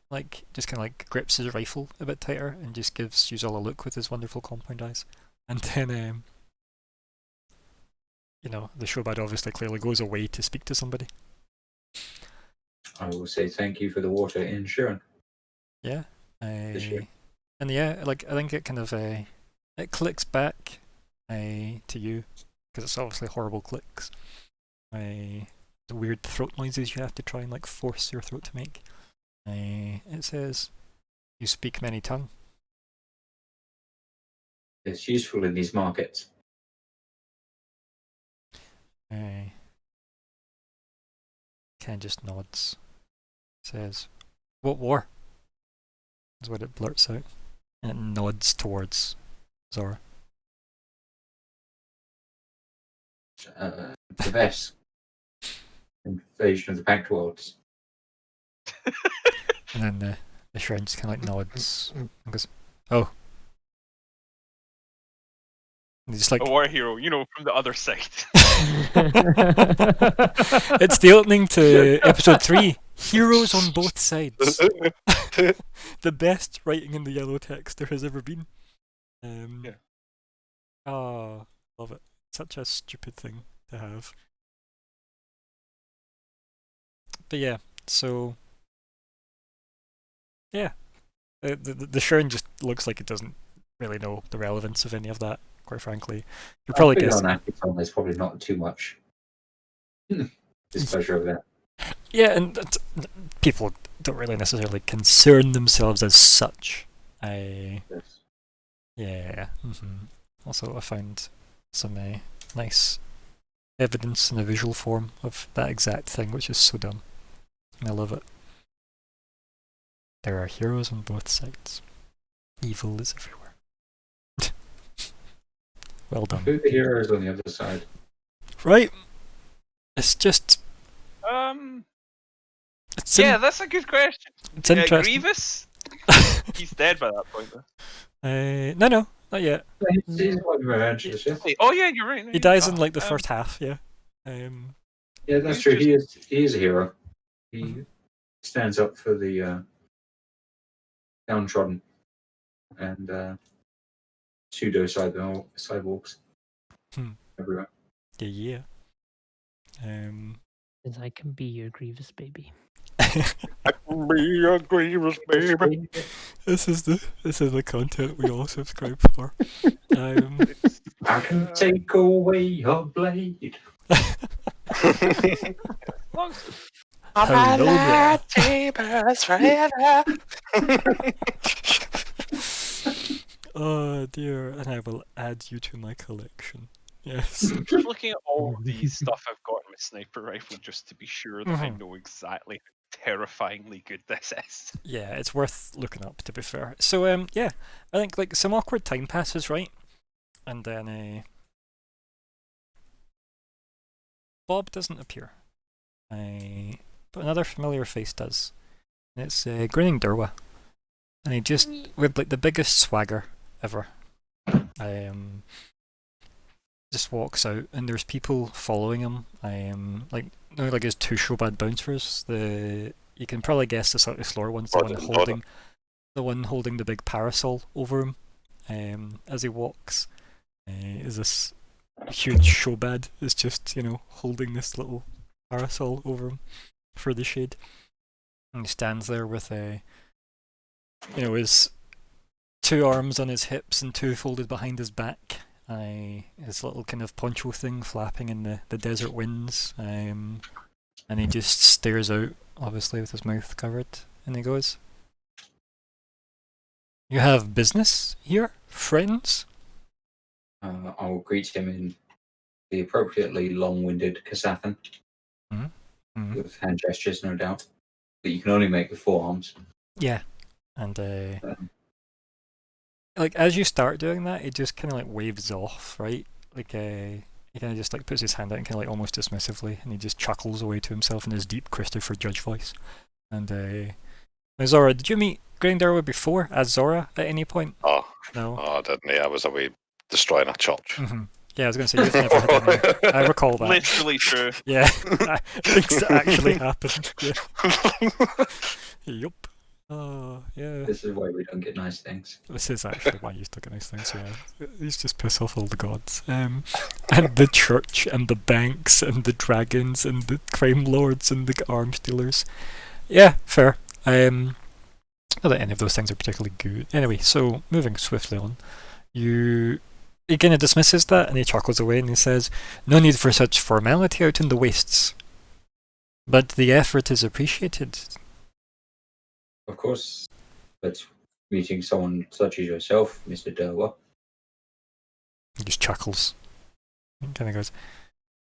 Like just kind of like grips his rifle a bit tighter and just gives Yuzal a look with his wonderful compound eyes, and then the showbad obviously clearly goes away to speak to somebody. I will say thank you for the water in Sharon. Yeah. This year. And yeah, like I think it kind of it clicks back to you because it's obviously horrible clicks. The weird throat noises you have to try and like force your throat to make. It says, "You speak many tongue." It's useful in these markets. Ken just nods. Says, "What war?" is what it blurts out. And it nods towards Zora. The best invasion of the Pact Worlds. And then the Shrine just kind of like nods and goes, "Oh." And just like A war hero, from the other side. it's the opening to episode 3. Heroes on both sides. The best writing in the yellow text there has ever been. Yeah. Oh, love it. Such a stupid thing to have. But yeah, so yeah, the Sharon just looks like it doesn't really know the relevance of any of that. Quite frankly, you're probably guessing. There's probably not too much displeasure over that. Yeah, and people don't really necessarily concern themselves as such. Yes. Yeah. Also, I found some nice evidence in a visual form of that exact thing, which is so dumb. And I love it. There are heroes on both sides. Evil is everywhere. Well done. Who are the heroes on the other side? Right? It's just... Yeah, that's a good question. It's interesting. Grievous? He's dead by that point, though. No, not yet. He's like Revengeance, yeah. Oh, yeah, you're right. He dies in like the first half, yeah. Yeah, that's true. He is a hero. He stands up for the downtrodden and pseudo cyborgs Hmm. everywhere. Yeah. Since I can be your Grievous baby. Be a grievous baby. This is the content we all subscribe for. It's, I can take away your blade. long, Hello there. lightsabers forever. Oh dear, and I will add you to my collection. Yes. just looking at all of these stuff I've got in my sniper rifle just to be sure that I know exactly how terrifyingly good this is. Yeah, it's worth looking up, to be fair. So yeah, I think like some awkward time passes, right? And then Bob doesn't appear. But another familiar face does. And it's Grinning Durwa. And he just, with like the biggest swagger ever, just walks out, and there's people following him. Like, you know, like his two Shobad bouncers. You can probably guess the slightly slower one's the one holding the big parasol over him. As he walks, is this huge Shobad is just, you know, holding this little parasol over him for the shade. And he stands there with his two arms on his hips and two folded behind his back. His little kind of poncho thing flapping in the desert winds. And he just stares out, obviously with his mouth covered. And he goes, "You have business here, friends?" I'll greet him in the appropriately long-winded Kasathan, with hand gestures, no doubt. But you can only make with forearms. Yeah. And like as you start doing that, it just kind of like waves off, right? Like he kind of just like puts his hand out and kind of like almost dismissively, and he just chuckles away to himself in his deep Christopher Judge voice. And Zora, did you meet Grindarwa before as Zora at any point? Oh, No. oh, I didn't. I was away destroying a church. Yeah, I was going to say you've never had any. I recall that. Literally true. Yeah, things that actually happened. Yeah. Yup. Oh, yeah. This is why we don't get nice things. This is actually why you still get nice things, yeah. He's just piss off all the gods. And the church, and the banks, and the dragons, and the crime lords, and the arms dealers. Yeah, fair. Not that any of those things are particularly good. Anyway, so moving swiftly on, he kind of dismisses that, and he chuckles away, and he says, "No need for such formality out in the wastes. But the effort is appreciated." Of course, but meeting someone such as yourself, Mr. Durwa. He just chuckles. And kind of goes,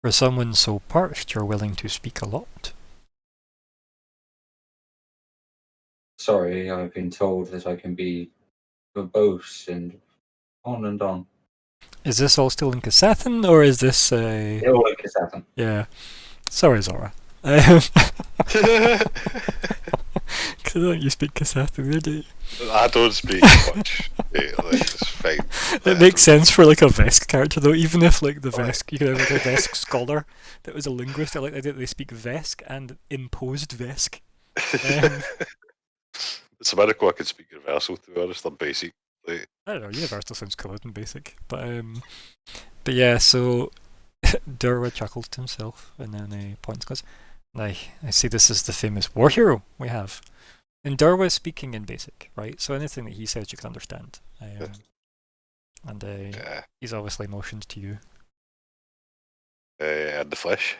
"For someone so parched, you're willing to speak a lot." Sorry, I've been told that I can be verbose and on and on. Is this all still in Kasathan, or is this All in Kasathan. Yeah. Sorry, Zora. Because don't you speak Kasathan, do you? I don't speak much. It's fine. It makes sense for like a Vesk character though, even if like the Vesk, you could have like a Vesk scholar that was a linguist. I like the idea that they speak Vesk and imposed Vesk. It's a miracle I can speak universal, to be honest. I'm basic. I don't know, universal sounds cooler than basic. But yeah, so Durwa chuckles to himself and then points goes, I see this is the famous war hero we have. And Durwa is speaking in basic, right? So anything that he says you can understand. And he's obviously motioned to you. And the flesh.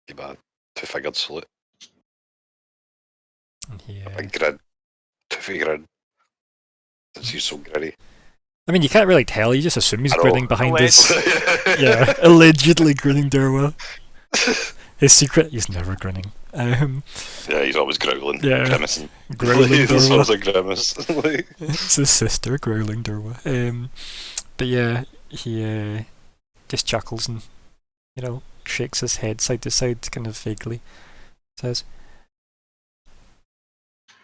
Give a two-fingered salute. And he, A big grin. Two-fingered grin. Since he's so gritty. I mean, you can't really tell. You just assume he's I know. grinning behind his... Yeah. Allegedly grinning Durwa. His secret, he's never grinning. Yeah, he's always growling. Yeah. Grimacing. Growling There's Durwa. always a grimace. It's his sister, growling Durwa. But yeah, he just chuckles and, you know, shakes his head side to side, kind of vaguely. Says,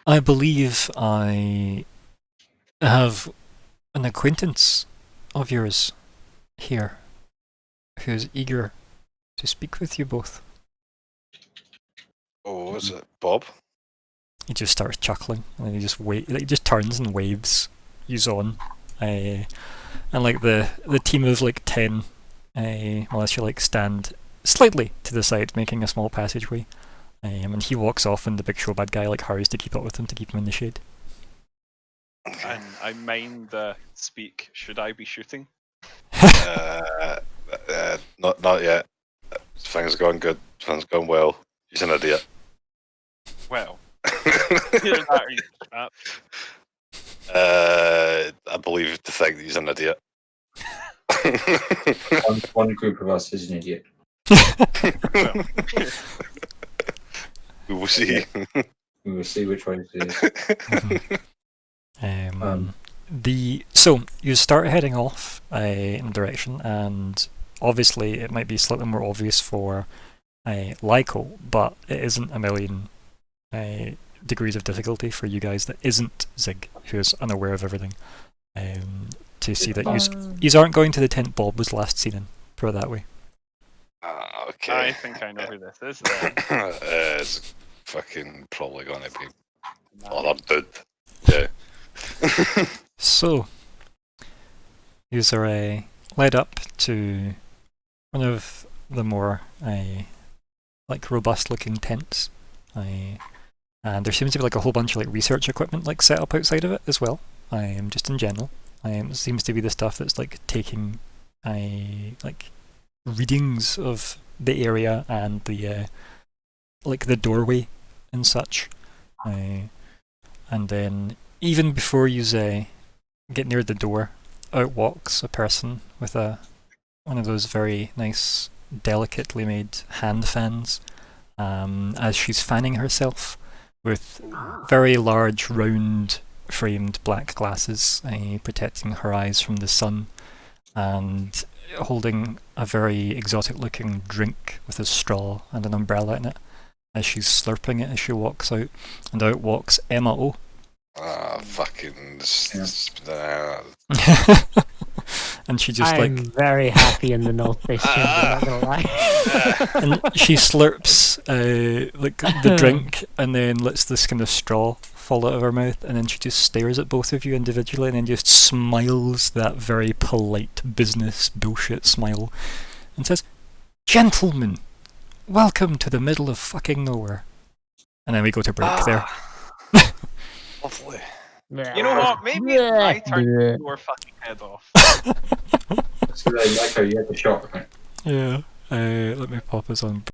I believe I have an acquaintance of yours here who is eager to speak with you both. Oh, what was it? Bob? He just starts chuckling, and then he just turns and waves yous on. And like the team of like 10, unless you like stand slightly to the side, making a small passageway. And he walks off, and the big show bad guy like hurries to keep up with him to keep him in the shade. And I mind speak. Should I be shooting? Not yet. Things are going good. Things are going well. He's an idiot. Well, either that or you crap. I believe to think that he's an idiot. One group of us is an idiot. Well, We will see. We will see which one it is. So you start heading off in a direction, and obviously it might be slightly more obvious for Lyko, but it isn't a million degrees of difficulty for you guys that isn't Zig, who's unaware of everything, to see that you aren't going to the tent Bob was last seen in. Put it that way. Okay. I think I know who this is. Then. It's fucking probably gonna be other dude. Yeah. So, you are led up to one of the more like robust-looking tents, and there seems to be like a whole bunch of like research equipment like set up outside of it as well. Just in general, it seems to be the stuff that's like taking like readings of the area and the like the doorway and such. And then even before you get near the door, out walks a person with one of those very nice, delicately made hand fans, as she's fanning herself with very large, round framed black glasses, protecting her eyes from the sun, and holding a very exotic looking drink with a straw and an umbrella in it as she's slurping it as she walks out. And out walks Emma O. Fucking. And she just I'm very happy in the North District, I'm not gonna lie. and she slurps like the drink and then lets this kind of straw fall out of her mouth, and then she just stares at both of you individually and then just smiles that very polite business bullshit smile and says, "Gentlemen, welcome to the middle of fucking nowhere." And then we go to break there. Lovely. You know what? Maybe it's my turn to blow your fucking head off. So like how you had the shot, right? Yeah. Let me pop us on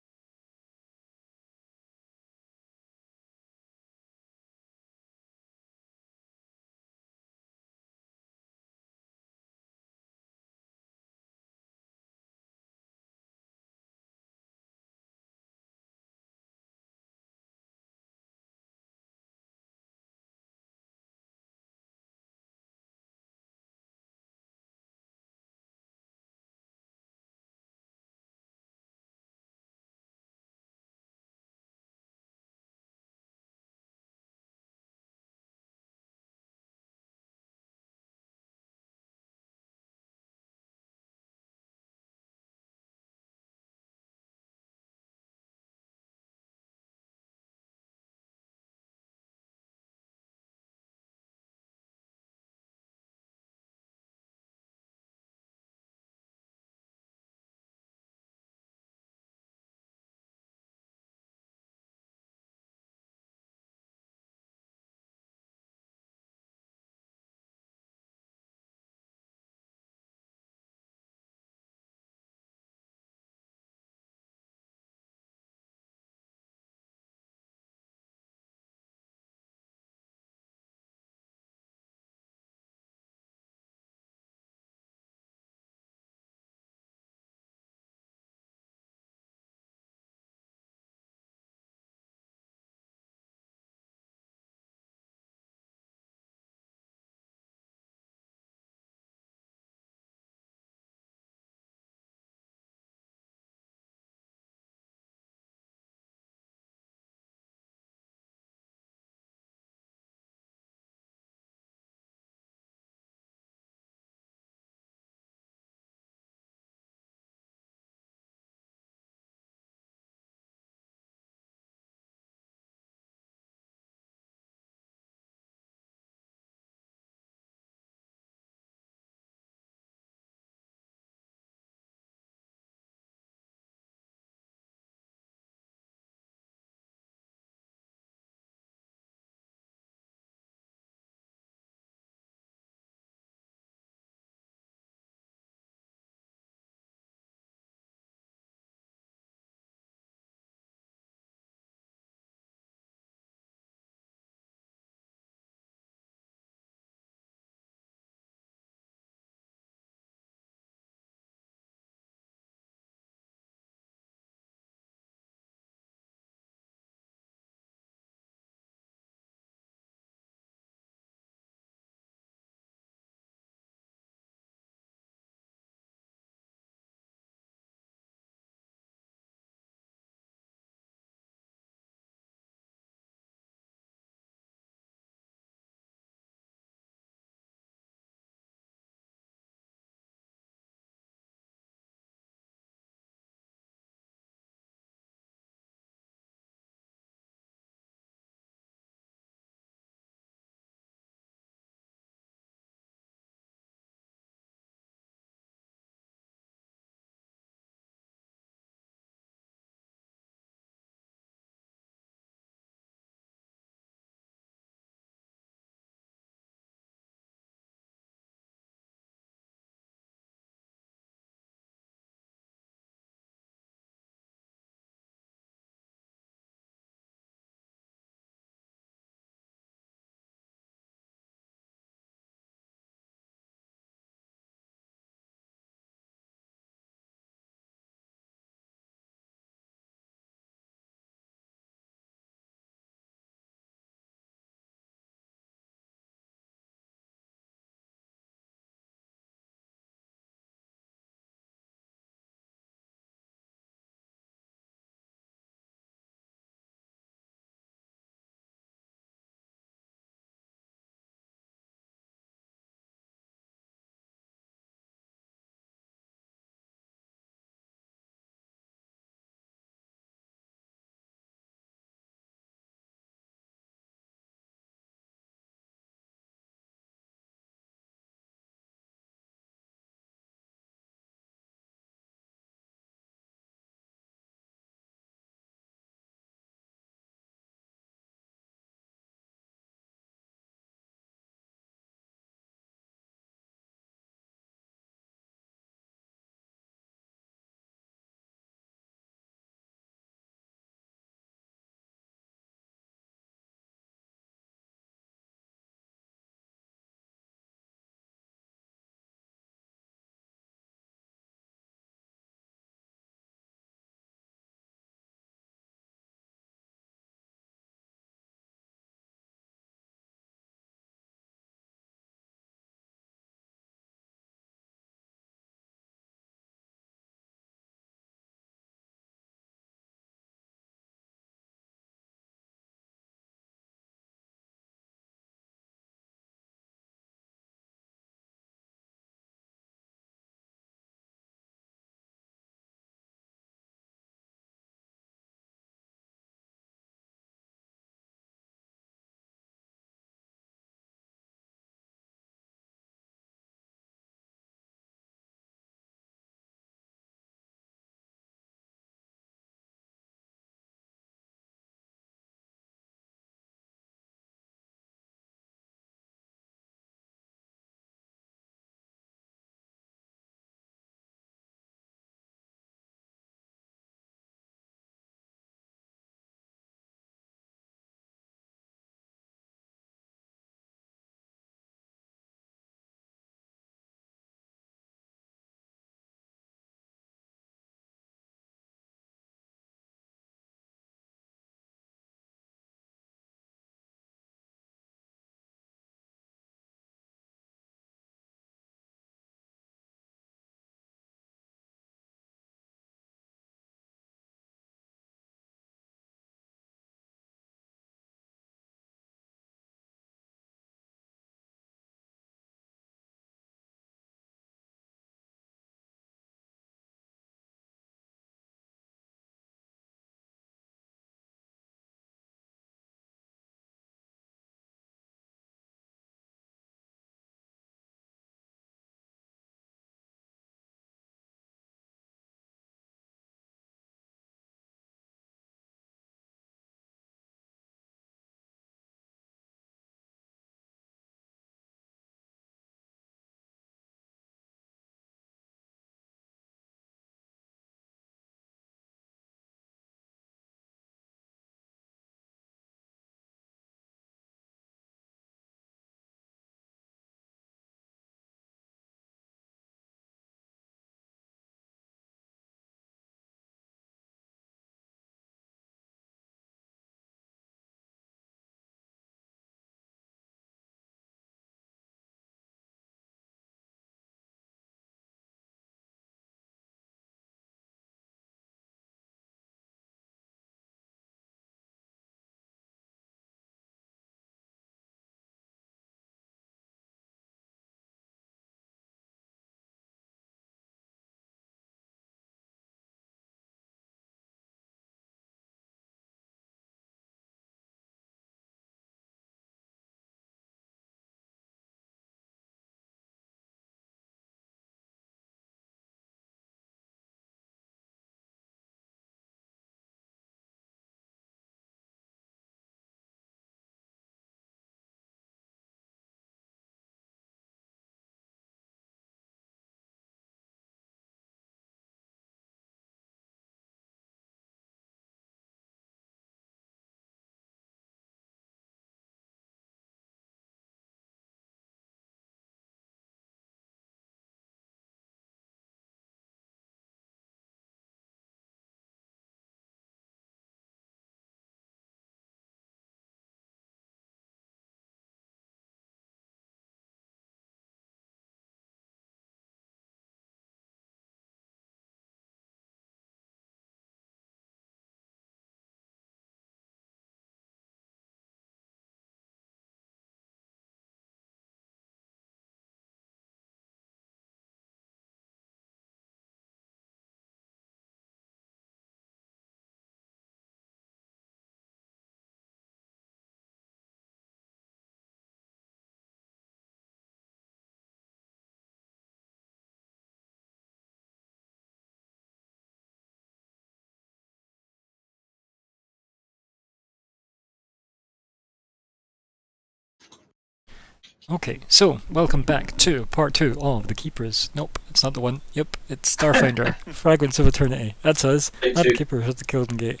Okay, so welcome back to part 2 of The Keepers. Nope, it's not the one. Yep, it's Starfinder, Fragments of Eternity. That's us, not Keepers of the Golden Gate.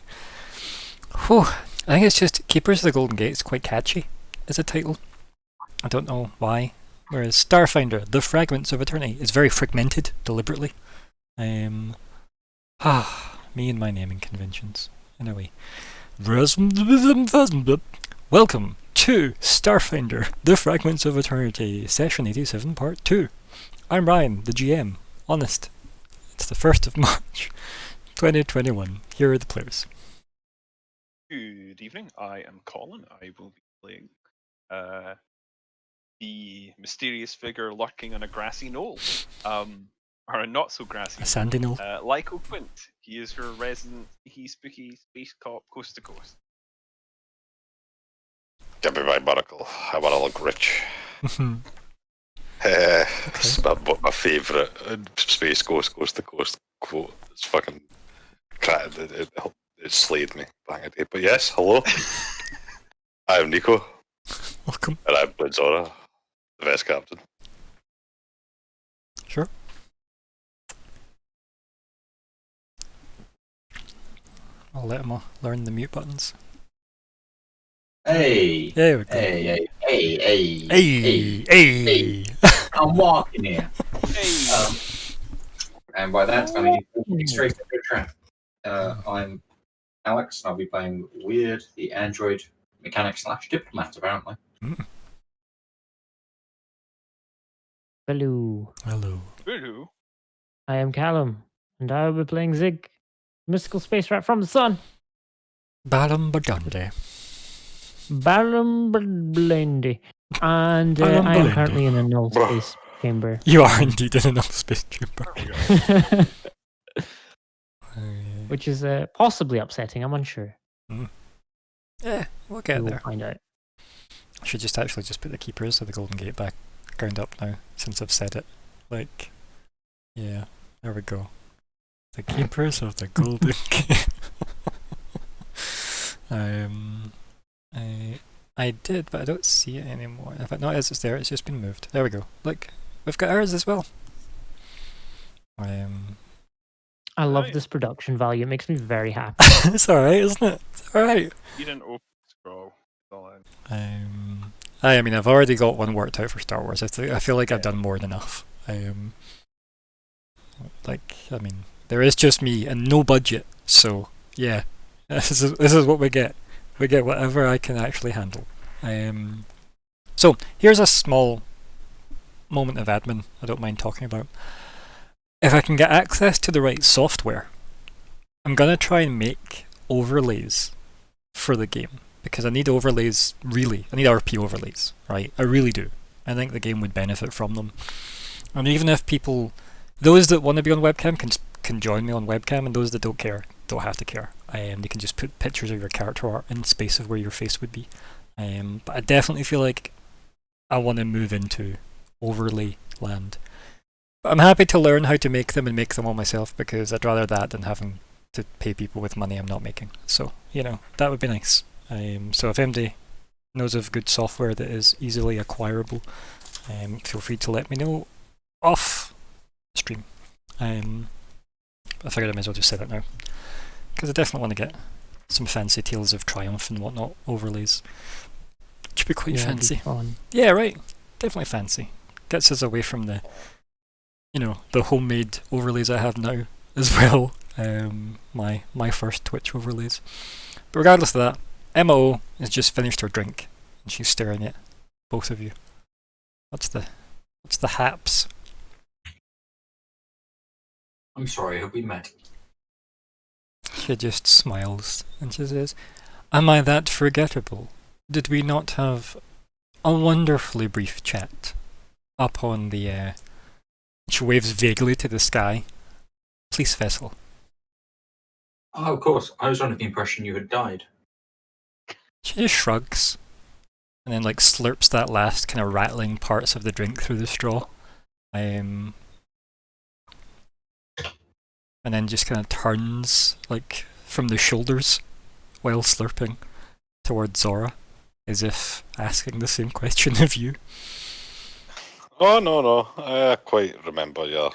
Whew, I think it's just Keepers of the Golden Gate is quite catchy as a title. I don't know why. Whereas Starfinder, The Fragments of Eternity, is very fragmented, deliberately. Me and my naming conventions. Anyway. Welcome to Starfinder, The Fragments of Eternity, Session 87, Part 2. I'm Ryan, the GM. Honest. It's the 1st of March, 2021. Here are the players. Good evening. I am Colin. I will be playing the mysterious figure lurking on a grassy knoll. Or a not so grassy A sandy knoll. Lyco Quint. He is your resident spooky space cop coast to coast. Give me my monocle. I want to look rich. Okay. It's my favourite space coast to coast quote. It's fucking it slayed me bang a day. But yes, hello. I'm Nico, Welcome. and I'm Blitzora, the best captain. Sure. I'll let him learn the mute buttons. Hey, There we go. hey. Hey! I'm walking here. Hey! And by that, I mean straight into the trap. I'm Alex, and I'll be playing Weird, the android mechanic / diplomat, apparently. Hello. Hello. Woohoo! I am Callum, and I will be playing Zig, mystical space rat from the sun. Balam Badunde. Barum Blendy. And Barum I am Blendy. currently in a null Bruh. space chamber. You are indeed in another space chamber. Which is possibly upsetting, I'm unsure. Yeah, we'll get We will there. find out. I should just put the Keepers of the Golden Gate background up now, since I've said it. Like, yeah, there we go. The Keepers of the Golden Gate. I did, but I don't see it anymore. In fact, no, it's there. It's just been moved. There we go. Look, we've got ours as well. I love Right. this production value. It makes me very happy. It's all right, isn't it? It's all right. You didn't open scroll. I mean, I've already got one worked out for Star Wars. I feel like I've done more than enough. I mean, there is just me and no budget, so yeah, this is what we get. We get whatever I can actually handle. So here's a small moment of admin I don't mind talking about. If I can get access to the right software, I'm gonna try and make overlays for the game. Because I need overlays, really. I need RP overlays, right? I really do. I think the game would benefit from them. And even if those that want to be on webcam can join me on webcam, and those that don't care don't have to care. They can just put pictures of your character art in space of where your face would be. But I definitely feel like I want to move into overlay land. But I'm happy to learn how to make them and make them all myself, because I'd rather that than having to pay people with money I'm not making. So, that would be nice. So if anybody knows of good software that is easily acquirable, feel free to let me know off stream. I figured I might as well just say that now, because I definitely want to get some fancy Tales of Triumph and whatnot overlays. It should be quite Yeah, it'd be fancy. fun. Yeah, right. Definitely fancy. Gets us away from the homemade overlays I have now as well. My first Twitch overlays. But regardless of that, MO has just finished her drink, and she's staring at both of you. What's the haps? I'm sorry, have we met? She just smiles, and she says, "Am I that forgettable? Did we not have a wonderfully brief chat up on the..." She waves vaguely to the sky. "Police vessel." Oh, of course. I was under the impression you had died. She just shrugs, and then slurps that last kind of rattling parts of the drink through the straw. And then just kind of turns from the shoulders while slurping towards Zora, as if asking the same question of you. Oh, no. I quite remember your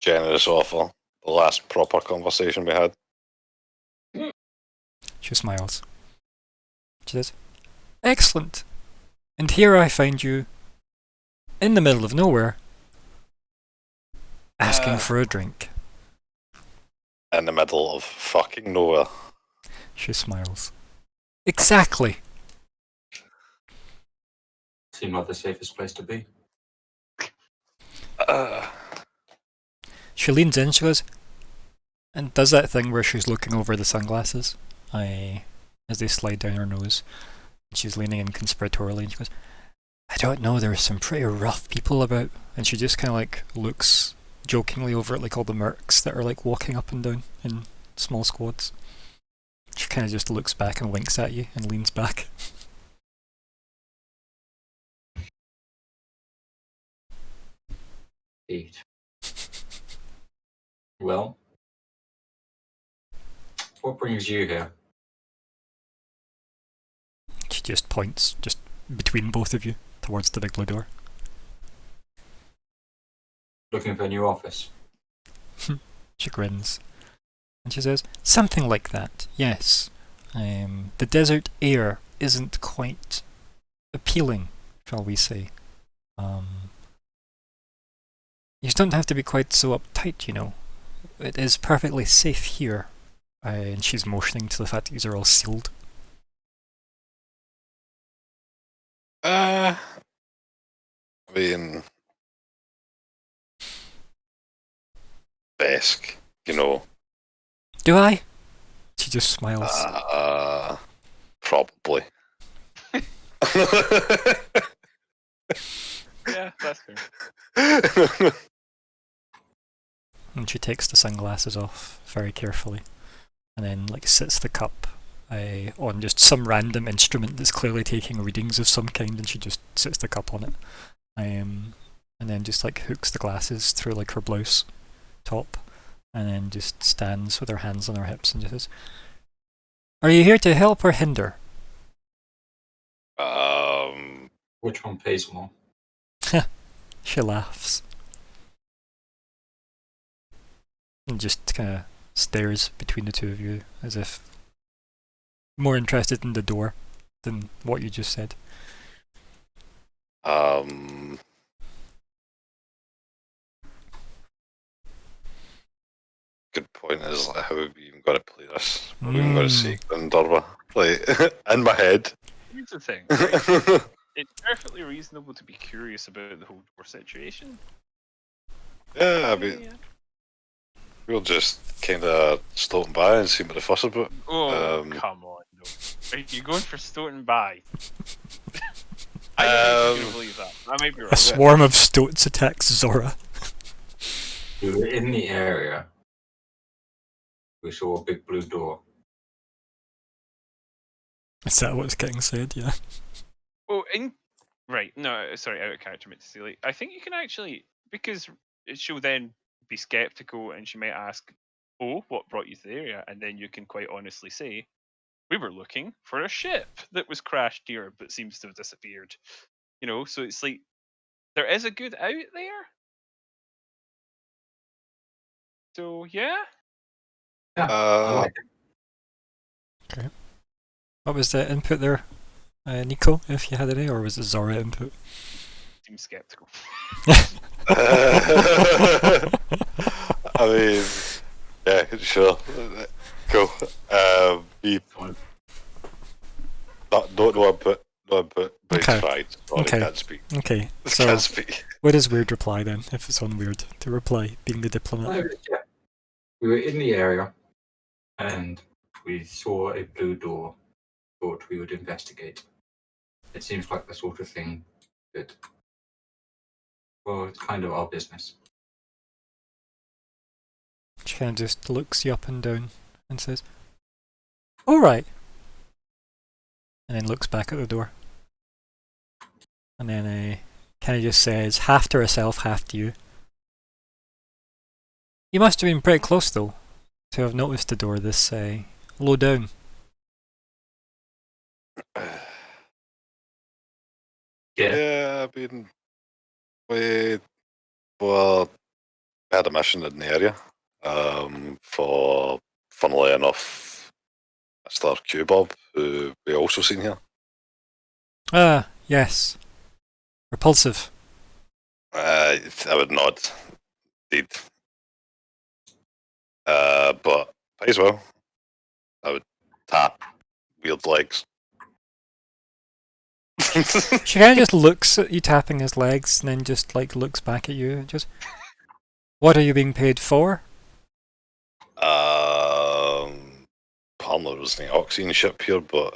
generous offer. The last proper conversation we had. She smiles. She says, "Excellent. And here I find you, in the middle of nowhere, asking for a drink." In the middle of fucking nowhere. She smiles. "Exactly." Seemed like the safest place to be. She leans in, she goes, and does that thing where she's looking over the sunglasses as they slide down her nose. She's leaning in conspiratorially, and she goes, "I don't know, there's some pretty rough people about." And she just kind of like looks jokingly over at like all the mercs that are like walking up and down in small squads. She kind of just looks back and winks at you and leans back. Eat. Well, what brings you here? She just points just between both of you towards the big blue door. Looking for a new office. She grins. And she says, "Something like that, yes. The desert air isn't quite appealing, shall we say. You don't have to be quite so uptight, you know. It is perfectly safe here." And she's motioning to the fact that these are all sealed. I mean, desk, you know. "Do I?" She just smiles. Probably. Yeah, that's fair. And she takes the sunglasses off very carefully, and then like sits the cup on just some random instrument that's clearly taking readings of some kind, and she just sits the cup on it, and then just like hooks the glasses through like her blouse top, and then just stands with her hands on her hips and just says, "Are you here to help or hinder?" Which one pays more? She laughs. And just kind of stares between the two of you as if more interested in the door than what you just said. Good point is like, how have we even got to play this? How have we even got to say Gundurva? Like, in my head. Here's the thing. Right? It's perfectly reasonable to be curious about the whole door situation. Yeah, I mean, we'll just kind of stoating by and see what the fuss about. Oh, come on. No. Are you going for stoating by? I don't think you're going to believe that. I might be wrong. A swarm of stoats attacks Zora. We were in the area. We saw a big blue door. Is that what's getting said? Yeah. Well, right, no, sorry, out of character, meant to say. Like, I think you can actually, because she'll then be skeptical and she might ask, "Oh, what brought you to the area?" And then you can quite honestly say, "We were looking for a ship that was crashed here but seems to have disappeared." You know, so it's like there is a good out there. So yeah, Yeah, I like it. Okay. What was the input there, Nico, if you had any, or was it Zora input? seems skeptical. I mean, yeah, sure. Cool. We don't know input. No input. But Okay. it's fine. Sorry, Okay. can't speak. Okay, so Can't speak. what does Weird reply then, if it's on Weird to reply, being the diplomat? Yeah. We were in the area and we saw a blue door. Thought we would investigate. It seems like the sort of thing that, well, it's kind of our business. She kind of just looks you up and down and says, "Alright." And then looks back at the door. And then kind of just says, half to herself, half to you, "You must have been pretty close though, to have noticed the door this low down." Yeah. we well, we had a mission in the area for, funnily enough, Mr. Q-Bob, who we also seen here. Ah, yes. Repulsive. I would nod. Indeed. But might as well. I would tap weird legs. She kind of just looks at you tapping his legs and then just like looks back at you and just, what are you being paid for? Apparently there was an oxygen ship here, but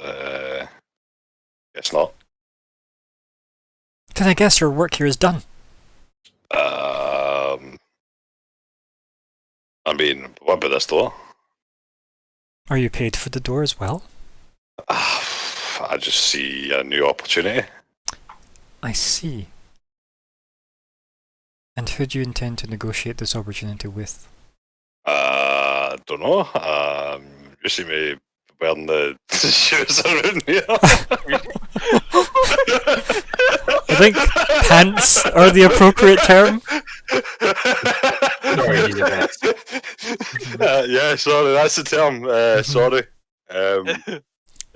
guess not. Then I guess your work here is done. I mean, what about this door? Are you paid for the door as well? I just see a new opportunity. I see. And who do you intend to negotiate this opportunity with? I don't know. You see me wearing the shoes around here. I think pants are the appropriate term. Sorry, he's the best. Yeah, sorry, that's the term. Sorry.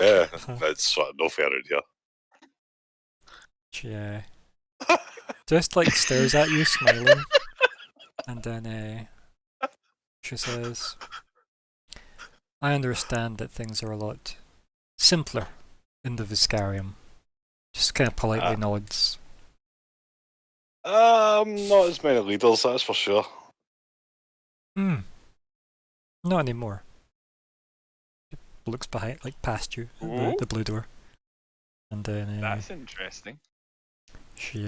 Yeah, that's no fair around here. She just like stares at you, smiling, and then she says, "I understand that things are a lot simpler in the Viscarium." Just kind of politely nods. Not as many leaders, that's for sure. Not anymore. She looks behind, like past you, at the blue door, and then That's interesting. she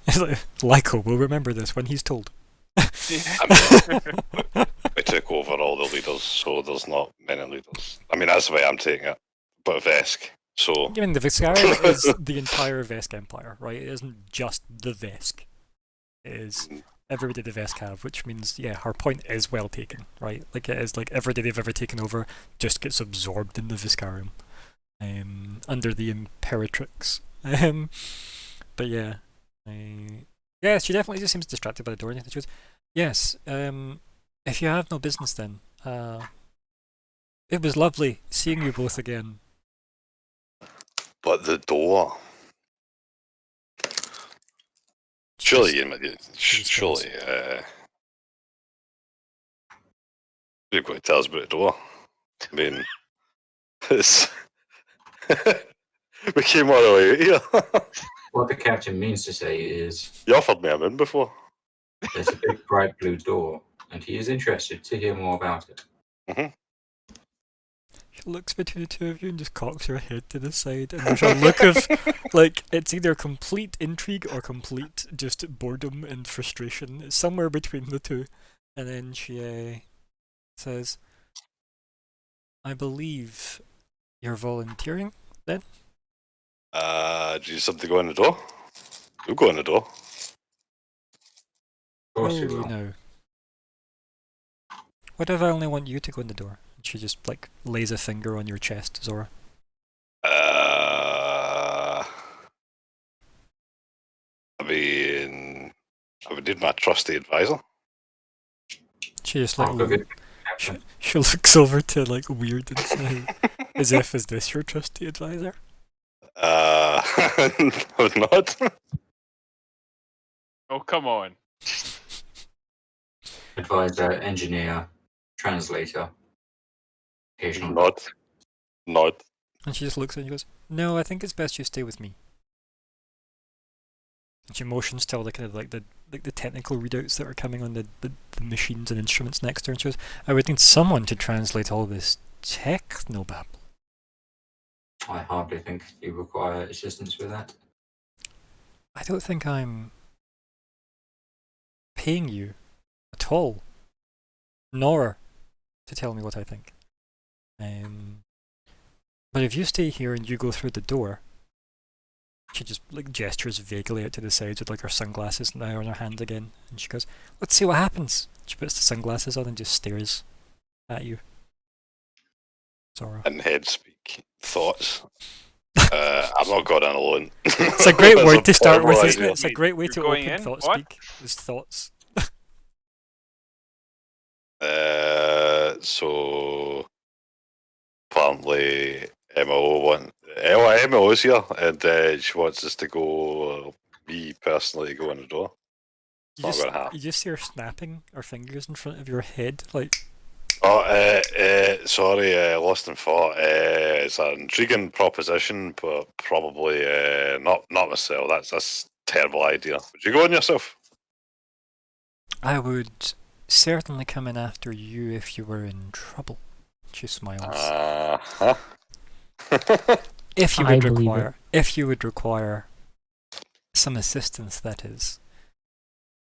Lyko will remember this when he's told. We took over all the leaders, so there's not many leaders. I mean, that's the way I'm taking it. But Vesk, so... I mean, the Viscarium is the entire Vesk Empire, right? It isn't just the Vesk. It is everybody the Vesk have, which means, yeah, her point is well taken, right? Like, it is like everybody they've ever taken over just gets absorbed in the Viscarium. Under the Imperatrix. But yeah. Yeah, she definitely just seems distracted by the door. And she goes, yes, if you have no business then, it was lovely seeing you both again. But the door... Surely, you've got to tell us about the door. I mean, it's... we came all the way here. What the captain means to say is, You offered me a moon before. there's a big bright blue door, and he is interested to hear more about it. She looks between the two of you and just cocks her head to the side, and there's a look of, like, it's either complete intrigue or complete just boredom and frustration. It's somewhere between the two. And then she says, I believe you're volunteering, then? Do you something to go in the door? We'll go in the door. Of course Oh, we will. no. What if I only want you to go in the door? And she just, like, lays a finger on your chest, Zora. I mean, I would need my trusty advisor. She just, I'll go like, get the captain. she looks over to, like, Weird and says, as if, is this your trusty advisor? I would not. Oh, come on. Advisor, engineer, translator. Occasional. Not. And she just looks at you and goes, no, I think it's best you stay with me. And she motions to all the kind of like the technical readouts that are coming on the machines and instruments next to her, and she goes, I would need someone to translate all this technobabble. I hardly think you require assistance with that. I don't think I'm paying you at all, nor to tell me what I think. But if you stay here and you go through the door, she just like gestures vaguely out to the sides with like her sunglasses now on her hand again, and she goes, let's see what happens. She puts the sunglasses on and just stares at you. Zora. And head speak thoughts. I'm not going in alone. It's a great That's word to start with, terrible isn't it? idea. It's a great way You're to going open in? thought What? speak. Is thoughts. So apparently MO's here, and she wants us to go. Me personally, go in the door. You Not just gonna happen. you just hear snapping our fingers in front of your head, like Oh, sorry, lost in thought. It's an intriguing proposition, but probably not myself. That's a terrible idea. Would you go on yourself? I would certainly come in after you if you were in trouble. She smiles. Uh-huh. If you I would believe require some assistance, that is.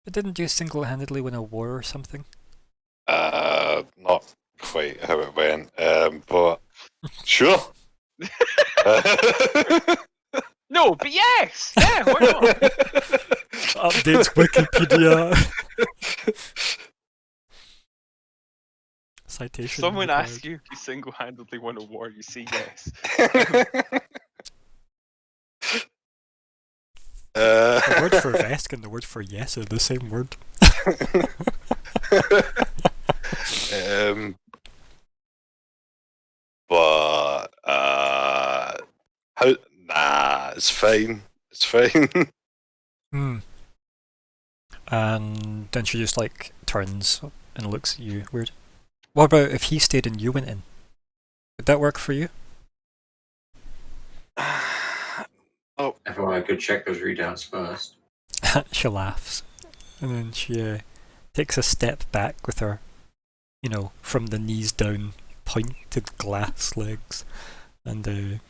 But didn't you single-handedly win a war or something? Not quite how it went, but sure. No, but yes! Yeah, why not? Updates Wikipedia. Citation. Someone required. asks you if you single-handedly won a war, you say yes. The word for Vesk and the word for yes are the same word. But how? Nah, it's fine. It's fine. Hmm. And then she just like turns and looks at you weird. What about if he stayed and you went in? Would that work for you? If I could check those readouts first. She laughs. And then she takes a step back with her, from the knees down, pointed glass legs. And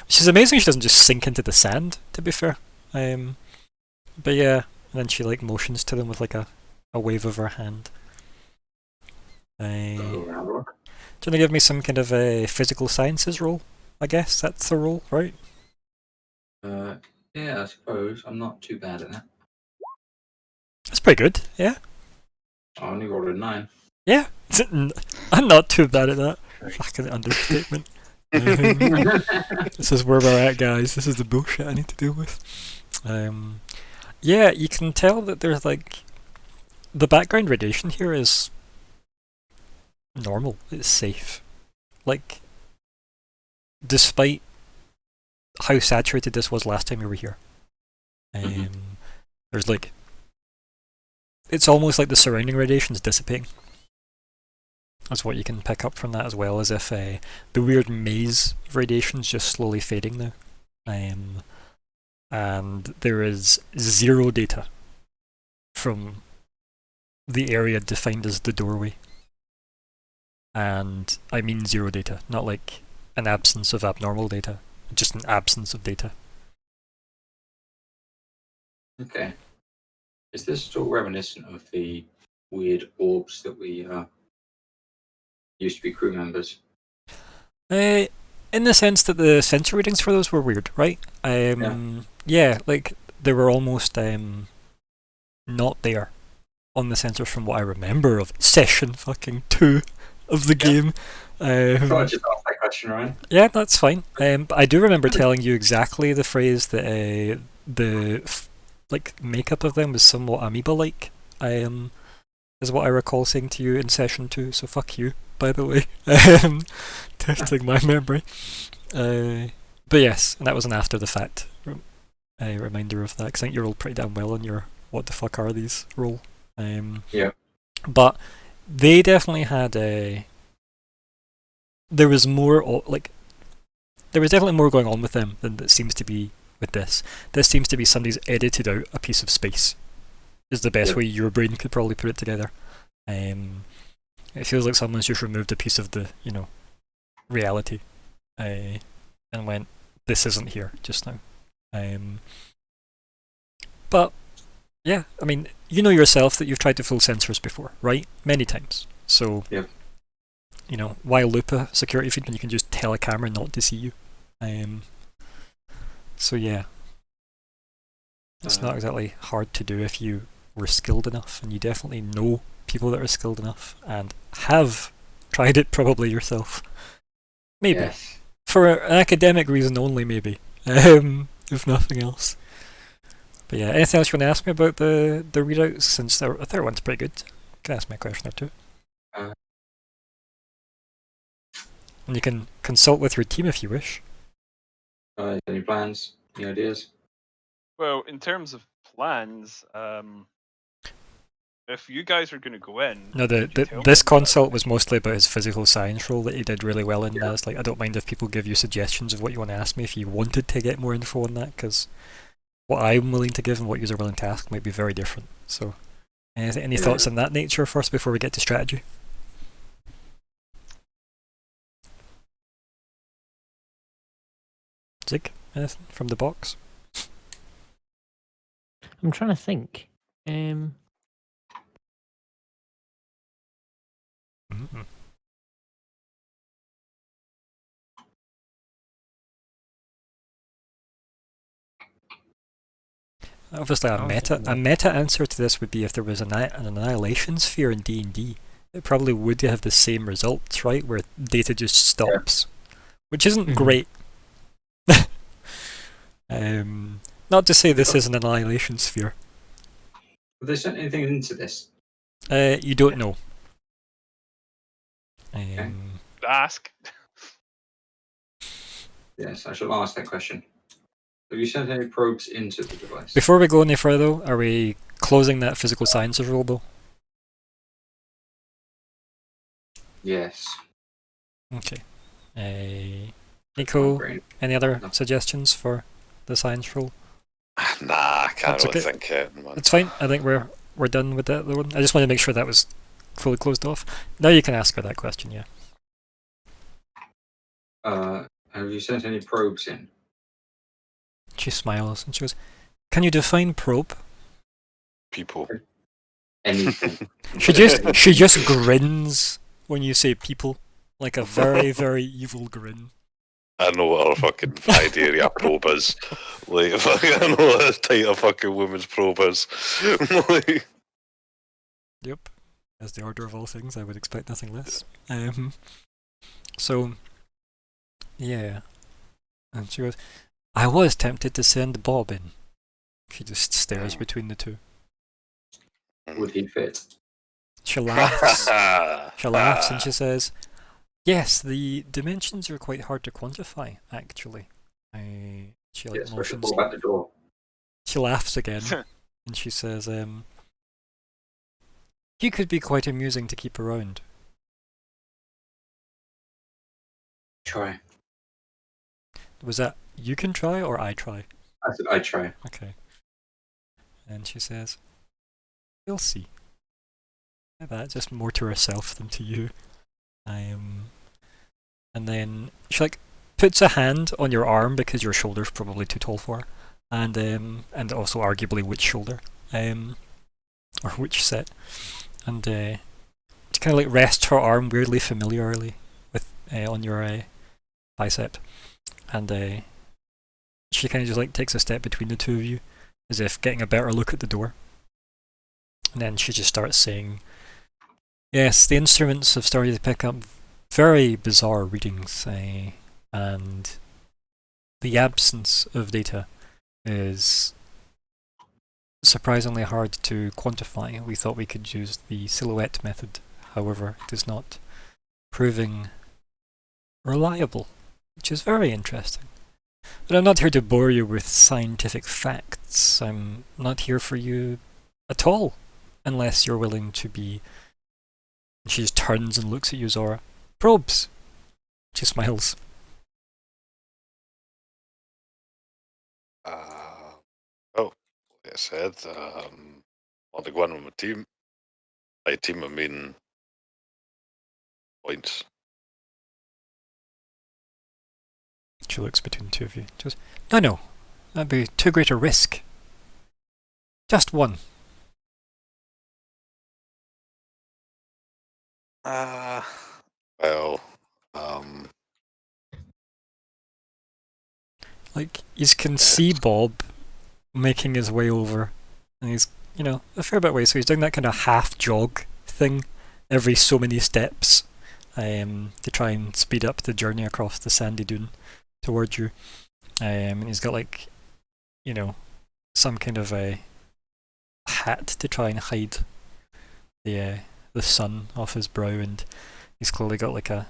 she's amazing she doesn't just sink into the sand, to be fair. But yeah, and then she like motions to them with like a wave of her hand. Do you want to give me some kind of a physical sciences roll? I guess that's the roll, right? Yeah, I suppose. I'm not too bad at that. That's pretty good, yeah. I only rolled a 9. Yeah, I'm not too bad at that. Fucking understatement. This is where we're at, guys. This is the bullshit I need to deal with. Yeah, you can tell that there's like the background radiation here is normal. It's safe. Like, despite how saturated this was last time we were here, there's like, it's almost like the surrounding radiation is dissipating. That's what you can pick up from that, as well as if the weird maze of radiation is just slowly fading now. And there is 0 data from the area defined as the doorway. And I mean 0 data, not like an absence of abnormal data, just an absence of data. Okay. Is this still reminiscent of the weird orbs that we used to be crew members? In the sense that the sensor readings for those were weird, right? Yeah, like they were almost not there on the sensors from what I remember of session fucking 2 of the game. I thought I'd just ask that question, Ryan. Yeah, that's fine. But I do remember telling you exactly the phrase that the makeup of them was somewhat amoeba-like. Is what I recall saying to you in session 2. So fuck you, by the way. Testing my memory. But yes, and that was an after the fact reminder of that, because I think you rolled pretty damn well on your what the fuck are these roll. Yeah. But they definitely had there was more there was definitely more going on with them than that seems to be with this. This seems to be somebody's edited out a piece of space. Is the best way your brain could probably put it together. It feels like someone's just removed a piece of the reality, and went, "This isn't here just now." But yeah, I mean, you know yourself that you've tried to fool sensors before, right? Many times. So why loop a security feed when you can just tell a camera not to see you? So yeah, it's not exactly hard to do if you were skilled enough, and you definitely know people that are skilled enough and have tried it probably yourself. Maybe. Yes. For an academic reason only, maybe. If nothing else. But yeah, anything else you want to ask me about the readouts? Since the third one's pretty good, you can ask me a question or two. Uh. And you can consult with your team if you wish. Any plans? Any ideas? Well, in terms of plans, if you guys are going to go in, No, could you tell me this a bit about consult it? was mostly about his physical science role that he did really well in. Yeah. It's like, I don't mind if people give you suggestions of what you want to ask me if you wanted to get more info on that, because what I'm willing to give and what you're willing to ask might be very different. So, any thoughts on that nature first before we get to strategy? Zig, anything from the box? I'm trying to think. Mm-hmm. Obviously, a meta answer to this would be if there was an annihilation sphere in D&D, it probably would have the same results, right? Where data just stops, which isn't great. Not to say this is an annihilation sphere. Have they sent anything into this? You don't know. Ask. Yes, I shall ask that question. Have you sent any probes into the device? Before we go any further, are we closing that physical sciences rule, though? Yes. Okay. Nico, any other suggestions for the science rule? Nah, I can't That's really okay. think it. Man. It's fine. I think we're done with that one. I just wanted to make sure that was fully closed off. Now you can ask her that question, yeah. Have you sent any probes in? She smiles and she goes, "Can you define probe?" People. Anything? She just grins when you say people, like a very, very evil grin. I know what her fucking idea of probe is. Like, I know what type of fucking woman's probe is. Like, Yep. As the order of all things, I would expect nothing less. So, yeah. And she goes, "I was tempted to send Bob in." She just stares between the two. Would he fit? She laughs. She laughs and she says, "Yes, the dimensions are quite hard to quantify, actually." She like motions. At the door. She laughs again and she says, "You could be quite amusing to keep around." Try. Was that you can try or I try? I said I try. Okay. And she says, "We'll see." Like that, just more to herself than to you. And then she like puts a hand on your arm because your shoulder's probably too tall for her, and also arguably which shoulder, or which set, and she kind of like rests her arm weirdly familiarly with on your bicep, and she kind of just like takes a step between the two of you, as if getting a better look at the door, and then she just starts saying, "Yes, the instruments have started to pick up very bizarre readings, and the absence of data is surprisingly hard to quantify. We thought we could use the silhouette method, however, it is not proving reliable, which is very interesting. But I'm not here to bore you with scientific facts. I'm not here for you at all, unless you're willing to be..." She just turns and looks at you, Zora. "Probes." She smiles. Like I said, I'll go on with my team. My team of main points. She looks between the two of you. She goes, No, that'd be too great a risk. Just one." Well, Like, you can see Bob making his way over, and he's, a fair bit away, so he's doing that kind of half jog thing every so many steps, to try and speed up the journey across the sandy dune towards you. And he's got like, you know, some kind of a hat to try and hide the sun off his brow, and he's clearly got like a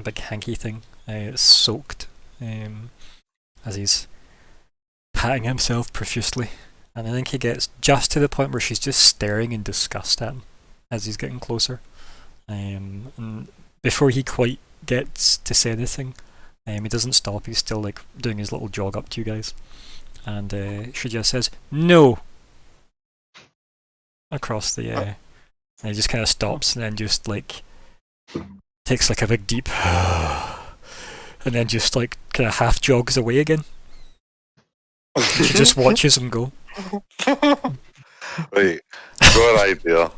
big hanky thing. It's soaked as he's patting himself profusely. And I think he gets just to the point where she's just staring in disgust at him as he's getting closer. And before he quite gets to say anything, he doesn't stop. He's still like doing his little jog up to you guys. And she just says, "No!" across the... and he just kind of stops and then just like takes like a big deep... and then just like kind of half jogs away again. She just watches him go. Right, I've got an idea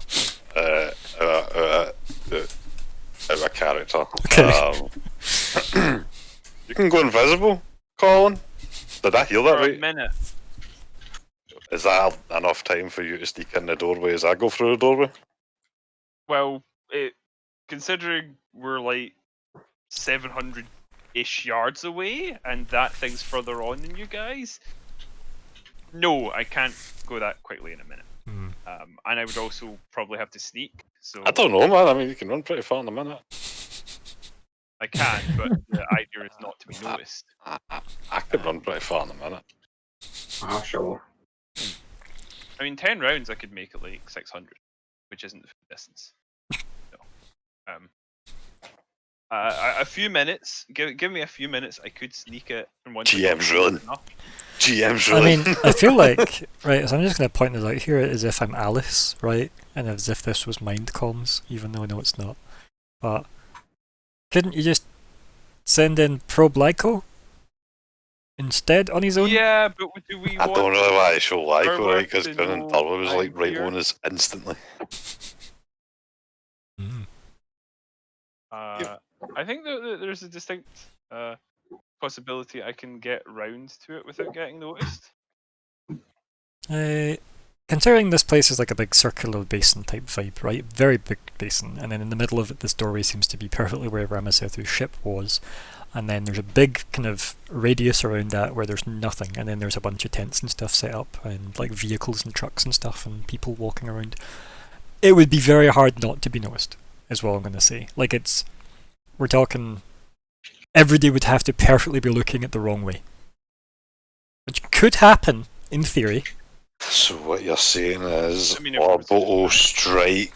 of a character. Okay. You can go invisible, Colin. Did I hear that For a right? minute. Is that enough time for you to sneak in the doorway as I go through the doorway? Well, considering we're like 700-ish yards away, and that thing's further on than you guys, no, I can't go that quickly in a minute. Hmm. And I would also probably have to sneak. So I don't know, man. I mean, you can run pretty far in a minute. I can, but the idea is not to be noticed. I could run pretty far in a minute. Ah, sure. I mean, 10 rounds I could make it like 600, which isn't the distance. So, a few minutes. Give me a few minutes. I could sneak it from one. GM's ruling. GM's I really. mean, I feel like, right, so I'm just going to point this out here as if I'm Alice, right? And as if this was mind comms, even though I know it's not. But couldn't you just send in Probe Lyco instead on his own? Yeah, but do we I want... don't really want to show Lyco, Or right? Because to Grin and know Turbo was like I'm right here? on us instantly. Mm. I think that there's a distinct possibility I can get round to it without getting noticed. Considering this place is like a big circular basin type vibe, right? Very big basin, and then in the middle of it, this doorway seems to be perfectly where Ramasethu's ship was, and then there's a big kind of radius around that where there's nothing, and then there's a bunch of tents and stuff set up, and like vehicles and trucks and stuff, and people walking around. It would be very hard not to be noticed, is what I'm going to say. Like we're talking, everybody would have to perfectly be looking at the wrong way. Which could happen, in theory. So what you're saying is I mean, if it was- orbital strike.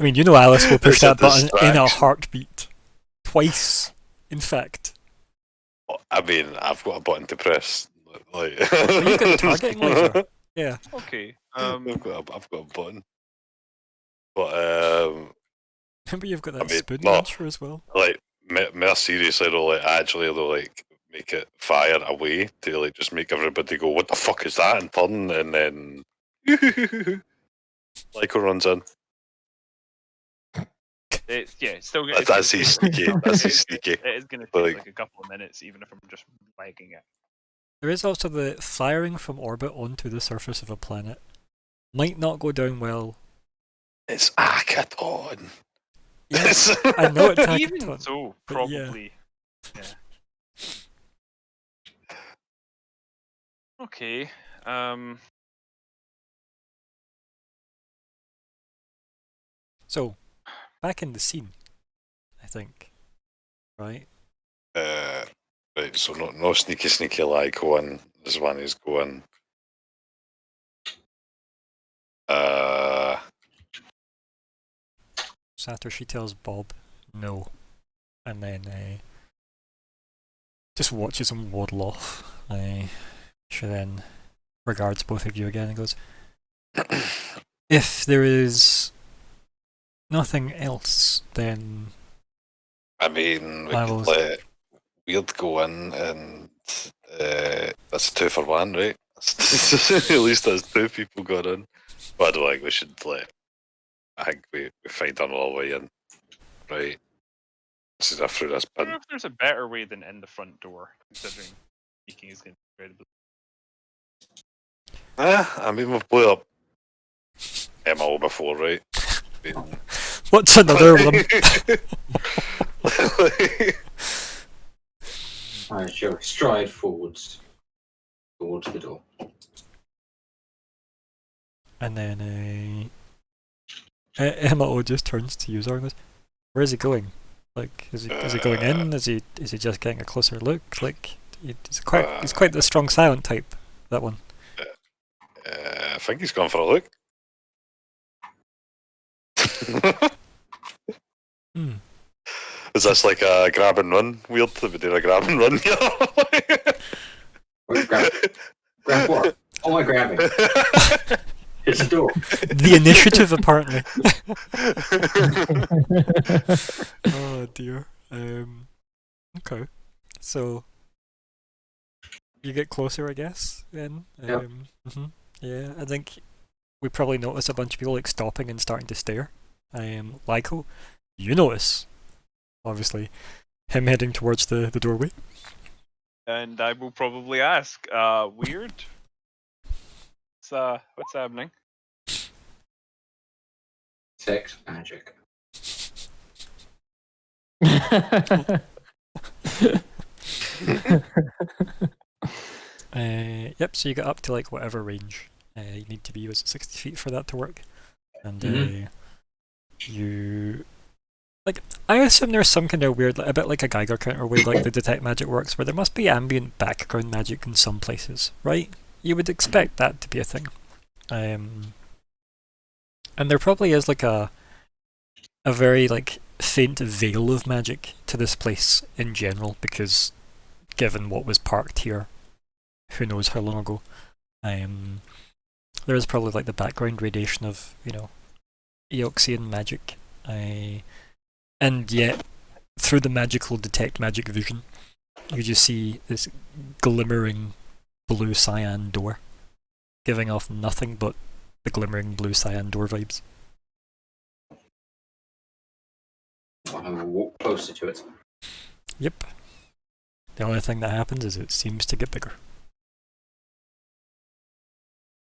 I mean, you know Alice will push It's a that button in a distraction. heartbeat. Twice, in fact. I mean, I've got a button to press. Like, Well, you've got the targeting laser. Yeah. Okay. I've got a button. But Remember you've got that I mean, spoon no. launcher as well? like more seriously though, like actually they'll like make it fire away to like just make everybody go, "What the fuck is that?" and turn, and then Lyco runs in. It's still That's his sneaky. That's his sneaky. It is going to take Like- like a couple of minutes, even if I'm just lagging it. There is also the firing from orbit onto the surface of a planet. Might not go down well. It's Akaton. Yes, I know it's Even Hackathon. so, but yeah. probably. Yeah. Okay. So, back in the scene, I think. Right? Right, so no sneaky Lyco in. This one is going. So after she tells Bob no, and then just watches him waddle off, she then regards both of you again and goes, "If there is nothing else, then I mean, we I could will- let Weird go in, and that's 2 for 1, right? At least that's 2 people got in. But I don't think we should let. I think we find another way in, right? This is through this I don't know bin. if there's a better way than in the front door, considering sneaking is going to be incredible. I mean, we've blew up MO before, right? What's another one? I shall stride forwards towards the door. And then Emma just turns to you, Zorgus. Where is he going? Like, is he going in? Is he just getting a closer look? Like, he's quite the strong silent type. That one. I think he's gone for a look. Hmm. Is this like a grab and run? Weird to be doing a grab and run here. Wait, grab what? Oh, am I grabbing? It's a door. The initiative, apparently. Oh dear. Okay. So you get closer, I guess. Then. Yep. Yeah, I think we probably notice a bunch of people like stopping and starting to stare. Lyko, you notice, obviously, him heading towards the doorway. And I will probably ask, weird? What's happening? Sex magic. Yep. So you get up to like whatever range you need to be. Was it 60 feet for that to work? And you like. I assume there's some kind of weird, a bit like a Geiger counter way, like the detect magic works, where there must be ambient background magic in some places, right? You would expect that to be a thing. And there probably is like a very like faint veil of magic to this place in general, because given what was parked here, who knows how long ago. There is probably like the background radiation of, Eoxian magic. And yet, through the magical detect magic vision, you just see this glimmering blue cyan door, giving off nothing but the glimmering blue cyan door vibes. I will walk closer to it. Yep. The only thing that happens is it seems to get bigger.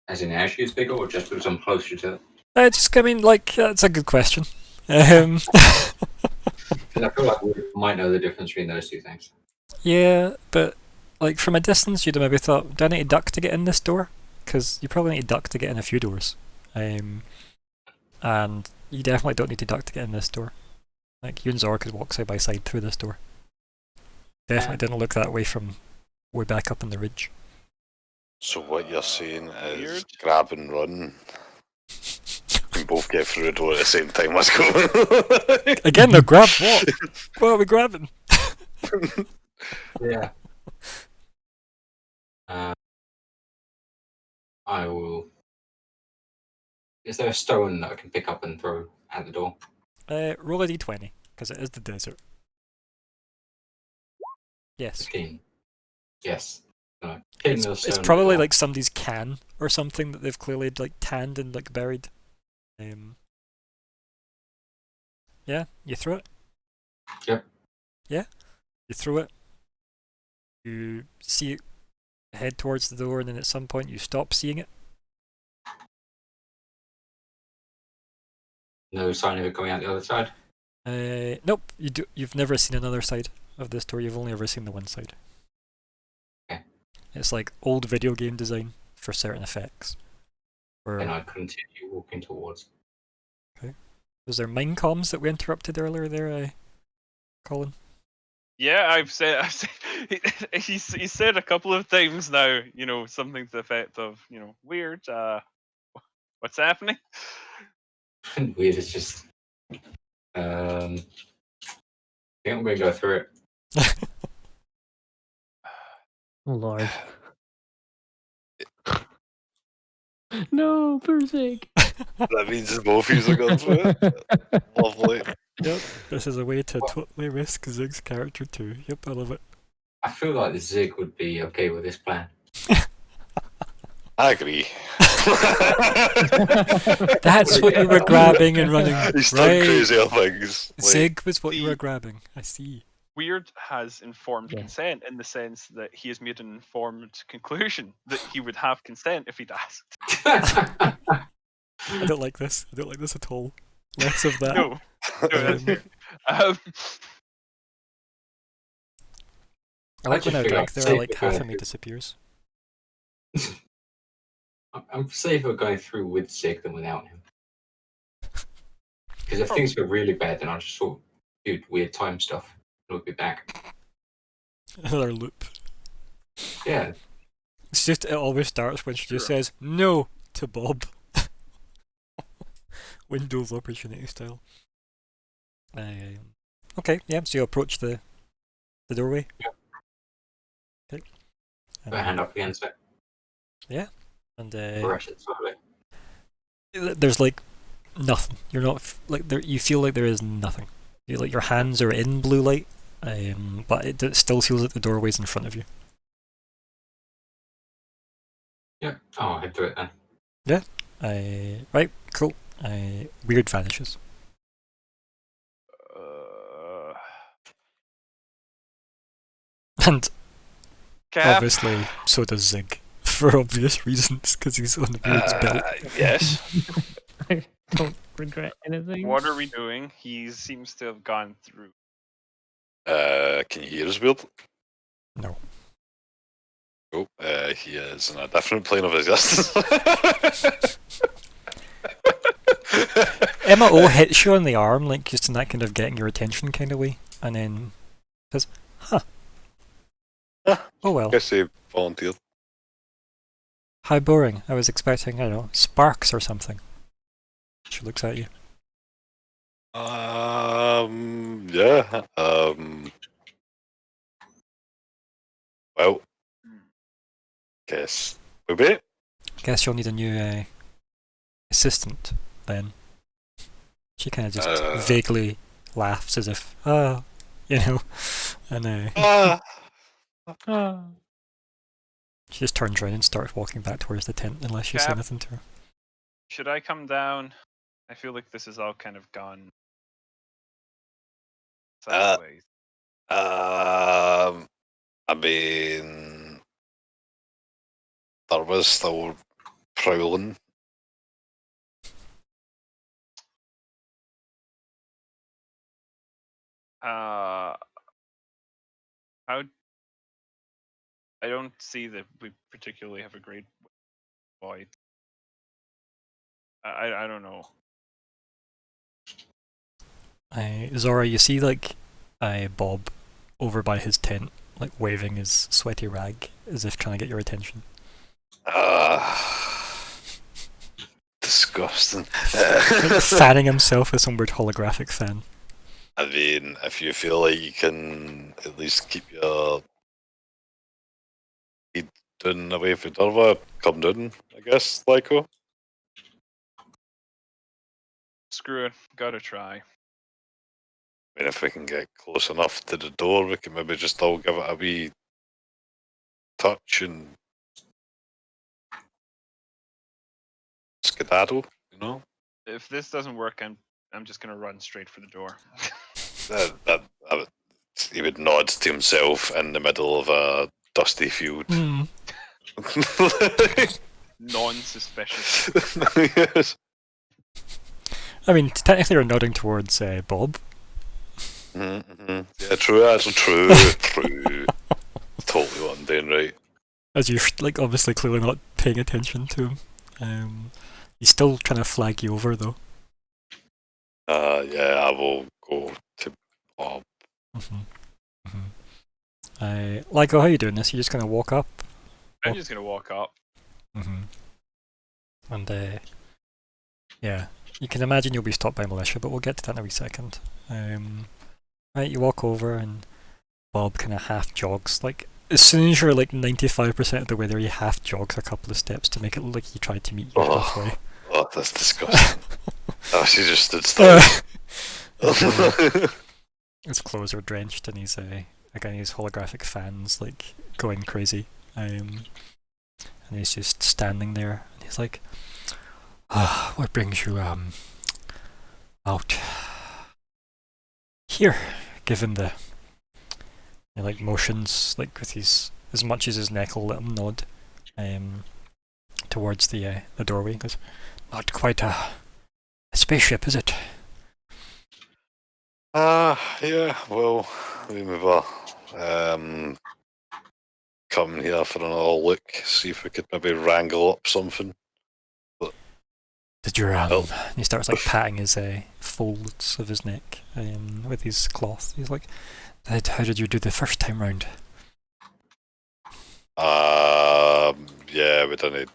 As in, as she's bigger, or just because I'm closer to it? That's a good question. Because I feel like we might know the difference between those two things. Yeah, but like from a distance, you'd have maybe thought, do I need to duck to get in this door? Because you probably need to duck to get in a few doors. And you definitely don't need to duck to get in this door. Like, you and Zora could walk side by side through this door. Definitely didn't look that way from way back up in the ridge. So what you're saying is Weird. grab and run. We both get through the door at the same time. Let's go. Again, though, grab what? What are we grabbing? Yeah. I will. Is there a stone that I can pick up and throw at the door? Roll a d20, because it is the desert. Yes. 15. Yes. No. It's probably like somebody's can or something that they've clearly like tanned and like buried. Yeah, you throw it. Yep. Yeah, you throw it. You see it head towards the door, and then at some point you stop seeing it. No sign of it going out the other side? Nope. You've never seen another side of this door. You've only ever seen the one side. Okay. It's like old video game design for certain effects. And I continue walking towards. Was there mind comms that we interrupted earlier there, Colin? Yeah, I've said he's said a couple of times now, something to the effect of, weird, what's happening? Weird is just. I think I'm going to go through it. Oh, Lord. No, poor Zig. That means both of you are going through it. Lovely. Yep, this is a way to totally risk Zig's character too. Yep, I love it. I feel like Zig would be okay with this plan. I agree. That's what you were grabbing and running. He's done Right. crazier things. Zig was what you were See- grabbing. I see. Weird has informed Yeah. consent in the sense that he has made an informed conclusion that he would have consent if he'd asked. I don't like this. I don't like this at all. Less of that. No, that's fair. I like when just I figure drag I'd there, save like the half guy of me who- disappears. I'm safer going through with Sig than without him. Because if Oh. things go really bad, then I'll just sort of do weird time stuff. And we'll be back. Another loop. Yeah. It's just, it always starts when she just Sure. says no to Bob. Window of opportunity style. Okay, yeah, so you approach the doorway. Okay. Put a hand up against it. And Brush it slowly. there's like nothing. You're not like there. You feel like there is nothing. You like your hands are in blue light, but it still feels like the doorway's in front of you. Yeah. Oh, I'll head through it then. Right, cool. Weird vanishes. And Cap. obviously, so does Zig. For obvious reasons, because he's on the weird's belt. Yes. I don't regret anything. What are we doing? He seems to have gone through. Can you hear us, Weird? No. Oh, he is in a different plane of existence. Emma O hits you on the arm, like just in that kind of getting your attention kind of way, and then says, "Huh. Oh well. Guess he volunteered. How boring. I was expecting, I don't know, sparks or something." She looks at you. Yeah. Well, guess we wait. Guess you'll need a new assistant then. She kind of just vaguely laughs as if, you know, and Ah. she just turns around and starts walking back towards the tent unless you say Cap. anything to her. Should I come down? I feel like this is all kind of gone sideways. I mean, there was still prowling. How? I don't see that we particularly have a great void. I don't know. Zora, you see like Bob over by his tent, like waving his sweaty rag as if trying to get your attention. Disgusting. Like fanning himself with some weird holographic fan. I mean, if you feel like you can at least keep your feet down away from Durva, come down, I guess, Lyko. Screw it. Gotta try. I mean, if we can get close enough to the door, we can maybe just all give it a wee touch and skedaddle, you know? If this doesn't work, I'm just gonna run straight for the door. He would nod to himself in the middle of a dusty field. Non-suspicious. Yes. I mean, technically you're nodding towards Bob. Yeah, true, that's true. Totally what I'm doing right. As you're like obviously clearly not paying attention to him. He's still trying to flag you over though. Yeah, I will go to Bob. Lyko, how are you doing this? You're just gonna walk up? I'm just gonna walk up. And yeah, you can imagine you'll be stopped by militia, but we'll get to that in a wee second. Right, you walk over and Bob kind of half jogs. Like as soon as you're like 95% of the way there, he half jogs a couple of steps to make it look like he tried to meet you halfway. Oh, that's disgusting. Oh, she just stood still. His clothes are drenched, and he's again his holographic fans like going crazy. And he's just standing there, and he's like, "What brings you out here?" Give him the like motions, like with his as much as his neck will let him nod, towards the doorway. He goes, "Not quite a spaceship, is it? Yeah, well, we maybe come here for another look, see if we could maybe wrangle up something. Did you Oh. He starts like patting his folds of his neck with his cloth. He's like, how did you do the first time round? Yeah, we don't need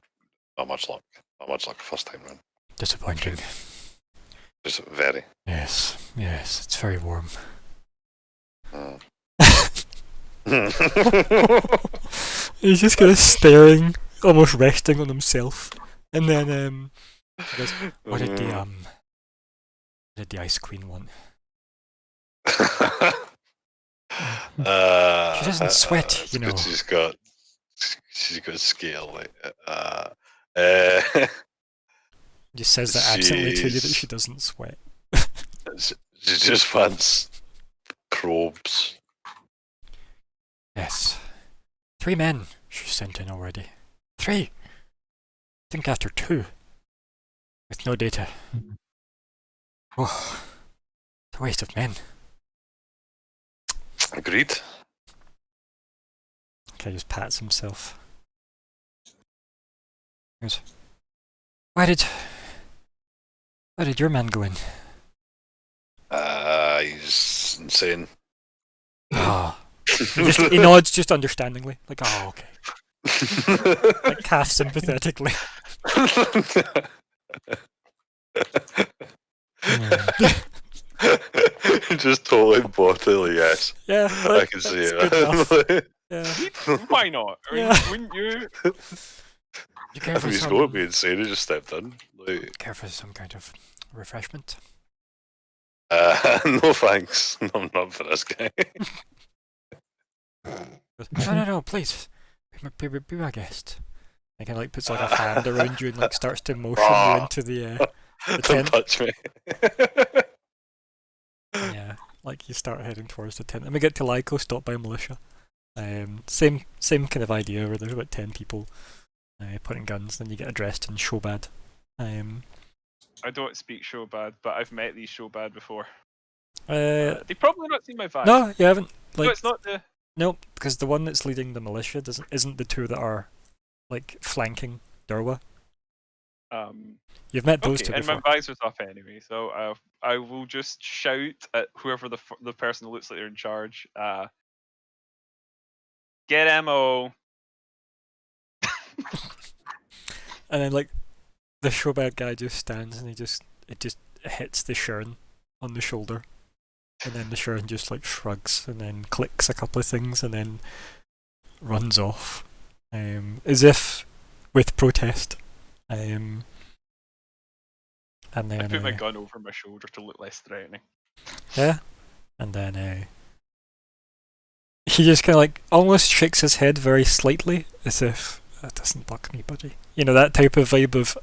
not much luck. Not much luck first time round. Disappointing. Just very. Yes, it's very warm. He's just kind of staring, almost resting on himself, and then he goes, "What did the Ice Queen want?" She doesn't sweat, you know. She's got scale. Like, Just says that absently to you that she doesn't sweat. She just wants probes. Yes. 3 men she sent in already. 3! I think after 2. With no data. Oh, it's a waste of men. Agreed. Okay, just pats himself. He goes, Why did your man go in? He's insane. Ah. He nods just understandingly. Like, oh, okay. Like, half sympathetically. Just totally bodily, yes. Yeah, I can see that's good enough. it. Yeah. Why not? I mean, Yeah. wouldn't you? You care for He's some, going to be insane. He just stepped in. Like, care for some kind of refreshment? no thanks. I'm not for this guy. No, please. Be my guest. And kind of like puts like a hand around you and like starts to motion you into the Don't tent. touch me. Yeah, like you start heading towards the tent. And we get to Lyco, stopped by militia. Same kind of idea where there's about 10 people putting guns, then you get addressed in Shobad. I don't speak Shobad, but I've met these Shobad before. They've probably not seen my vibe. No, you haven't. Like, No, it's not the. Nope, because the one that's leading the militia isn't the 2 that are like flanking Durwa. You've met those 2 and before. my visor's off anyway, so I will just shout at whoever the person that looks like they're in charge. Get ammo. And then like the Shobad guy just stands and it just hits the Shern on the shoulder. And then the Shern just like shrugs and then clicks a couple of things and then runs off. As if with protest. And then I put my gun over my shoulder to look less threatening. Yeah. And then he just kinda like almost shakes his head very slightly as if that doesn't bug me, buddy. You know, that type of vibe of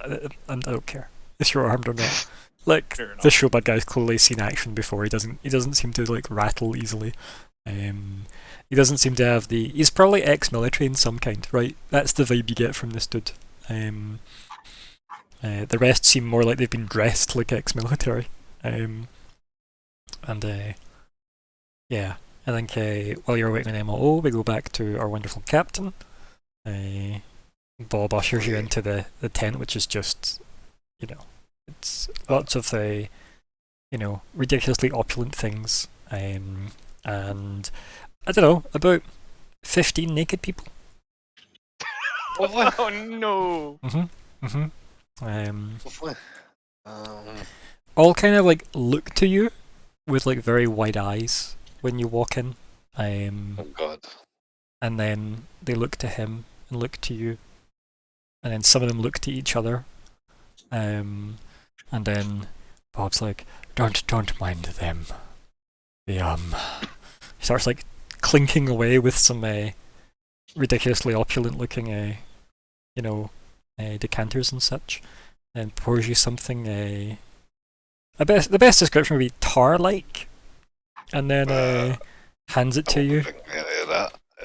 I don't care if you're armed or not. Like the Shobad guy's clearly seen action before. He doesn't seem to like rattle easily. He doesn't seem to have the. He's probably ex-military in some kind, right? That's the vibe you get from this dude. The rest seem more like they've been dressed like ex-military. Yeah, I think while you're waiting on MOO, we go back to our wonderful captain. Bob ushers you into the tent, which is just, you know, it's lots of ridiculously opulent things, and I don't know, about 15 naked people. Oh no! All kind of like look to you with like very wide eyes when you walk in. Oh God! And then they look to him and look to you, and then some of them look to each other. And then Bob's like, "Don't mind them." He starts like clinking away with some ridiculously opulent looking decanters and such, and pours you something the best description would be tar-like, and then hands it to you.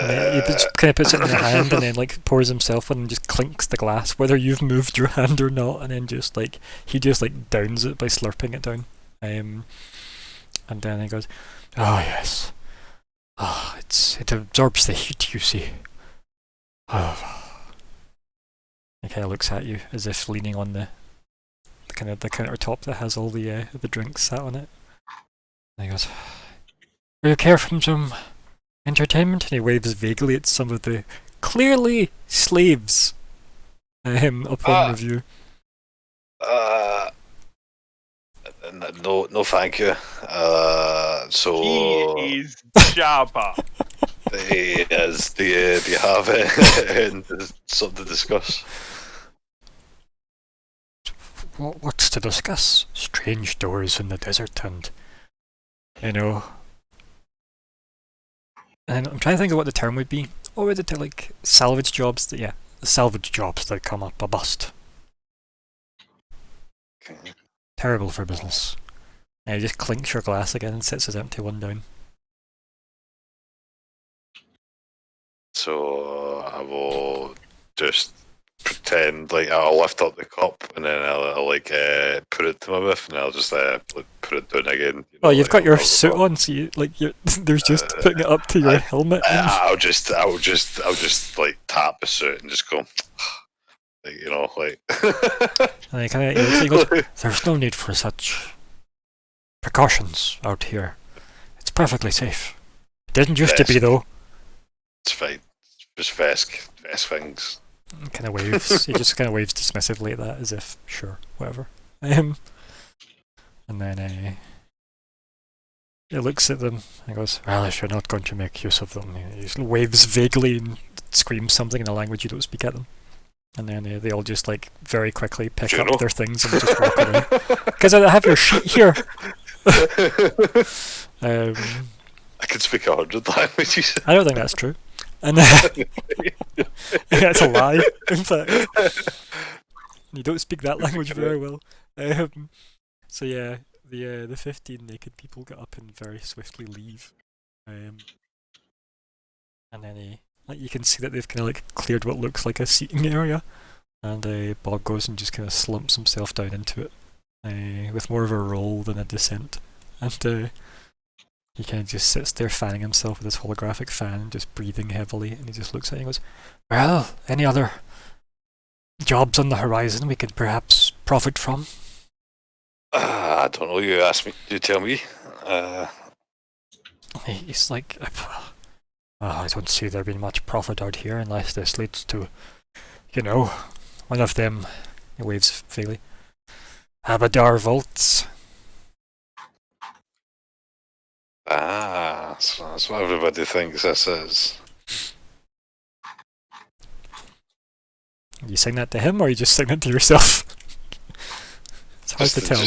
And then he just kind of puts it in your hand and then like pours himself one and just clinks the glass, whether you've moved your hand or not, and then just like he just like downs it by slurping it down. And then he goes, "Oh yes. Ah, it absorbs the heat, you see." Oh. He kind of looks at you as if leaning on the countertop that has all the drinks sat on it. And he goes, "Do you care for some entertainment?" And he waves vaguely at some of the clearly slaves upon review. No, thank you. So He is Jabba. do you have something to discuss? What's to discuss? Strange doors in the desert, and you know. And I'm trying to think of what the term would be. What would it like salvage jobs? The salvage jobs that come up a bust. Okay. Terrible for business. And he just clinks your glass again and sets his empty one down. So I will just pretend like I'll lift up the cup and then I'll like put it to my mouth and I'll just put it down again. Oh, you've got your suit on, so there's just putting it up to your helmet. I'll just like tap the suit and just go, like. And he goes, "There's no need for such precautions out here. It's perfectly safe. It didn't used to be though." It's fine. Just vest things. Kind of waves. He just kind of waves dismissively at that, as if sure, whatever. And then he looks at them and goes, "Well, if you're not going to make use of them," he just waves vaguely and screams something in a language you don't speak at them. And then they all just like very quickly pick up their things and just walk away. Because I have your sheet here. I can speak 100 languages. I don't think that's true. And that's a lie, in fact. You don't speak that language very well. So yeah, the 15 naked people get up and very swiftly leave. And then you can see that they've kind of like cleared what looks like a seating area. And Bob goes and just kind of slumps himself down into it, with more of a roll than a descent. And he kind of just sits there fanning himself with his holographic fan, just breathing heavily, and he just looks at it and goes, "Well, any other jobs on the horizon we could perhaps profit from?" I don't know, you asked me, you tell me. He's like, I don't see there being much profit out here unless this leads to, one of them, he waves vaguely, Abadar vaults. So that's what everybody thinks this is. You saying that to him, or are you just saying that to yourself? It's hard to tell.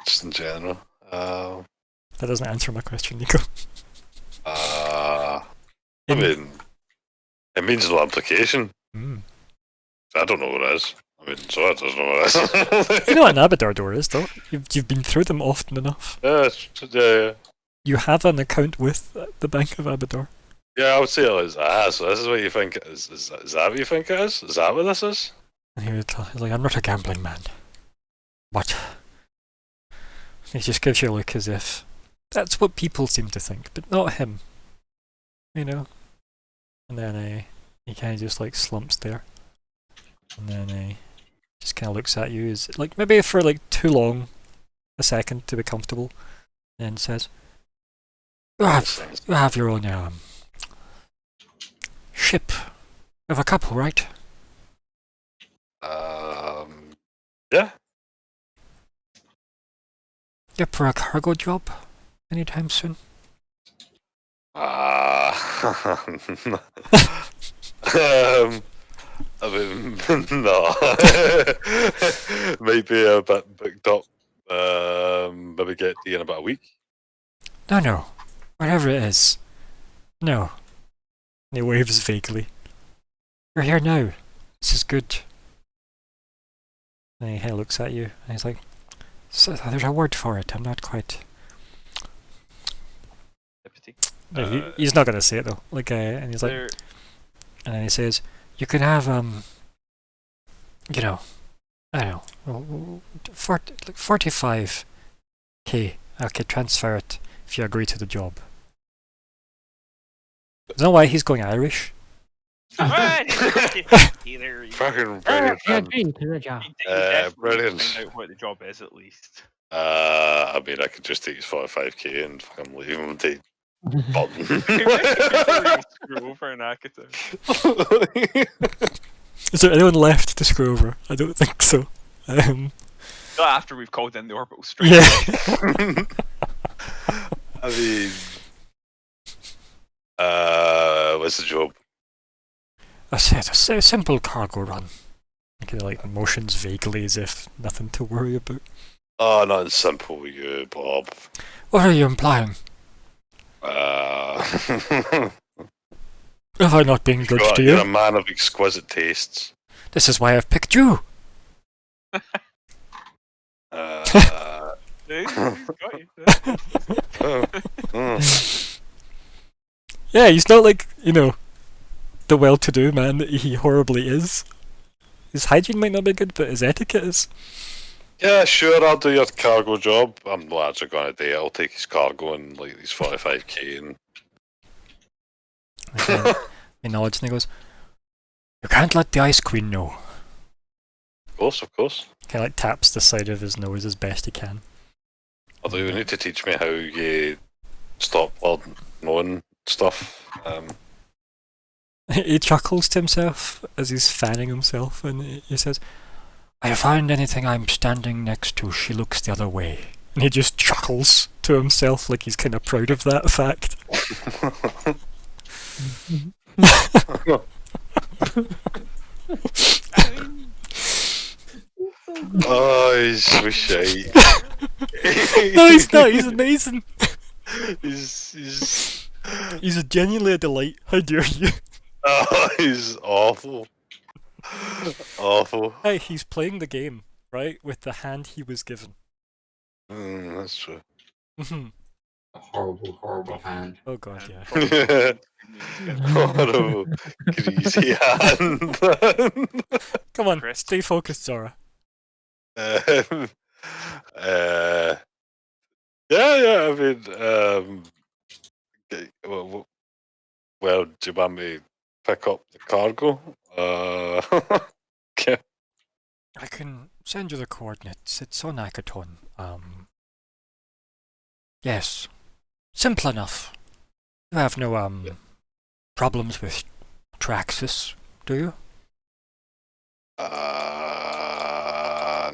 Just in general. That doesn't answer my question, Nico. I mean, it means no implication. I don't know what it is. I mean, so I don't know what it is. You know what an Abadar door is, though. You've been through them often enough. Yeah. You have an account with the Bank of Abadar. Yeah, I would say it is. So this is what you think it is. Is that what you think it is? Is that what this is? And he's like, "I'm not a gambling man." But he just gives you a look as if that's what people seem to think, but not him. And then he kind of just like slumps there. And then just kind of looks at you, as like maybe for like too long a second to be comfortable, and says, You have your own ship. You have a couple, right?" Yeah. You up for a cargo job anytime soon? I mean, no. Maybe a bit booked up. Maybe get to you in about a week. No. Whatever it is. No. And he waves vaguely. "You're here now. This is good." And he kind of looks at you, and he's like, "So there's a word for it. I'm not quite." He's not gonna say it though. And he's like, and then he says, "You could have I don't know, 45k Okay, transfer it if you agree to the job. Is that why he's going Irish? Either Fucking brilliant. I agree to the job. Brilliant. Find out what the job is at least. I mean, I could just take his 45k and fucking leave him to button. Screw over an Akita. Is there anyone left to screw over? I don't think so. Not after we've called in the orbital strike. Yeah. I mean, what's the job? I said a simple cargo run. I kind of like motions vaguely as if nothing to worry about. Oh, nothing simple with you, Bob. What are you implying? You're Have I not been good to you? a man of exquisite tastes. This is why I've picked you. He's got you. Yeah, he's not like, the well-to-do man that he horribly is. His hygiene might not be good, but his etiquette is. Yeah, sure, I'll do your cargo job. I'm not actually going to do it. I'll take his cargo and like these 45k and He nods and he goes, "You can't let the Ice Queen know." of course. Kind of like taps the side of his nose as best he can. Although you need to teach me how you stop knowing stuff. He chuckles to himself as he's fanning himself, and he says, "I find anything I'm standing next to, she looks the other way." And he just chuckles to himself like he's kind of proud of that fact. Oh, he's so shy. No, he's not. He's amazing. He's He's genuinely a delight. How dare you? oh, he's awful. Awful. Hey, he's playing the game, right, with the hand he was given. That's true. Mhm. A horrible, horrible hand. Oh god, yeah. Horrible, greasy hand. Come on, Chris. stay focused, Zora. Yeah, I mean, well, do you want me to pick up the cargo? Okay. I can send you the coordinates. It's on Akaton. Yes. Simple enough. You have no, problems with Traxxas, do you?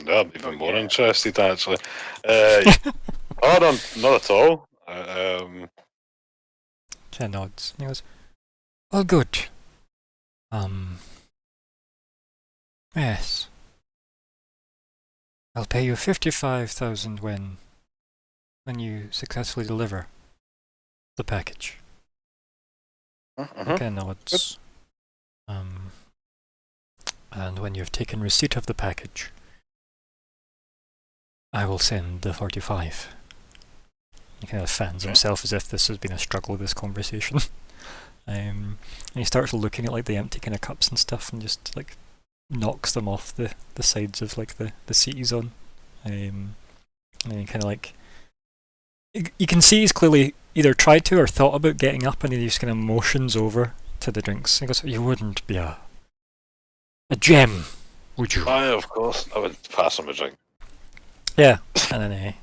No, I'm even more yeah. interested actually. Oh, no, not at all. Chen nods. And he goes, "All good. Yes. I'll pay you 55,000 when you successfully deliver the package." Ken nods. And when you've taken receipt of the package, I will send the 45. He kind of fans himself as if this has been a struggle, this conversation. And he starts looking at like the empty kind of cups and stuff and just like knocks them off the sides of like the seat he's on. And he kind of like... You can see he's clearly either tried to or thought about getting up, and he just kind of motions over to the drinks. He goes, "You wouldn't be a gem, would you?" Aye, of course. I would pass him a drink. Yeah. And then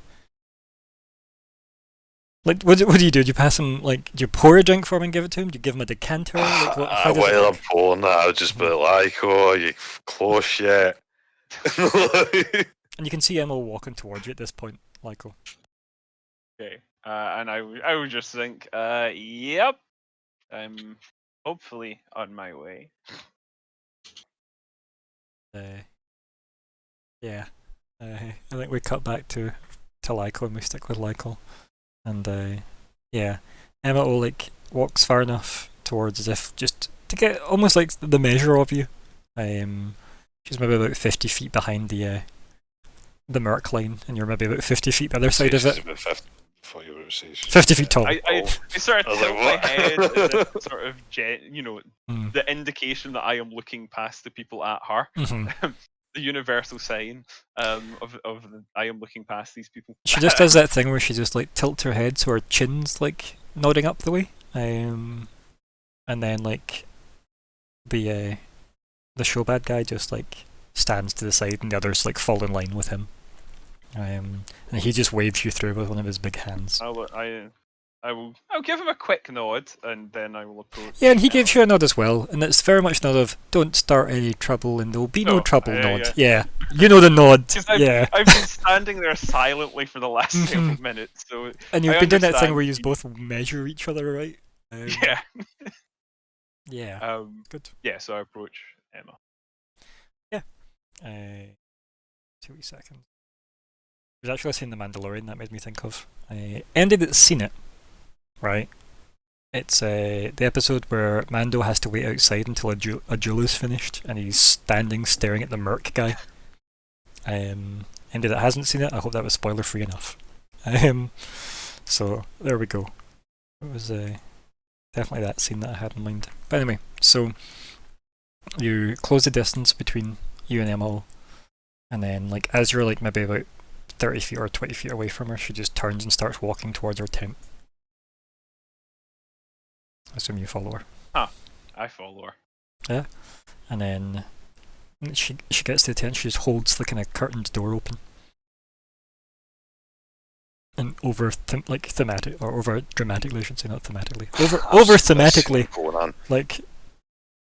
like, what do you do? Do you pass him, like, do you pour a drink for him and give it to him? Do you give him a decanter? Like, what, how does it While I'm work? pouring that, I would just be like, "Oh, you close yet?" And you can see Emma walking towards you at this point, Lyko. Okay. And I would just think, yep, I'm hopefully on my way. Yeah. I think we cut back to Lyko and we stick with Lyko. And yeah, Emma like walks far enough towards as if just to get almost like the measure of you. She's maybe about 50 feet behind the Merc line, and you're maybe about 50 feet the other side of it. About 50, before you were saying 50 feet tall. I sort of I was like, tilt my what? head as if sort of Mm. the indication that I am looking past the people at her. Mhm. the universal sign of the, I am looking past these people. She just does that thing where she just like tilts her head so her chin's like nodding up the way, and then like the show bad guy just like stands to the side and the others like fall in line with him, and he just waves you through with one of his big hands. I'll give him a quick nod and then I will approach. Yeah, and he gives you a nod as well, and it's very much nod of don't start any trouble and there'll be no trouble nod. Yeah, you know the nod. Yeah. I've been standing there silently for the last several minutes, so and you've been doing that thing where you both measure each other, right? Yeah. Yeah. Good. Yeah, so I approach Emma. Yeah. 2 seconds. I was actually seeing The Mandalorian, that made me think of. Andy that's seen it, right? It's the episode where Mando has to wait outside until a duel is finished, and he's standing staring at the Merc guy. Andy that hasn't seen it, I hope that was spoiler free enough. So there we go. It was definitely that scene that I had in mind. But anyway, so you close the distance between you and Emma, and then like as you're like maybe about 30 feet or 20 feet away from her, she just turns and starts walking towards her tent. I assume you follow her. I follow her. Yeah, and then she gets to the tent. She just holds the kind of curtained door open, and over thematic or over dramatically, I should say, not thematically. Over thematically, like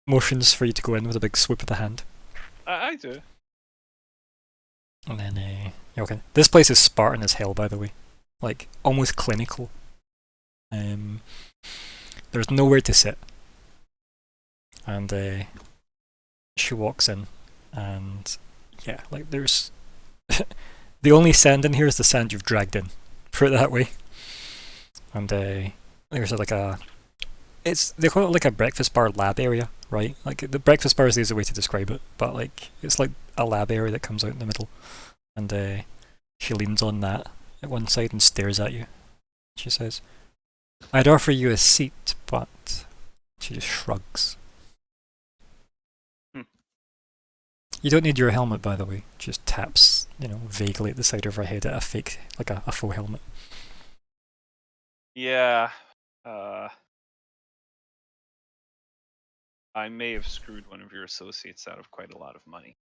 motions for you to go in with a big swoop of the hand. I do. And then okay. This place is Spartan as hell, by the way, like almost clinical. There's nowhere to sit. And she walks in, and yeah, like there's the only sand in here is the sand you've dragged in. Put it that way. And there's like they call it like a breakfast bar lab area, right? Like the breakfast bar is the easy way to describe it, but like it's like a lab area that comes out in the middle, and she leans on that at one side and stares at you. She says, "I'd offer you a seat, but..." She just shrugs. You don't need your helmet, by the way. Just taps, vaguely at the side of her head at a fake, like a faux helmet. Yeah. I may have screwed one of your associates out of quite a lot of money.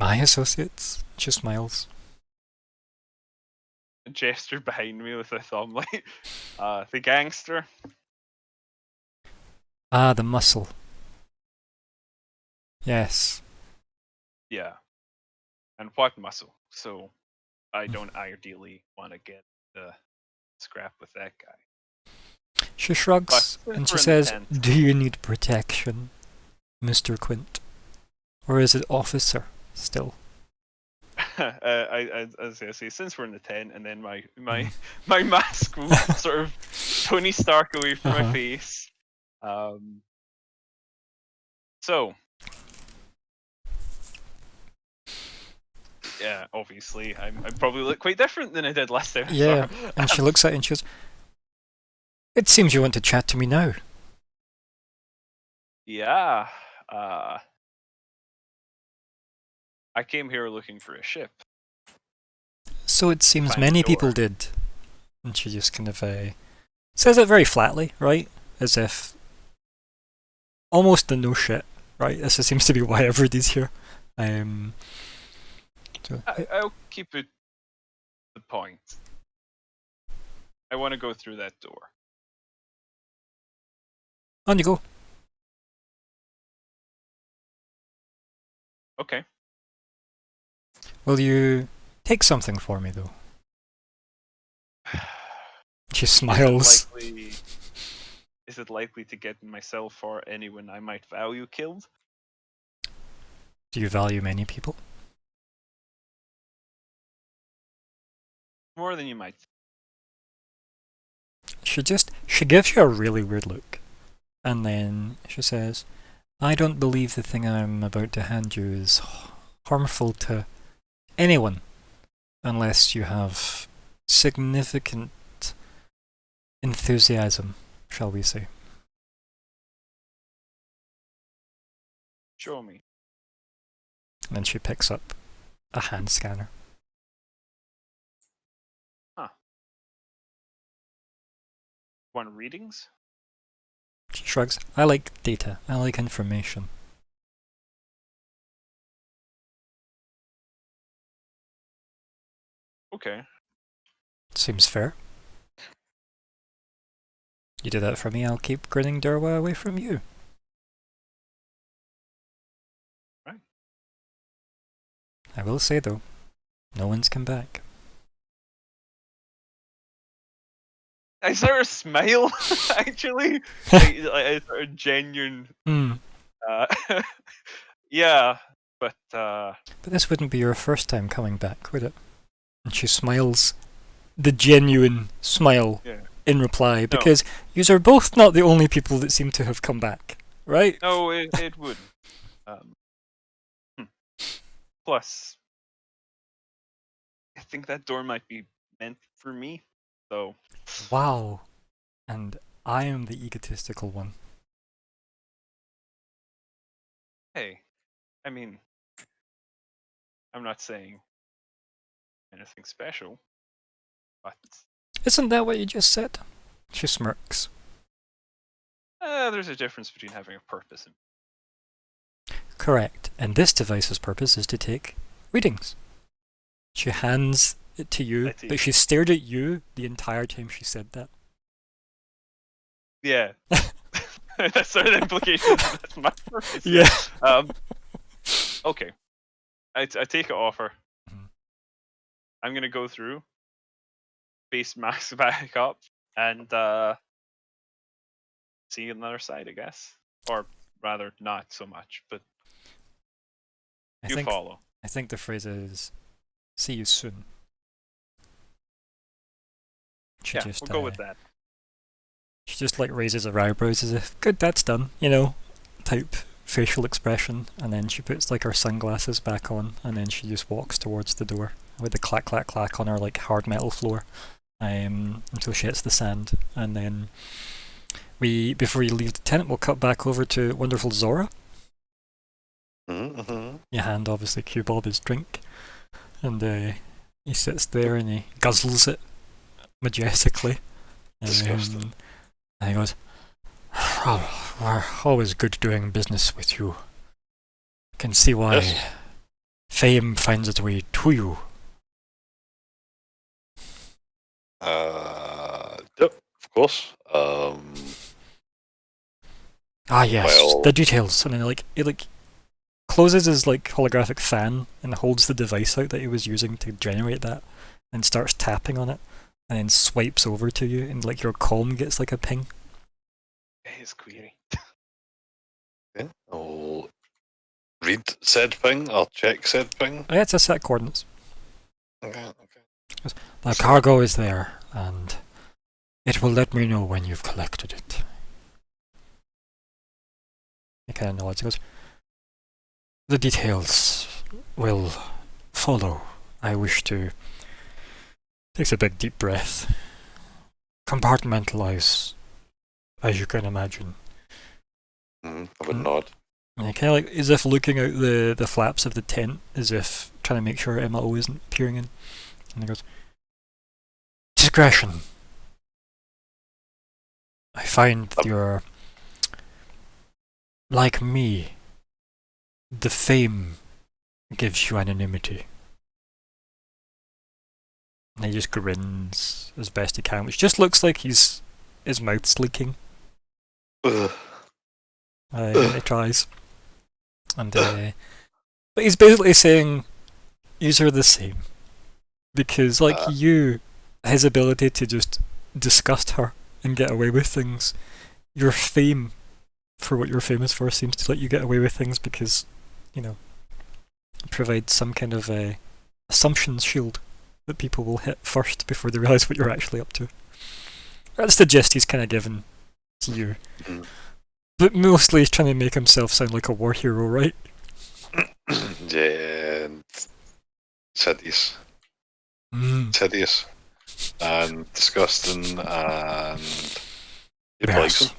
My associates? She smiles. A gesture behind me with a thumb, like, the gangster. Ah, the muscle. Yes. Yeah. And what muscle? So I don't ideally want to get the scrap with that guy. She shrugs and she says, "Do you need protection, Mr. Quint? Or is it officer still?" I say, since we're in the tent, and then my mask will sort of Tony Stark away from my face. So yeah, obviously, I probably look quite different than I did last time. Yeah, and she looks at you and she goes, "It seems you want to chat to me now." Yeah, I came here looking for a ship. So it seems many people did. And she just kind of says it very flatly, right? As if almost the no shit, right? This seems to be why everybody's here. So, I'll keep it the point. I want to go through that door. on you go. Okay. Will you take something for me, though? She smiles. Is it likely to get myself or anyone I might value killed? Do you value many people? More than you might. She gives you a really weird look. And then she says, "I don't believe the thing I'm about to hand you is harmful to anyone, unless you have significant enthusiasm, shall we say." Show me. And then she picks up a hand scanner. Want readings? She shrugs. I like data. I like information. Okay. Seems fair. You do that for me, I'll keep grinning Durwa away from you. Right. I will say though, no one's come back. I sort of smile, actually. like a sort of genuine. Uh, yeah, but But this wouldn't be your first time coming back, would it? And she smiles, the genuine smile yeah. in reply, because yous are both not the only people that seem to have come back, right? No, it wouldn't. Plus, I think that door might be meant for me. So. Wow. And I am the egotistical one. Hey, I mean, I'm not saying anything special, but Isn't that what you just said? She smirks. there's a difference between having a purpose and. Correct. And this device's purpose is to take readings. She hands it to you, but she stared at you the entire time she said that. Yeah. That's sort of the implication. That's my purpose. Yeah. Okay. I take it off her. Mhm. I'm gonna go through, face mask back up, and see you on the other side, I guess. Or rather, not so much, but you follow. I think the phrase is, see you soon. She Yeah, just, we'll go with that. She just like raises her eyebrows as if, good, that's done, you know, type facial expression, and then she puts like her sunglasses back on, and then she just walks towards the door with the clack clack clack on her like hard metal floor, until she hits the sand, and then before you leave the tent, we'll cut back over to wonderful Zora. Mm-hmm. You hand obviously Q-Bob his drink, and he sits there and he guzzles it majestically. Disgusting. And he goes, oh, we're always good doing business with you. Can see why Yes. fame finds its way to you. Yep, of course. Ah yes, Well- the details. And then it closes his like holographic fan and holds the device out that he was using to generate that, and starts tapping on it, and then swipes over to you, and like your comm gets like a ping. His query. Okay. I'll read said ping. I'll check said ping. Oh, yeah, it's a set coordinates. Okay. The cargo is there, and it will let me know when you've collected it. He kind of nods. He goes, the details will follow. I wish to. Takes a big deep breath. Compartmentalize, as you can imagine. I would nod. And kind of like as if looking out the flaps of the tent, as if trying to make sure MO isn't peering in. And he goes, discretion. I find you're like me. The fame gives you anonymity. And he just grins as best he can, which just looks like his mouth's leaking. Ugh. He tries. And but he's basically saying, yous are the same. Because like you, his ability to just disgust her and get away with things, your fame for what you're famous for seems to let you get away with things because, you know, it provides some kind of assumptions shield that people will hit first before they realise what you're actually up to. That's the gist he's kind of given to you. But mostly he's trying to make himself sound like a war hero, right? Yeah, and cities. Hideous and disgusting, and he likes him.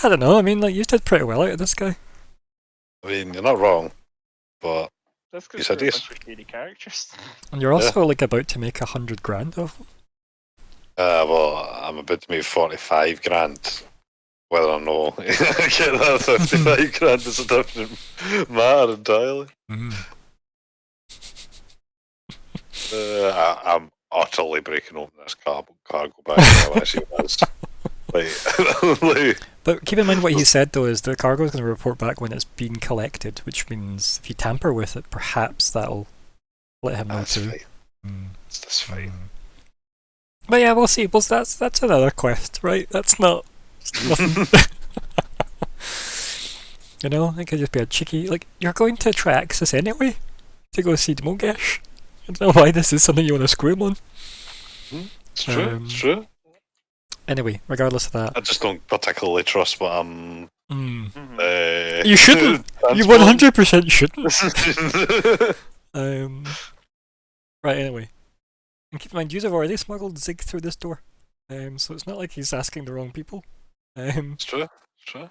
I don't know, I mean, like, you did pretty well out of this guy. I mean, you're not wrong, but That's Yes, because I they're a did. bunch of shady characters. And you're also like about to make 100 grand off them. well, I'm about to make 45 grand. Whether or not I get that 55 grand is a different matter entirely. I'm utterly breaking open this cargo bag now. Actually, that's like, But keep in mind what he said though is the cargo is going to report back when it's being collected, which means if you tamper with it, perhaps that'll let him know that's too. fine. That's fine. But yeah, we'll see. Well, that's another quest, right? That's not nothing. You know, it could just be a cheeky. Like you're going to Traxxas anyway to go see Dmogesh. I don't know why this is something you want to screw him on. It's true. It's true. Anyway, regardless of that, I just don't particularly trust what I'm. you shouldn't. You 100% shouldn't. Right. Anyway, and keep in mind, you've already smuggled Zig through this door. So it's not like he's asking the wrong people. It's true. It's true.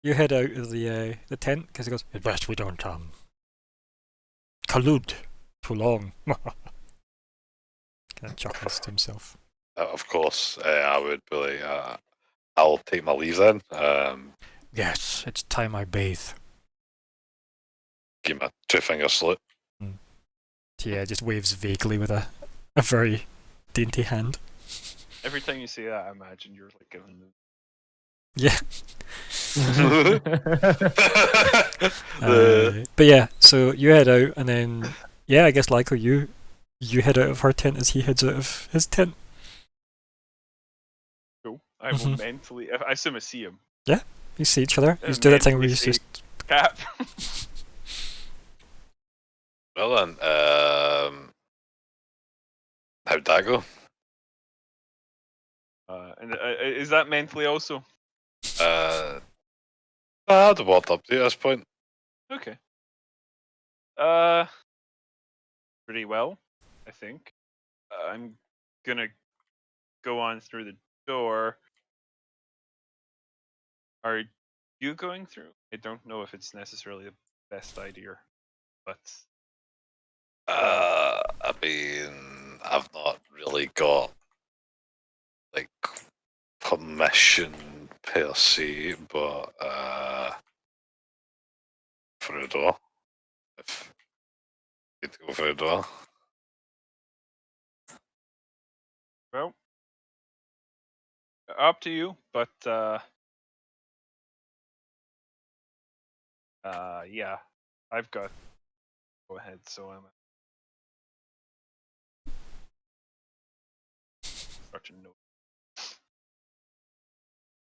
You head out of the tent because he goes, "It's best we don't collude too long." Kind of chuckles to himself. Of course, I would be like, I'll take my leave then. Yes, it's time I bathe. Give my 2-finger salute. Yeah, just waves vaguely with a very dainty hand. Every time you say that, I imagine you're like giving them. Yeah. But yeah, so you head out, and then yeah, I guess Lyko, you head out of her tent as he heads out of his tent. Cool. I will mentally. I assume I see him. Yeah, you see each other. You do that thing where you Mentally just Cap. Well then, how'd that go? And is that mentally also? I'd walked up to you at this point. Okay. Pretty well, I think. I'm gonna go on through the door. Are you going through? I don't know if it's necessarily the best idea, but I mean, I've not really got like permission per se, but for a door. If you need to go for a door. well, up to you. But yeah, I've got. Go ahead. So I'm such a note.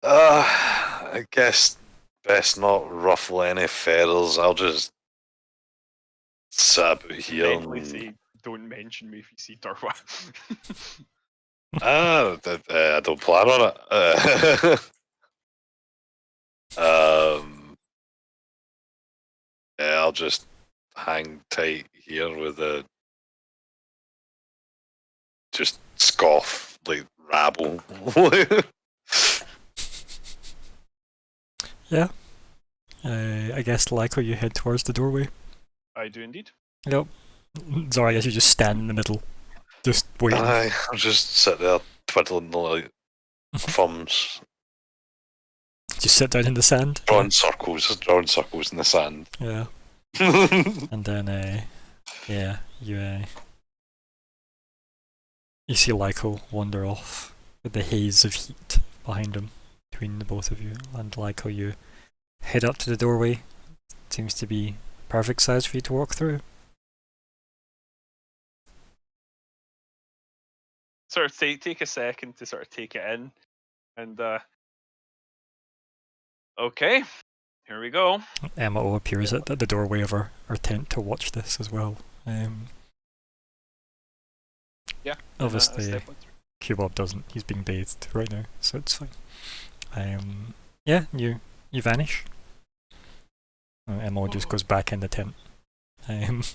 I guess best not ruffle any feathers. I'll just sit about here. Mentally say, don't mention me if you see Darwa. I don't plan on it. Yeah, I'll just hang tight here with a just scoff like rabble. yeah. I guess Lyko, you head towards the doorway. I do indeed. Yep. Sorry, I guess you just stand in the middle, just waiting. I'll just sit there twiddling the like, thumbs, Just sit down in the sand. drawing circles in the sand. Yeah. And then, yeah, you see Lyko wander off with the haze of heat behind him between the both of you. And Lyko, you head up to the doorway. Seems to be perfect size for you to walk through. Sort of take a second to sort of take it in, and okay, here we go. Emma O appears at the doorway of her tent to watch this as well. Yeah. Obviously, Q-Bob doesn't. He's being bathed right now, so it's fine. Yeah, you vanish. Emma just goes back in the tent. And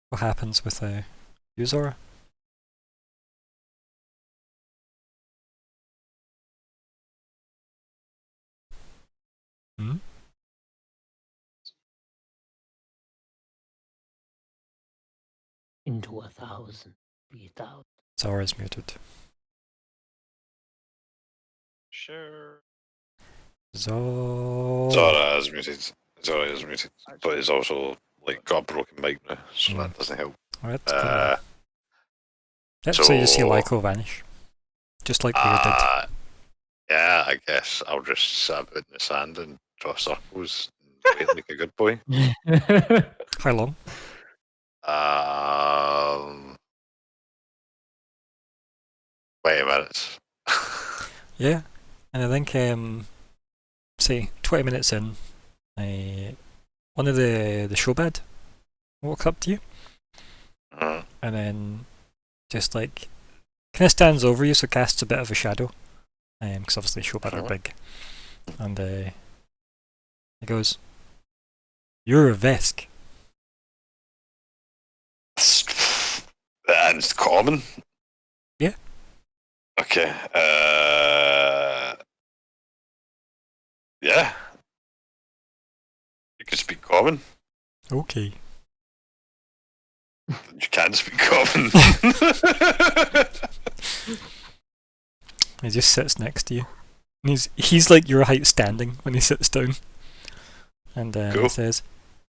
what happens with Uzora? to 1,000. Be 1,000. Zora's muted. Sure. Zora is muted. Zora is muted. But he's also like got a broken mic now, so that doesn't help. Alright, yep, so so you see Lyko vanish. Just like Weir did. Yeah, I guess I'll just sit about in the sand and draw circles and wait like a good boy. How long? 20 minutes. Yeah. And I think, say, 20 minutes in, one of the Shobad walks up to you. Mhm. And then just like kind of stands over you, so casts a bit of a shadow. Because obviously Shobad are big. And he goes, "You're a Vesk." And it's common? Yeah. Okay. Yeah. You can speak common. Okay. You can speak common. He just sits next to you. And he's like your height standing when he sits down. And Cool. he says,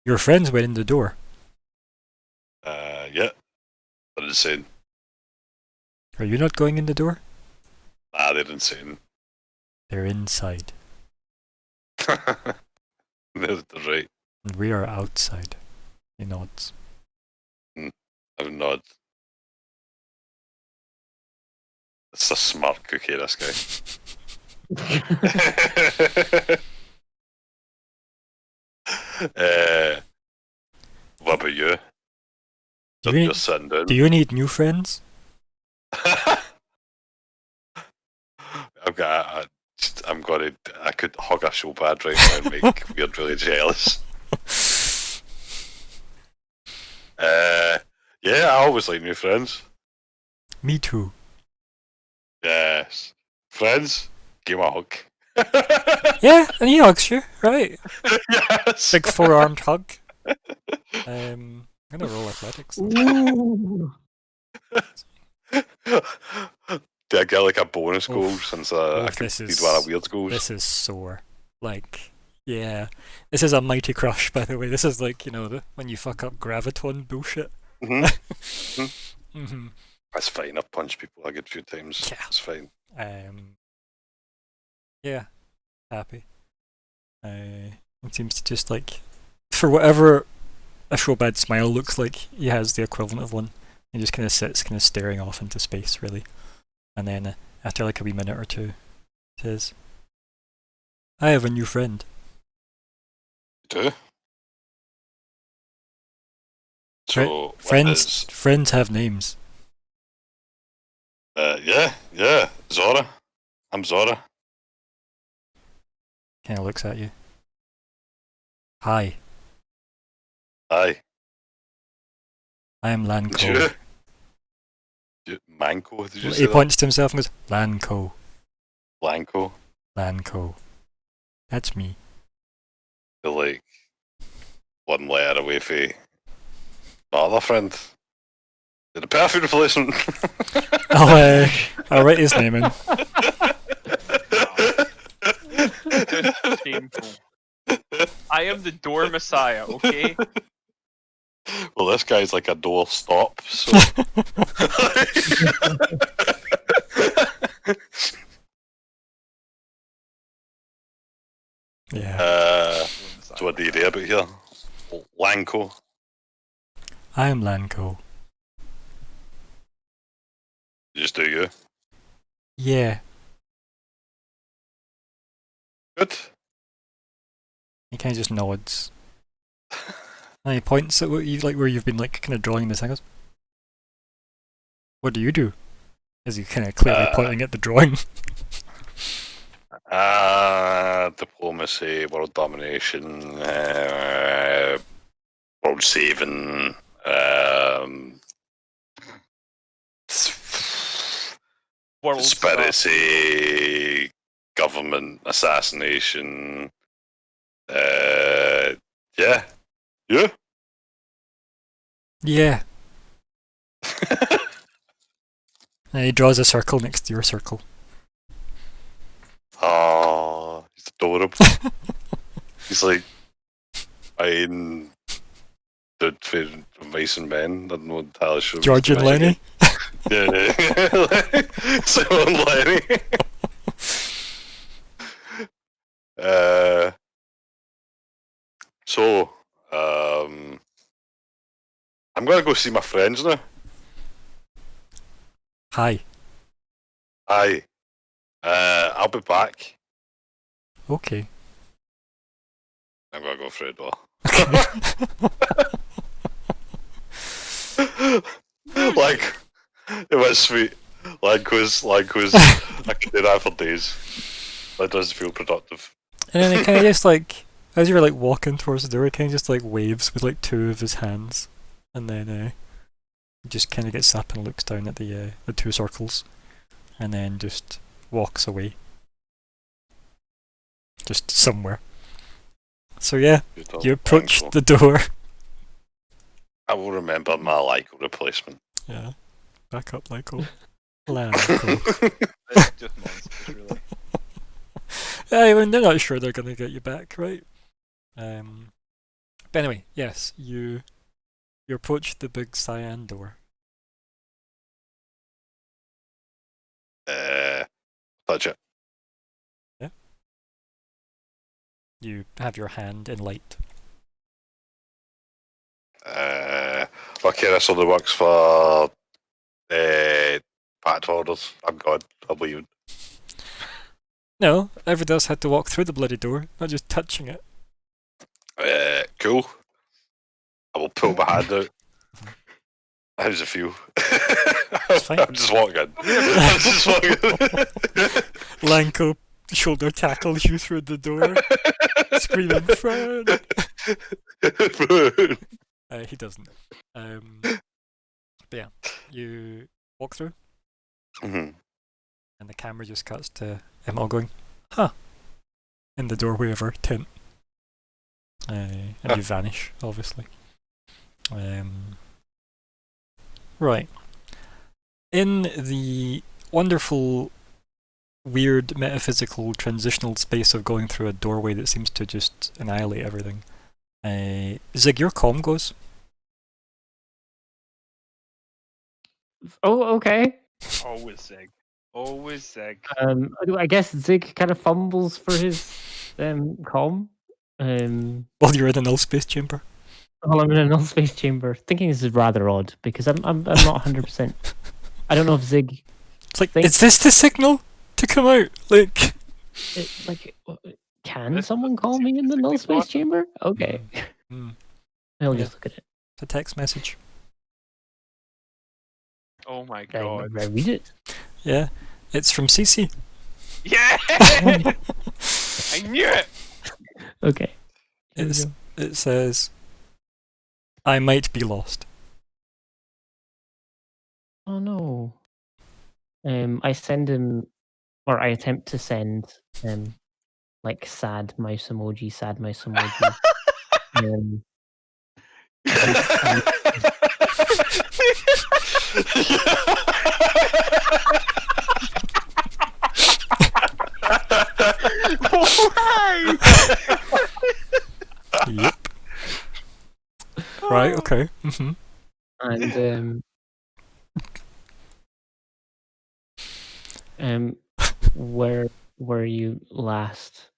"Your friends went in the door." Yeah. They're insane. "Are you not going in the door?" Nah, they're insane. "They're inside. They're right. And we are outside." He nods. I would nod. It's a smart cookie, this guy. What about you? Do you, Just sitting down. do you need new friends? I could hug a show bad right now and make Weird really jealous. Yeah, I always like new friends. Me too. Yes. Friends, give me a hug. Yeah, and he hugs you, right? Yes. Big four-armed hug. I'm gonna roll athletics. Ooh. Do I get like a bonus goal since I could need one of Weird's goals? This is sore. Like, yeah. This is a mighty crush, by the way. This is like, when you fuck up graviton bullshit. Mm-hmm. That's fine. I've punched people a good few times. Yeah. It's fine. Yeah. Happy. It seems to just like, for whatever a Shobad smile looks like, he has the equivalent of one. He just kind of sits, kind of staring off into space, really. And then after like a wee minute or two, says, "I have a new friend." You do? So Friends have names. Yeah. Zora. I'm Zora. Kind of looks at you. "Hi, Hi. I am Lanco." Manco, did you say He that? points to himself and goes, "Lanco, Blanco. Lanco. That's me." They're like one letter away from my other friend. They're the perfect replacement. I'll write his name in. Just shameful. I am the door messiah, okay? Well, this guy's like a door stop, so. Yeah. So what do you do about here? Lanco. I am Lanco. You just do you. Yeah. Good. He kind of just nods. And he points at where you've been like kind of drawing this. And goes, "What do you do?" As he's kind of clearly pointing at the drawing. Diplomacy, world domination, world saving, World conspiracy, government assassination. Yeah. Yeah. And he draws a circle next to your circle. Oh, he's adorable. He's like, I'm the Mice and Men. I don't know entirely sure. George and Lenny. Yeah. Simon Lenny. So, I'm gonna go see my friends now. Hi. Aye. I'll be back. Okay. I'm gonna go through the door. Like, it was sweet. Like was I could do that for days. That does feel productive. And then he kind of just like, as you're like walking towards the door, he kind of just like waves with like two of his hands, and then he just kind of gets up and looks down at the two circles, and then just walks away, just somewhere. So yeah, you approach the door. I will remember my Lyco replacement. Yeah, back up, Lyco. Lyco. It's just monsters, really. I mean, they're not sure they're gonna get you back, right? But anyway, yes, you approach the big cyan door. Touch it. You have your hand in light. Okay, this only works for packed orders. I'm gone. I'm leaving. No, everyone else had to walk through the bloody door, not just touching it. Cool. I will pull my hand out. How's it feel? fine. I'm just walking. I'm just walking. Lanko shoulder tackles you through the door, screaming, "Fred!" He doesn't. But yeah, you walk through, Mm-hmm. and the camera just cuts to him all going, "Huh," in the doorway of our tent. And you vanish, obviously. Right. In the wonderful, weird, metaphysical, transitional space of going through a doorway that seems to just annihilate everything, Zig, your comm goes. Oh, okay. Always Zig. Always Zig. I guess Zig kind of fumbles for his comm. While you're in a null space chamber. While I'm in a null space chamber, thinking this is rather odd because I'm not 100%. I don't know if Zig. It's like, think- is this the signal to come out? Like, Can This someone doesn't call seem me in the null physically space chamber? Okay. I'll Yeah. just look at it. it's a text message. Oh my Can god. I read it? Yeah, it's from Cece. Yeah! I knew it! Okay. Here we It's, go. it says, "I might be lost." Oh no. I send him, or I attempt to send like sad mouse emoji. Why? Yep. Right. Okay. Mm-hmm. And where were you last?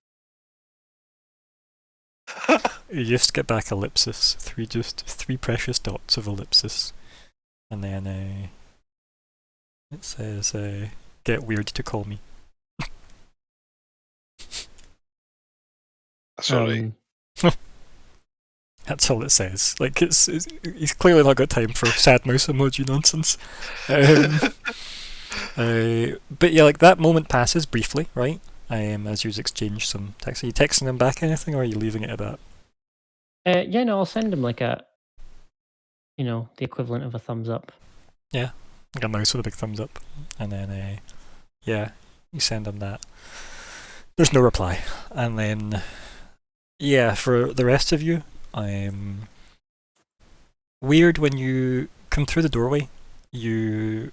You just get back ellipsis. Three precious dots of ellipsis, and then it says, "Get weird to call me." Sorry. That's all it says. Like he's clearly not got time for sad mouse emoji nonsense. But yeah, like that moment passes briefly, right? As you exchange some text. Are you texting him back anything, or are you leaving it at that? Yeah, no, I'll send him like the equivalent of a thumbs up. Like a mouse with a big thumbs up, and then yeah, you send him that. There's no reply, and then yeah, for the rest of you, weird when you come through the doorway. you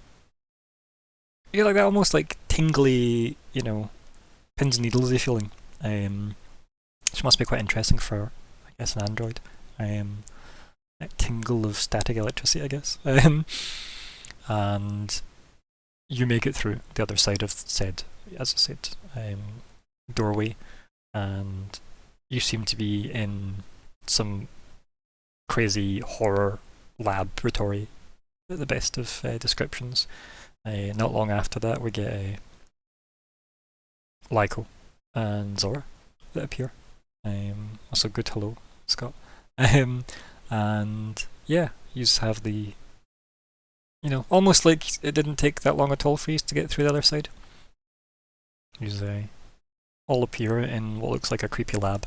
like that almost like tingly, pins and needles-y feeling, which must be quite interesting for, I guess, an android. That tingle of static electricity, I guess. And you make it through the other side of said, as I said, doorway, and you seem to be in some crazy horror laboratory at the best of descriptions. Not long after that, we get Lyko and Zora that appear. Also, good hello, Scott. And yeah, you just have the, almost like it didn't take that long at all for you to get through the other side. You all appear in what looks like a creepy lab.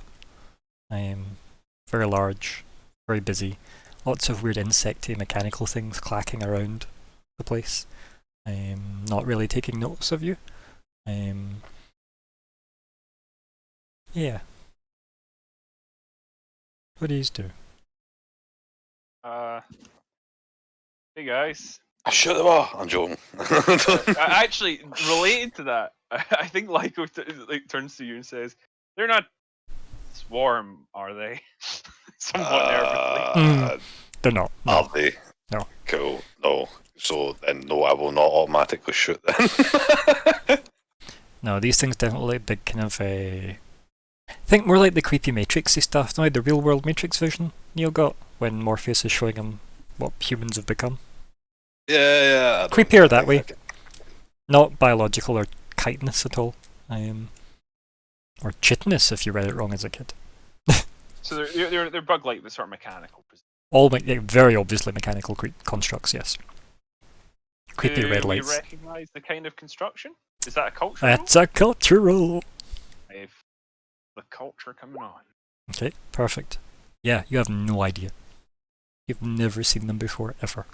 Very large, very busy. Lots of weird insecty mechanical things clacking around the place. Not really taking notice of you. Yeah. What do you do? Hey guys. Shoot them all. I'm joking. Actually, related to that, I think Lyko turns to you and says, "They're not swarm, are they?" Somewhat nervously. They're not. No. Are they? No. Cool. No. So then, no, I will not automatically shoot them. No, these things definitely big kind of think more like the creepy Matrixy stuff, no, the real world Matrix vision Neo got when Morpheus is showing him what humans have become. Yeah. Creepier that way. Not biological or chitinous at all. Or chitinous if you read it wrong as a kid. So they're bug-like, but sort of mechanical. All very obviously mechanical constructs, yes. Creepy red lights. Do you recognise the kind of construction? Is that a cultural? That's a cultural. I have the culture coming on. Okay, perfect. Yeah, you have no idea. You've never seen them before, ever.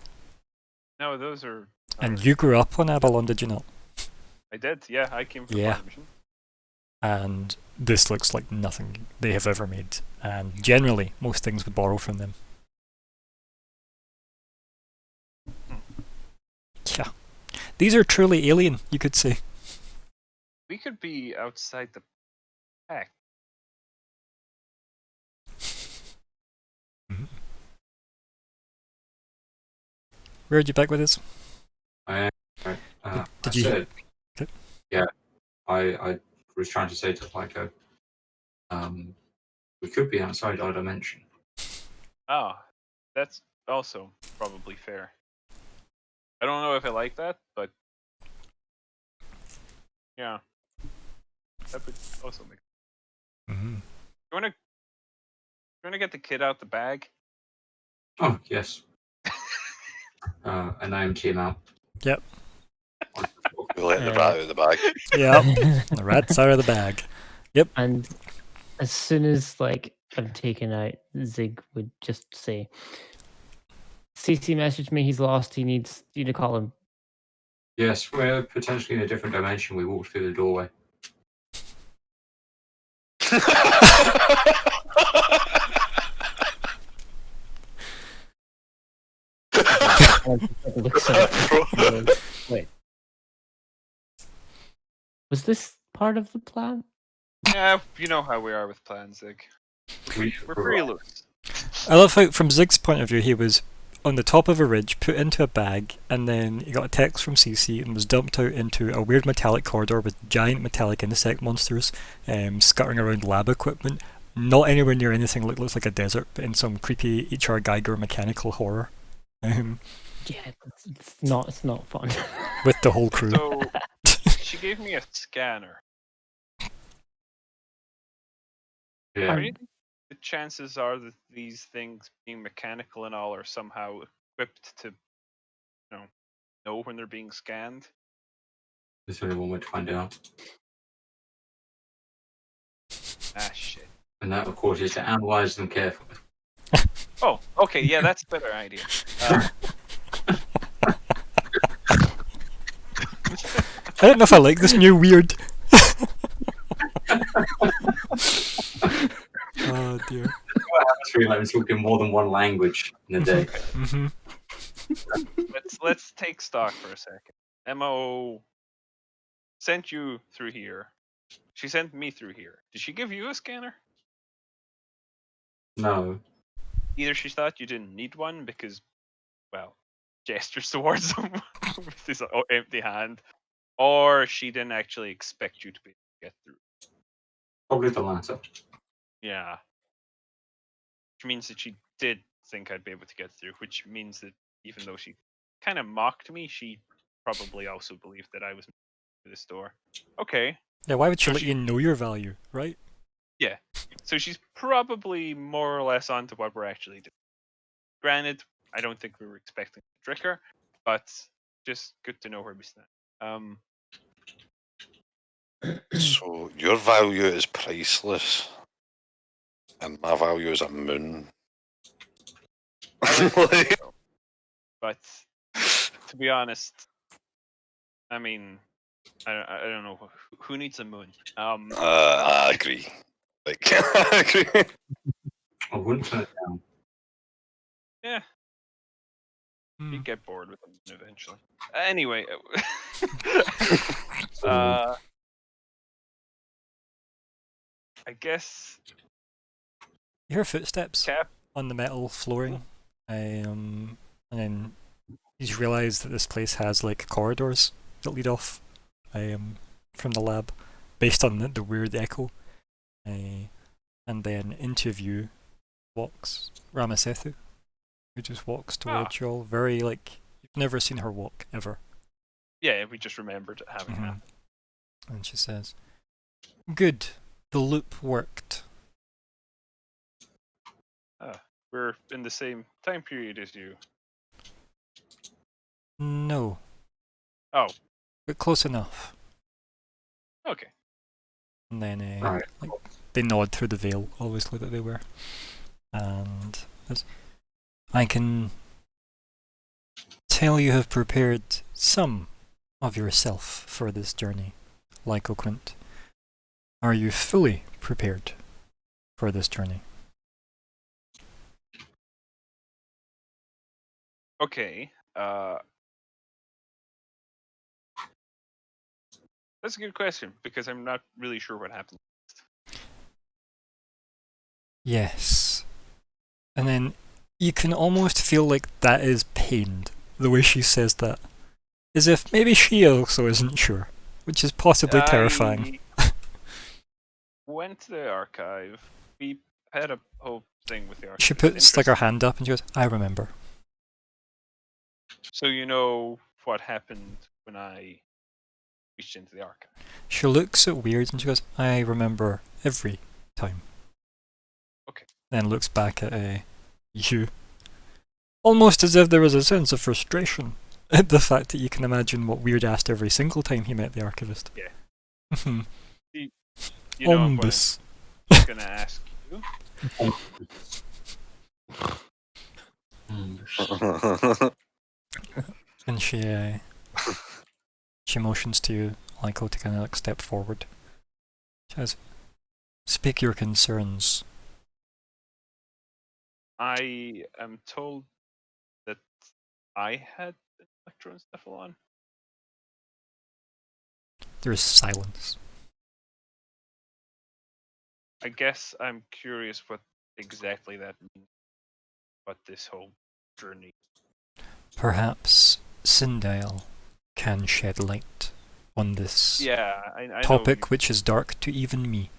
No, those are. And you grew up on Abalon, did you not? I did, yeah. I came from Yeah. Mission. And this looks like nothing they have ever made. And generally, most things would borrow from them. Yeah. These are truly alien, you could say. We could be outside the pack. Where'd you back with this? Did you? Said, okay. Yeah, I was trying to say to Lyko, we could be outside our dimension. Oh, that's also probably fair. I don't know if I like that, but yeah, that would also make. Mm-hmm. You wanna get the kid out the bag? Oh yes. And I empty him out. Yep. We let the rat out of the bag. Yep. The rat's out of the bag. Yep. And as soon as I'm taken out, Zig would just say, "CC messaged me. He's lost. He needs you to call him." Yes, we're potentially in a different dimension. We walked through the doorway. Wait. Was this part of the plan? Yeah, you know how we are with plans, Zig. We're pretty loose. I love how, from Zig's point of view, he was on the top of a ridge, put into a bag, and then he got a text from CC and was dumped out into a weird metallic corridor with giant metallic insect monsters scuttering around lab equipment. Not anywhere near anything that looks like a desert, but in some creepy H.R. Geiger mechanical horror. Yeah, it's not fun. With the whole crew. So she gave me a scanner. Yeah. What do you think the chances are that these things, being mechanical and all, are somehow equipped to, know when they're being scanned? There's only one way to find out. Ah, shit. And that, of course, is to analyze them carefully. Oh, okay, yeah, that's a better idea. I don't know if I like this new weird. Oh dear. I'm talking more than one language in a day. Mm-hmm. let's take stock for a second. MO sent you through here. She sent me through here. Did she give you a scanner? No. Either she thought you didn't need one because, well, gestures towards them with his empty hand, or she didn't actually expect you to be able to get through. Probably the latter. Yeah. Which means that she did think I'd be able to get through, which means that even though she kind of mocked me, she probably also believed that I was to this door. Okay. Yeah, why would she So let she- you know your value, right? Yeah. So she's probably more or less onto what we're actually doing. Granted, I don't think we were expecting to trick her, but just good to know where we stand. So your value is priceless, and my value is a moon. I like to think so. But to be honest, I mean, I don't know who needs a moon. I agree. Like, I agree. I wouldn't turn it down. Yeah, Hmm. you get bored with them eventually. Anyway, So, I guess You hear footsteps Cap. on the metal flooring, and then you realise that this place has like corridors that lead off from the lab, based on the weird echo. And then into view walks Ramasethu, who just walks towards you all, very like, you've never seen her walk, ever. Yeah, we just remembered having that. And she says, "Good, the loop worked." We're in the same time period as you. No, Oh, but close enough. okay. And then right. like, they nod through the veil, obviously, that they were. And I can tell you have prepared some of yourself for this journey, Lyco Quint. Are you fully prepared for this journey? Okay. That's a good question because I'm not really sure what happened. Yes. And then you can almost feel like that is pained, the way she says that. As if maybe she also isn't sure, which is possibly terrifying. I went to the archive. We had a whole thing with the archive. She puts like her hand up and she goes, "I remember." So you know what happened when I reached into the archive. She looks at Weird and she goes, "I remember every time." Okay. Then looks back at you. Almost as if there was a sense of frustration at the fact that you can imagine what Weird asked every single time he met the archivist. Yeah. You know Ombus. what I'm gonna ask you. And she motions to you, Lyco, to kind of like step forward. She says, "Speak your concerns." I am told that I had an electroencephalon. There is silence. I guess I'm curious what exactly that means. What this whole journey. Perhaps Sindel can shed light on this Yeah, I topic, know which is dark to even me.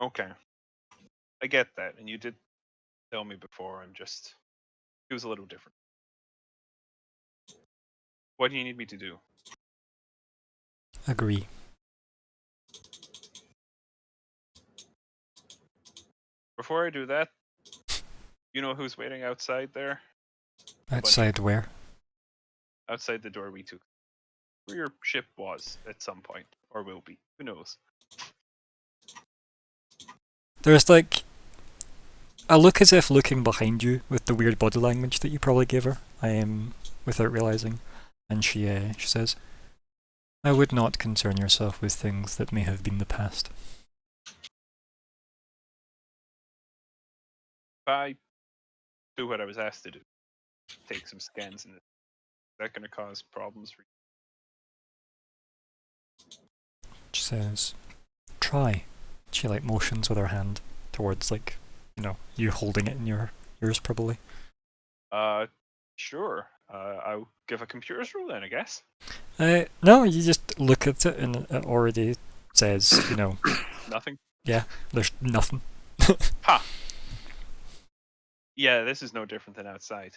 Okay. I get that, and you did tell me before. It was a little different. What do you need me to do? Agree. Before I do that, you know who's waiting outside there? Outside where? Outside the door we took. Where your ship was at some point, or will be. Who knows? There's like a look as if looking behind you with the weird body language that you probably gave her, without realizing. And she says, "I would not concern yourself with things that may have been the past." If I do what I was asked to do. Take some scans, and is that going to cause problems for you? She says, try. She like motions with her hand towards like, you holding it in your ears probably. Sure. I'll give a computer's roll then, I guess. No, you just look at it and it already says, Nothing. yeah, there's nothing. Ha! Yeah, this is no different than outside.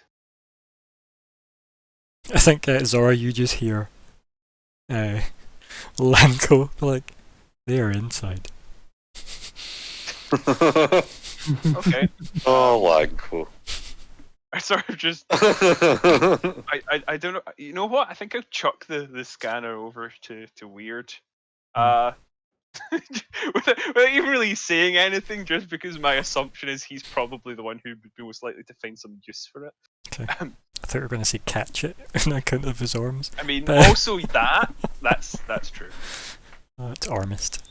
I think Zora, you just hear Lanko like, they are inside. Okay. Oh, Lanko. I sort of just. I don't know. You know what? I think I'll chuck the scanner over to Weird. Without even really saying anything, just because my assumption is he's probably the one who would be most likely to find some use for it. Okay. I thought you were going to say catch it on account of his arms. I mean, but also that's true. It's armist.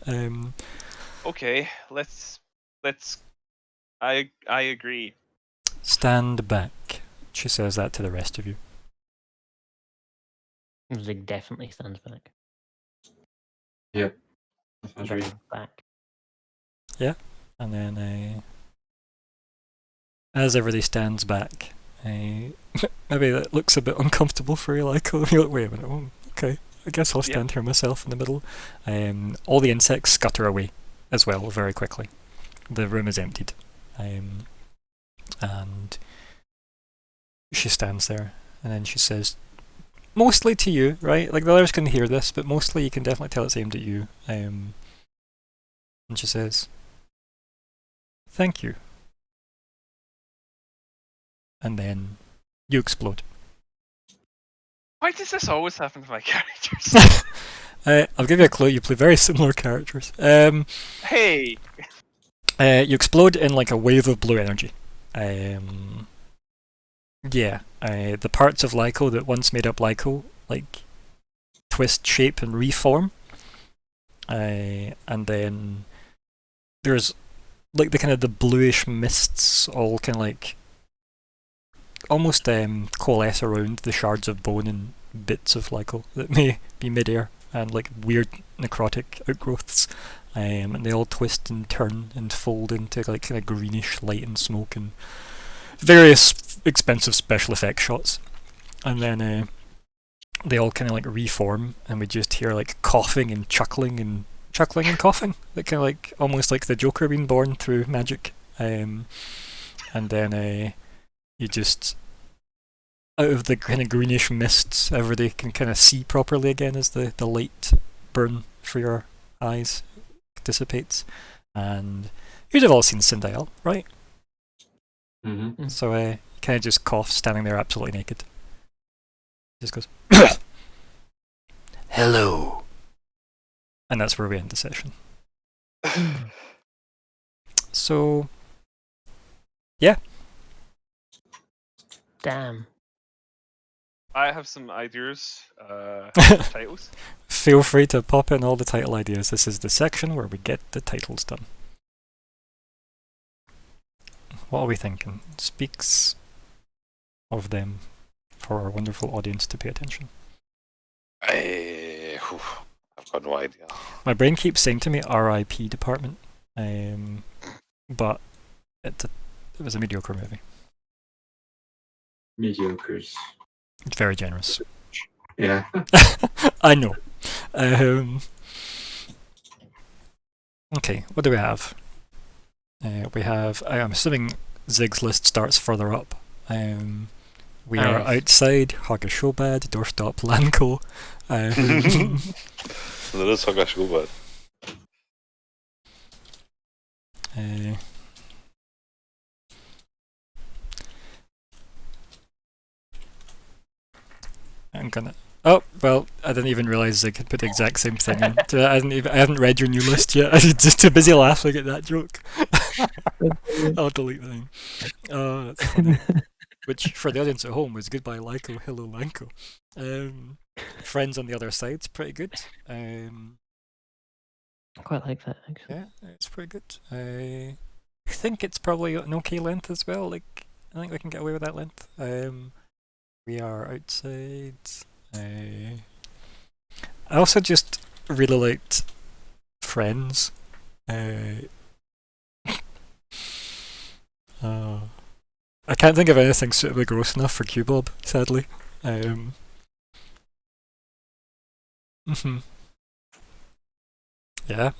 Okay, let's. I agree. Stand back. She says that to the rest of you. Zig definitely stands back. Yep. Sounds Very right. back. And then as everybody stands back, maybe that looks a bit uncomfortable for you, like, you're like, wait a minute, oh, okay, I guess I'll stand here myself in the middle. All the insects scutter away as well very quickly. The room is emptied. And she stands there, and then she says, mostly to you, right? Like, the others can hear this, but mostly you can definitely tell it's aimed at you. And she says, thank you. And then you explode. Why does this always happen to my characters? I'll give you a clue, you play very similar characters. Hey! You explode in like a wave of blue energy. The parts of Lyco that once made up Lyco, like, twist, shape, and reform. And then there's like the kind of the bluish mists all kind of like almost coalesce around the shards of bone and bits of Lyco that may be midair, and like weird necrotic outgrowths. And they all twist and turn and fold into like kind of greenish light and smoke and various expensive special effects shots. And then they all kind of like reform, and we just hear like coughing and chuckling and coughing, that kind of like almost like the Joker being born through magic. And then you just, out of the kind of greenish mists, everybody can kind of see properly again as the light burn for your eyes dissipates. And you'd have all seen Sindel, right? Mm-hmm. So he kind of just coughs, standing there absolutely naked. Just goes, hello. And that's where we end the session. So, yeah. Damn. I have some ideas for titles. Feel free to pop in all the title ideas. This is the section where we get the titles done. What are we thinking? Speaks of them for our wonderful audience to pay attention. I've got no idea. My brain keeps saying to me R.I.P. department, but it was a mediocre movie. Mediocres. It's very generous. Yeah. I know. Okay, what do we have? We have, I'm assuming Zig's list starts further up. We are Yes. outside, Hagashobad, doorstop Lanko. There is Hagashobad. I'm gonna. Oh well, I didn't even realise Zig had put the exact same thing in. I hadn't read your new list yet. I was just too busy laughing at that joke. I'll delete the thing. Oh, that's funny. Which, for the audience at home, was goodbye Lyco, hello Lanko. Friends on the other side's pretty good. I quite like that, actually. Yeah, it's pretty good. I think it's probably an okay length as well. Like, I think we can get away with that length. We are outside. I also just really liked Friends. I can't think of anything suitably gross enough for Q-Bob, sadly. Mhm. Yeah.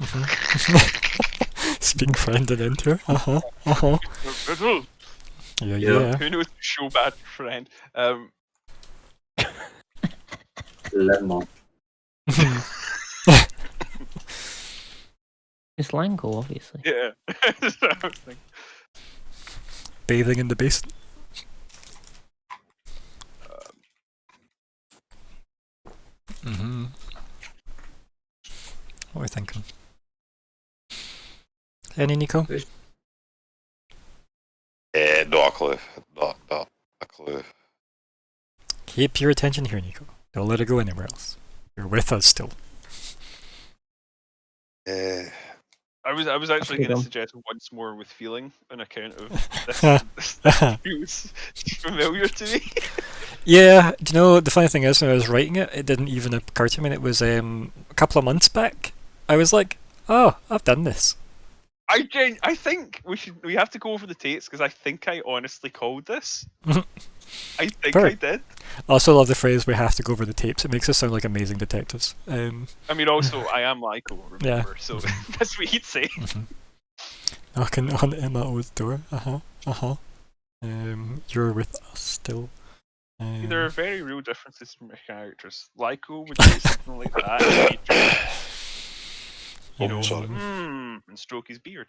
Speak friend and enter. Yeah, yeah. Who knows show bad friend? Lemon. It's Lanko, obviously. Yeah. Bathing in the basin. What are we thinking? Any Nico? No, a clue. Not a clue. Keep your attention here, Nico. Don't let it go anywhere else. You're with us still. I was actually That's going to good suggest once more with feeling on account of this feels familiar to me. Yeah, do you know, the funny thing is, when I was writing it, it didn't even occur to me. It was a couple of months back. I was like, oh, I've done this. I think we have to go over the tapes because I think I honestly called this. I think Fair. I did. I also love the phrase, we have to go over the tapes. It makes us sound like amazing detectives. I mean, also, I am Michael, remember, Yeah. so that's what he'd say. Knocking on Emma O's door. You're with us still. There are very real differences from my characters. Lyko would say something like that, and he'd just, you know, sorry. and stroke his beard.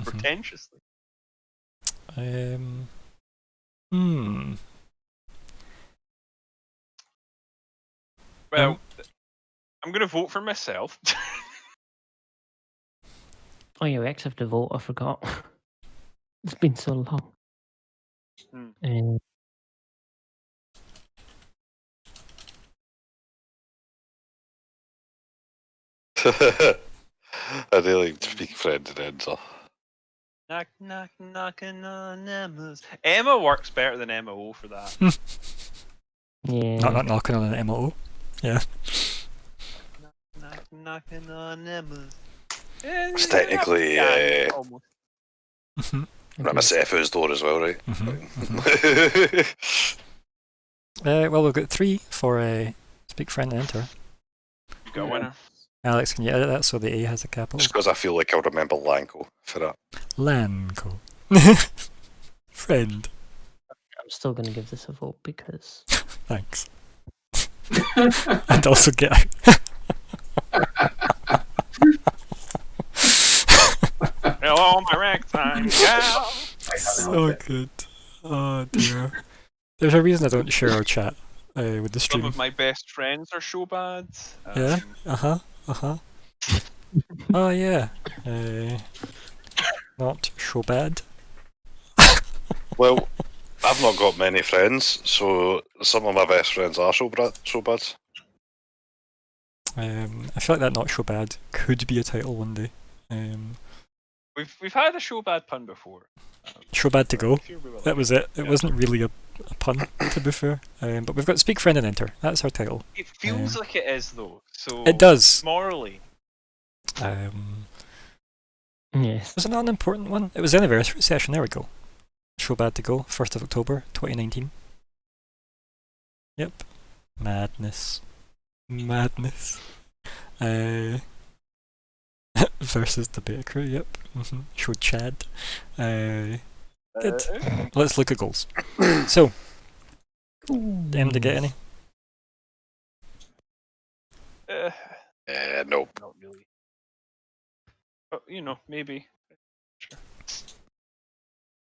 Pretentiously. Well, I'm going to vote for myself. Oh, you ex have to vote. I forgot. It's been so long. I really speak friend and enter. Knock, knock, knocking on Emma's. Emma works better than MO for that. Yeah. Not knocking on an MO. Yeah. Knock, knocking on Emma's. It's technically almost. I'm a Sephu's door as well, right? Well, we've got 3 for speak friend and enter. You got a winner. Alex, can you edit that so the A has a capital? Just because I feel like I'll remember Lanko for that. Lanko. Friend. I'm still going to give this a vote because. Thanks. And also get out. Hello, my ragtime gal. So good. Oh dear. There's a reason I don't share our chat with the stream. Some of my best friends are show bad. Yeah. Oh yeah. Not so bad. Well, I've not got many friends, so some of my best friends are so bad. I feel like that not so bad could be a title one day. We've had a show bad pun before. So bad to go. That was it. It wasn't really a pun, to be fair. But we've got Speak Friend and Enter. That's our title. It feels like it is though. So it does. Morally. Yes. Was it not an important one? It was the anniversary session. There we go. Show bad to go. 1st of October, 2019. Yep. Madness. Versus the beta crew. Yep. Showed Chad. Good. Let's look at goals. So, M to get any? Nope. Not really. But you know, maybe. Sure.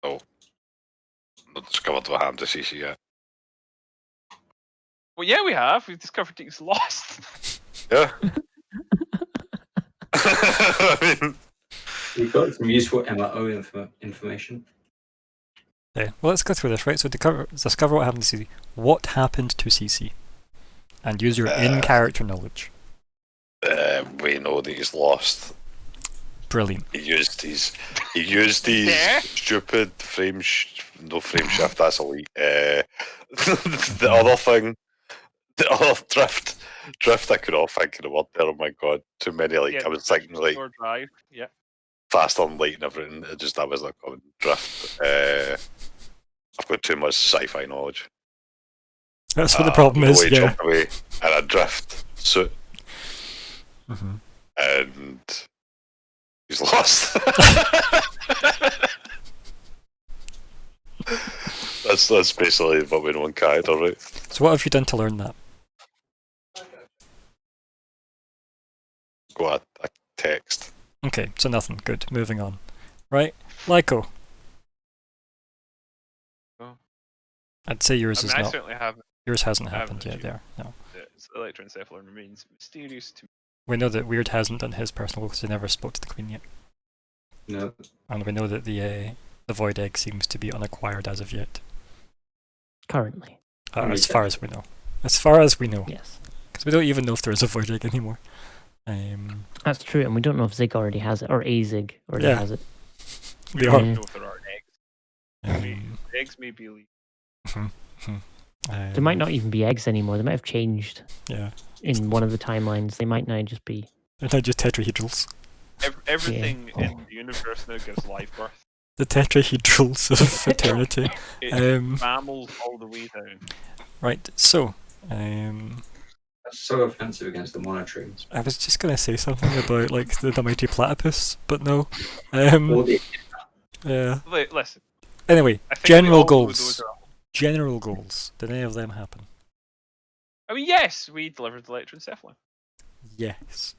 No. Not discovered what happened to CC yet. Well, yeah, we have. We've discovered he's lost. Yeah. I mean, We got some useful MRO information. Okay, well let's go through this, right? So discover what happened to CC. What happened to CC? And use your in-character knowledge. we know that he's lost. Brilliant. He used these Yeah. stupid frame shift. That's elite. The other thing, the other drift. I could not think of the word there. Oh my god, too many. Like I was thinking like Or drive. Yeah. faster and light and everything. It just that was like a drift. I've got too much sci-fi knowledge. That's what the problem is, Away, yeah. jump away, and a drift suit, and he's lost. That's basically what we know in character, right? So what have you done to learn that? Got a text. Okay, so nothing. Good. Moving on. Right, Lyco. Oh. I'd say yours I is mean, I not. certainly have. Yours hasn't I happened haven't yet. There, no. Electroencephalon remains mysterious to me. We know that Weird hasn't done his personal because he never spoke to the Queen yet, No. and we know that the Void Egg seems to be unacquired as of yet. Currently, As far as we know. As far as we know. yes. Because we don't even know if there is a Void Egg anymore. That's true, and we don't know if Zig already has it, or a Zig already Yeah. has it. We They don't are. know if there are eggs. Eggs may be legal. There might not even be eggs anymore. They might have changed Yeah. in one of the timelines. They might now just be. They're not just tetrahedrals. Everything Yeah. in the universe now gives live birth. The tetrahedrals of eternity. Mammals all the way down. Right, so. That's so offensive against the monotremes. I was just gonna say something about like the mighty platypus, but no. Or the Yeah. Listen. Anyway, I think we general all know goals. those are- General goals. Did any of them happen? I mean, yes, we delivered the electroencephalon. Yes.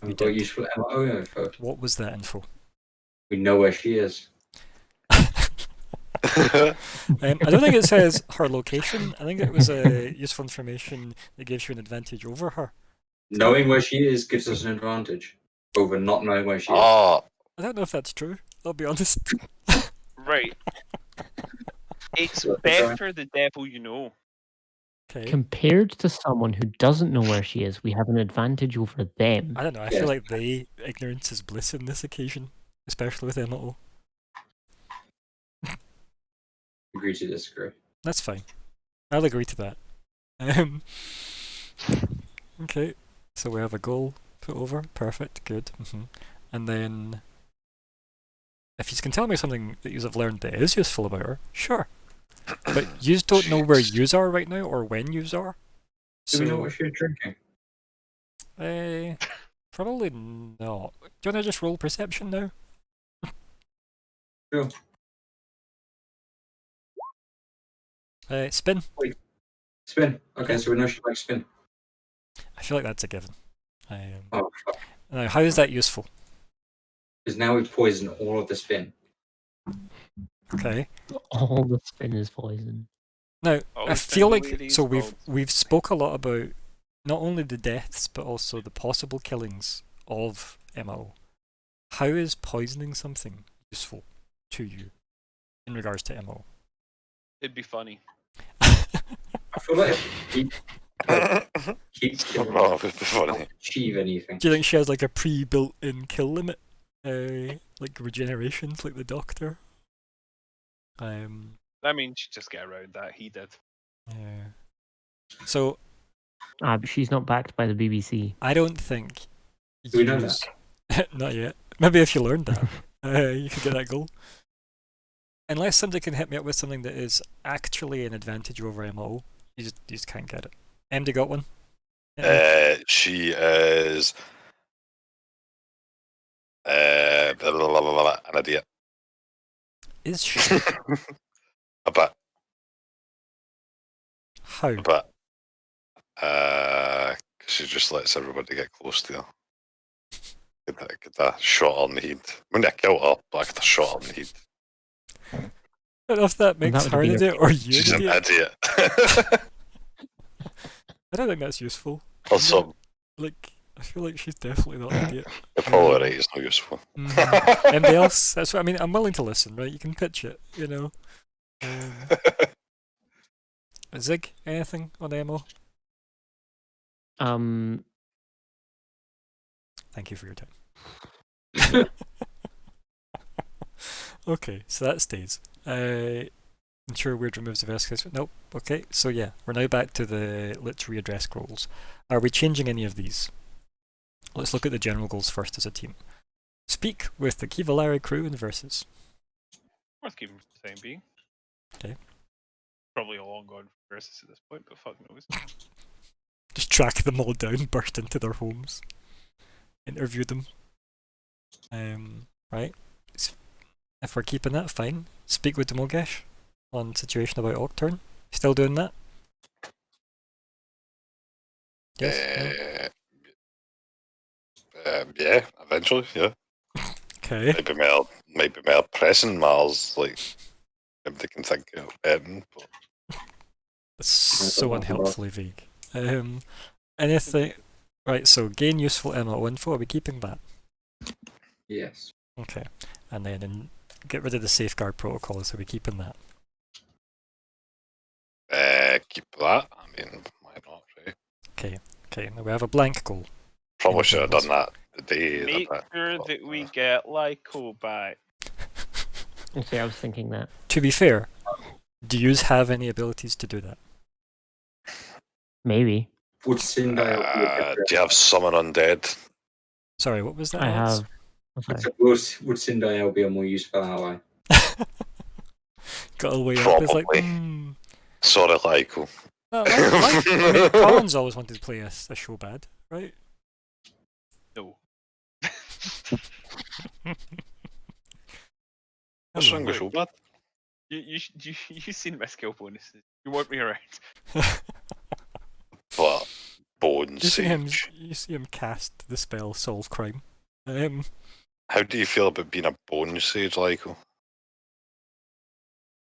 We've did. got useful MO info. What was that info? We know where she is. I don't think it says her location. I think it was useful information that gives you an advantage over her. Knowing where she is gives us an advantage over not knowing where she is. Ah, I don't know if that's true. I'll be honest. Right. It's What the guy? better the devil you know. Okay. Compared to someone who doesn't know where she is, we have an advantage over them. I don't know. I Yes. feel like ignorance is bliss in this occasion, especially with MO. Agree to disagree. That's fine. I'll agree to that. Um, okay, so we have a goal put over. Perfect, good. And then, if you can tell me something that you have learned that is useful about her, sure. But you don't know where yous are right now or when yous are. Do we know what she was drinking? Probably not. Do you want to just roll perception now? Sure. Spin. Spin. Okay, so we know she likes spin. I feel like that's a given. Oh, fuck. Now, how is that useful? Because now we've poisoned all of the spin. Okay. All the spin is poison. Now, All I the feel like ladies, so all- we've spoke a lot about not only the deaths but also the possible killings of MO. How is poisoning something useful to you in regards to MO? It'd be funny. I feel like if we keep killing oh, her, it'd be funny. achieve anything. Do you think she has like a pre-built-in kill limit, like regenerations, like the Doctor? I mean, she'd just get around that. He did. Yeah. So But she's not backed by the BBC. I don't think. Do we know yous- Not yet. Maybe if you learned that, you could get that goal. Unless somebody can hit me up with something that is actually an advantage over MO, you just can't get it. MD got one? She is blah, blah, blah, blah, blah, an idiot. Is she? A bit, How? a bit. 'Cause she just lets everybody get close to her. Get that shot on the head. I mean, I killed her, but I got a shot on the head. I don't know if that makes would her an be idiot or you She's an an idiot. idiot. I don't think that's useful. or some. Like, I feel like she's definitely not an idiot. You're probably right, it's not useful. Anybody else? That's what I mean. I'm willing to listen, right? You can pitch it, you know. Zig, anything on MO? Um, Thank you for your time. Okay, so that stays. Ensure weird removes the verse case. Nope. Okay, so yeah, we're now back to the let's readdress goals. Are we changing any of these? Let's look at the general goals first as a team. Speak with the Kivalari crew in verses. Worth keeping for the time being. Okay. Probably a long gone versus at this point, but fuck knows. Just track them all down, burst into their homes, interview them. Right. If we're keeping that, fine. Speak with Demogesh on situation about Octurn. Still doing that? Yes. Yeah, eventually, yeah. Okay. Might be more pressing matters, like if they can think of anything. But That's so unhelpfully vague. Anything? Right. So gain useful MO info. Are we keeping that? Yes. Okay. And then get rid of the safeguard protocols. Are we keeping that? keep that. I mean, why not, right? Okay. Okay. Now we have a blank goal. Probably should have done that the day. Make sure that we get Lyco back. See, I was thinking that. To be fair, do you have any abilities to do that? Maybe. Would Sindile be a better do you have summon undead? Sorry, what was that? I Alex? have. Oh, sorry. Would Sindile be a more useful ally? Got all the way up. It's like, Probably. Sorry, Lyko. I mean, Colin's always wanted to play a show bad, right? No. What's wrong with Showbad? You've seen my skill bonuses. You want me around? What? Bone You Sage. see him cast the spell Solve Crime. How do you feel about being a Bone Sage, Lyko?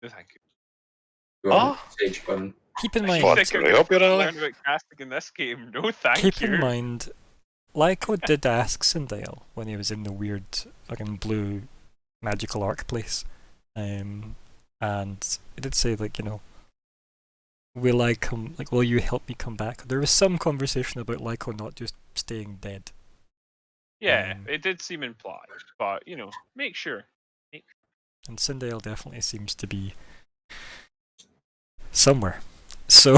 No, thank you. Sage button. Keep in I mind. What? think I'm Right up your gonna alley? learn about casting in this game. No, thank Keep you. in mind, Lyco did ask Sindile when he was in the weird fucking blue magical arc place, and he did say like, you know, will I come? Like, will you help me come back? There was some conversation about Lyco not just staying dead. Yeah, it did seem implied, but you know, make sure. And Sindale definitely seems to be somewhere. So,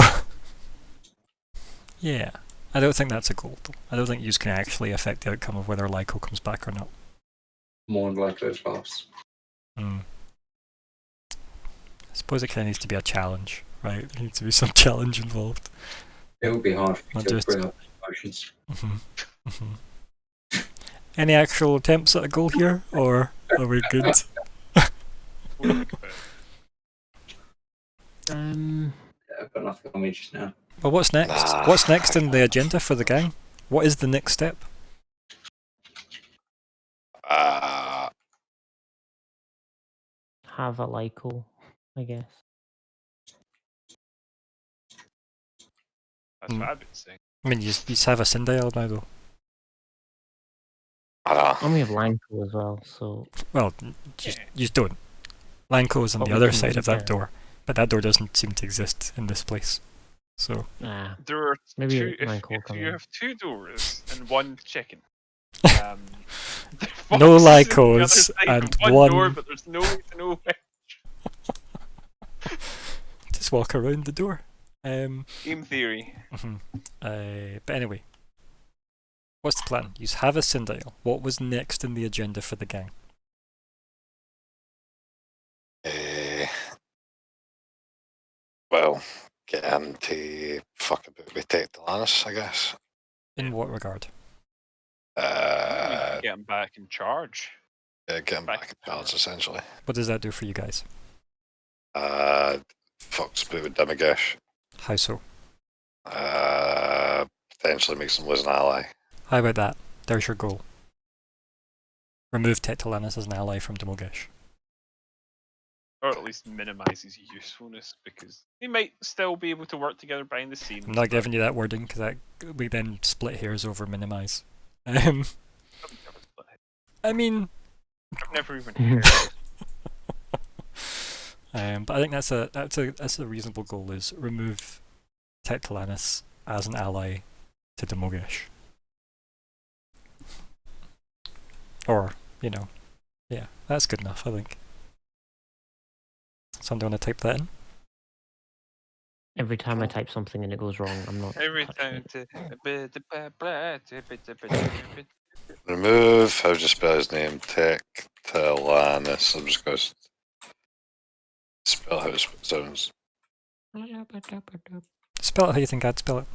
yeah. I don't think that's a goal, though. I don't think you can actually affect the outcome of whether Lyco comes back or not. More like those buffs. I suppose it kind of needs to be a challenge, right? There needs to be some challenge involved. It would be hard for Not you to just- bring up emotions. Any actual attempts at a goal here, or are we good? We'll think about it. Yeah, but nothing on me just now. Well, what's next? Nah. What's next in the agenda for the gang? What is the next step? Uh, Have a Lyco, I guess. That's what I've been saying. I mean, you just have a Sindile now, though. I don't know. And we have Lanco as well, so Well, you don't. Lanco's on But the we other can side of that yeah. door, but that door doesn't seem to exist in this place. So, There are Maybe two. Lyco will If come you in. have two doors and one chicken. The No fox is on the other Lycos side of and one one- door, but there's no way to know which. just walk around the door. Game theory. But anyway, what's the plan? You have a Sindile. What was next in the agenda for the gang? Well, get him to fuck about with Tech Delanus, I guess. In what regard? Uh, Get him back in charge. yeah, get him back in charge, essentially. What does that do for you guys? Fucks about with Demigesh. How so? Potentially makes him lose an ally. How about that? There's your goal. Remove Tectolanus as an ally from Demogesh. Or at least minimize his usefulness, because they might still be able to work together behind the scenes. I'm not giving you that wording because we then split hairs over minimize. I mean, I've never even heard of it. but I think that's a reasonable goal. Is remove Tectolanus as an ally to Demogesh. Or, you know, yeah, that's good enough, I think. Somebody want to type that in? Every time I type something and it goes wrong, I'm not Every touching time it. Remove, how do you spell his name? Tectilanus. I'm just going to spell how it sounds. Spell it how you think I'd spell it.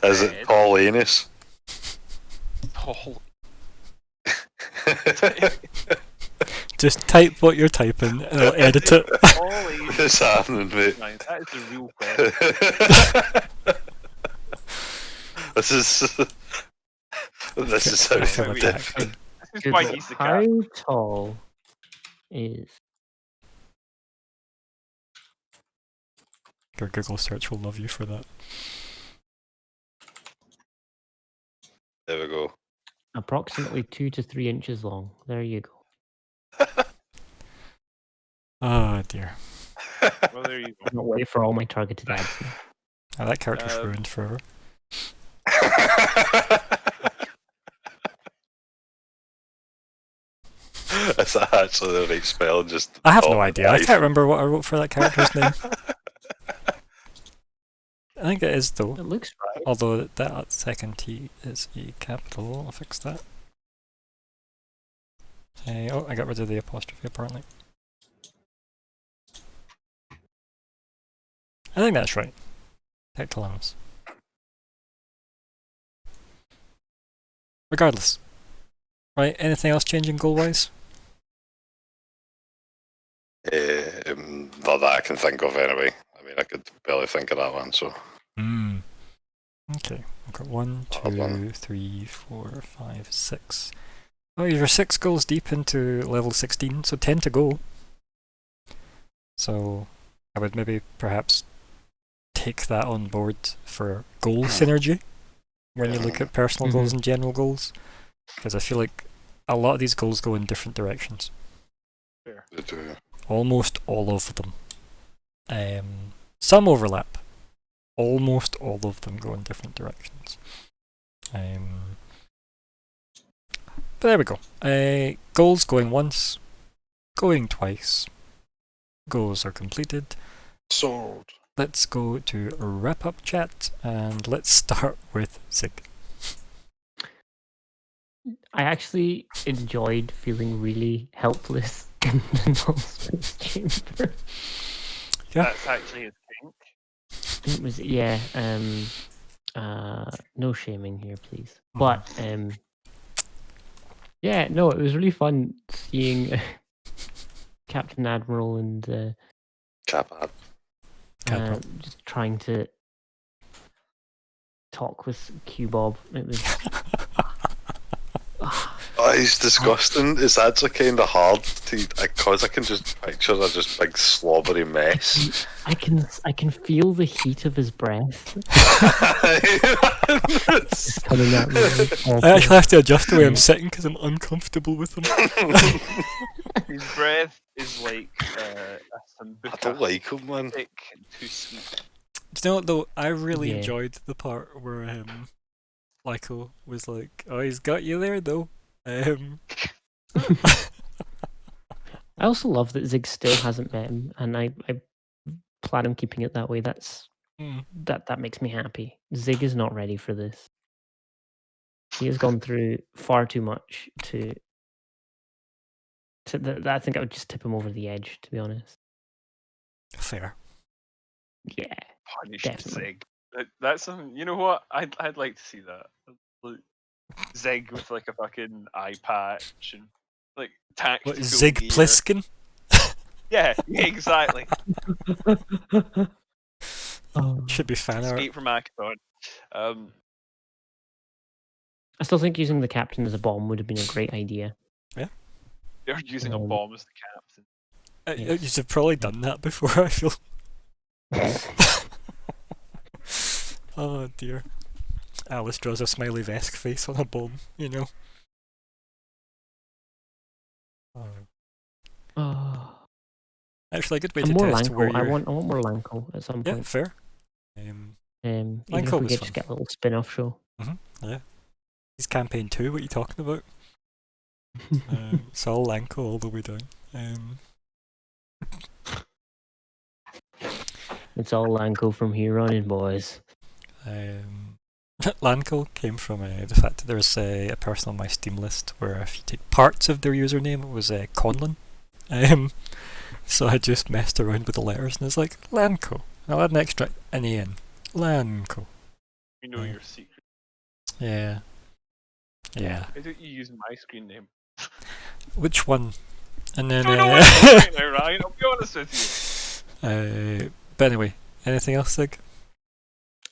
Is it Paulinus? Paul. Just type what you're typing and I'll edit it. Ollie. What's happening, mate? That is the real question. This is how I feel Wait, attacked. This is why Google, he's the how cat. tall is Your Google search will love you for that. There we go. approximately 2 to 3 inches long? There you go. Oh dear. Well, there you go. I'm not waiting for all my targeted ads now. Oh, that character's ruined forever. Is that actually the right spell? Just I have top no idea. I can't remember what I wrote for that character's name. I think it is though. It looks right. Although that second T is a capital. I'll fix that. Oh, I got rid of the apostrophe apparently. I think that's right. Tectilanus. Regardless. Right, anything else changing goal-wise? Not that I can think of anyway. I mean, I could barely think of that one, so. Okay, I've got 1, Hard one. 2, 3, 4, 5, 6. Oh, you're 6 goals deep into level 16, so 10 to go. So I would maybe perhaps take that on board for goal synergy when you look at personal goals and general goals, because I feel like a lot of these goals go in different directions. Fair. They do. Almost all of them. Some overlap. Almost all of them go in different directions. But there we go. Goals going once, going twice. Goals are completed. Sold. Let's go to wrap up chat and let's start with Zig. I actually enjoyed feeling really helpless in the null-space chamber. Yeah. That's actually his kink. It was, yeah, no shaming here, please. But, yeah, no, it was really fun seeing Captain Admiral and Capad. just trying to talk with Q-Bob. It was... Oh, he's disgusting. It's actually kind of hard to, because I can just picture a just big slobbery mess. I can feel the heat of his breath It's- coming at me. I actually have to adjust the way I'm sitting because I'm uncomfortable with him. His breath is like a I don't like him, man. thick and too sweet. Do you know what though? I really Yeah. enjoyed the part where Lyko was like, "Oh, he's got you there though." I also love that Zig still hasn't met him, and I plan on keeping it that way. That makes me happy. Zig is not ready for this. He has gone through far too much to I think I would just tip him over the edge, to be honest. Fair. Yeah. Punish Definitely. Zig. That's something. You know what? I'd like to see that. Like, Zig with like a fucking eye patch and like tactical What, Zig gear. Pliskin? Yeah, exactly. Should be fan art. Escape from Akathon. I still think using the captain as a bomb would have been a great idea. They're using a bomb as the captain. You should have probably done that before, I feel. Oh dear. Alice draws a smiley Vesk face on a bomb, you know. Actually, a good way to more test where Lanko. I you're... want more Lanko at some Yeah, point. fair. Even Lanko if we was could fun. just get a little spin-off show. Yeah. He's campaign 2, what are you talking about? It's all Lanko all the way down. It's all Lanko from here on in, boys. Lanko came from the fact that there's a person on my Steam list where if you take parts of their username, it was Conlon. So I just messed around with the letters and it's like Lanko. I'll add an extra N in. Lanko. We know your secret. Yeah. Yeah. Why don't you use my screen name? Which one? And then. I don't know what it is right now, Ryan. I'll be honest with you. But anyway, anything else, Sig?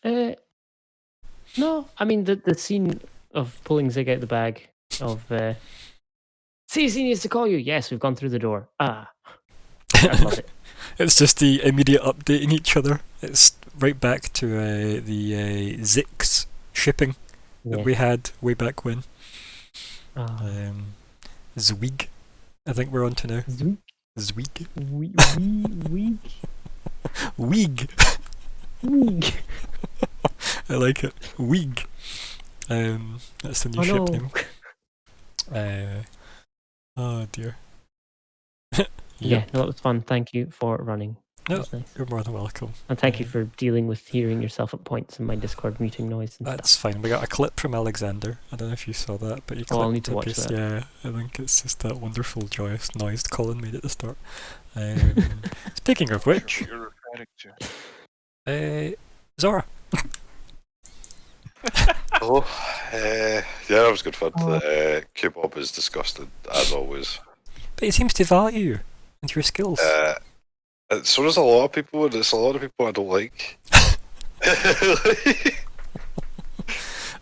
No, I mean the scene of pulling Zig out the bag of CC needs to call you. Yes, we've gone through the door. I love it. It's just the immediate updating each other. It's right back to the Zix shipping that we had way back when. Zwig, I think we're on to now. Zwig. Weeg. Weeg. Weeg. I like it. Weeg. That's the new ship name. Oh dear. Yeah, no, it was fun. Thank you for running. No, That was nice. you're more than welcome. And thank you for dealing with hearing yourself at points in my Discord muting noise and That's fine. We got a clip from Alexander. I don't know if you saw that, but you clipped I'll need to watch piece. that. Yeah, I think it's just that wonderful, joyous noise Colin made at the start. Speaking of which, You're referring to. Zora. Hello. Yeah, that was good fun. Q-Bob is disgusted, as always. But he seems to value you and your skills. So does a lot of people, and it's a lot of people I don't like.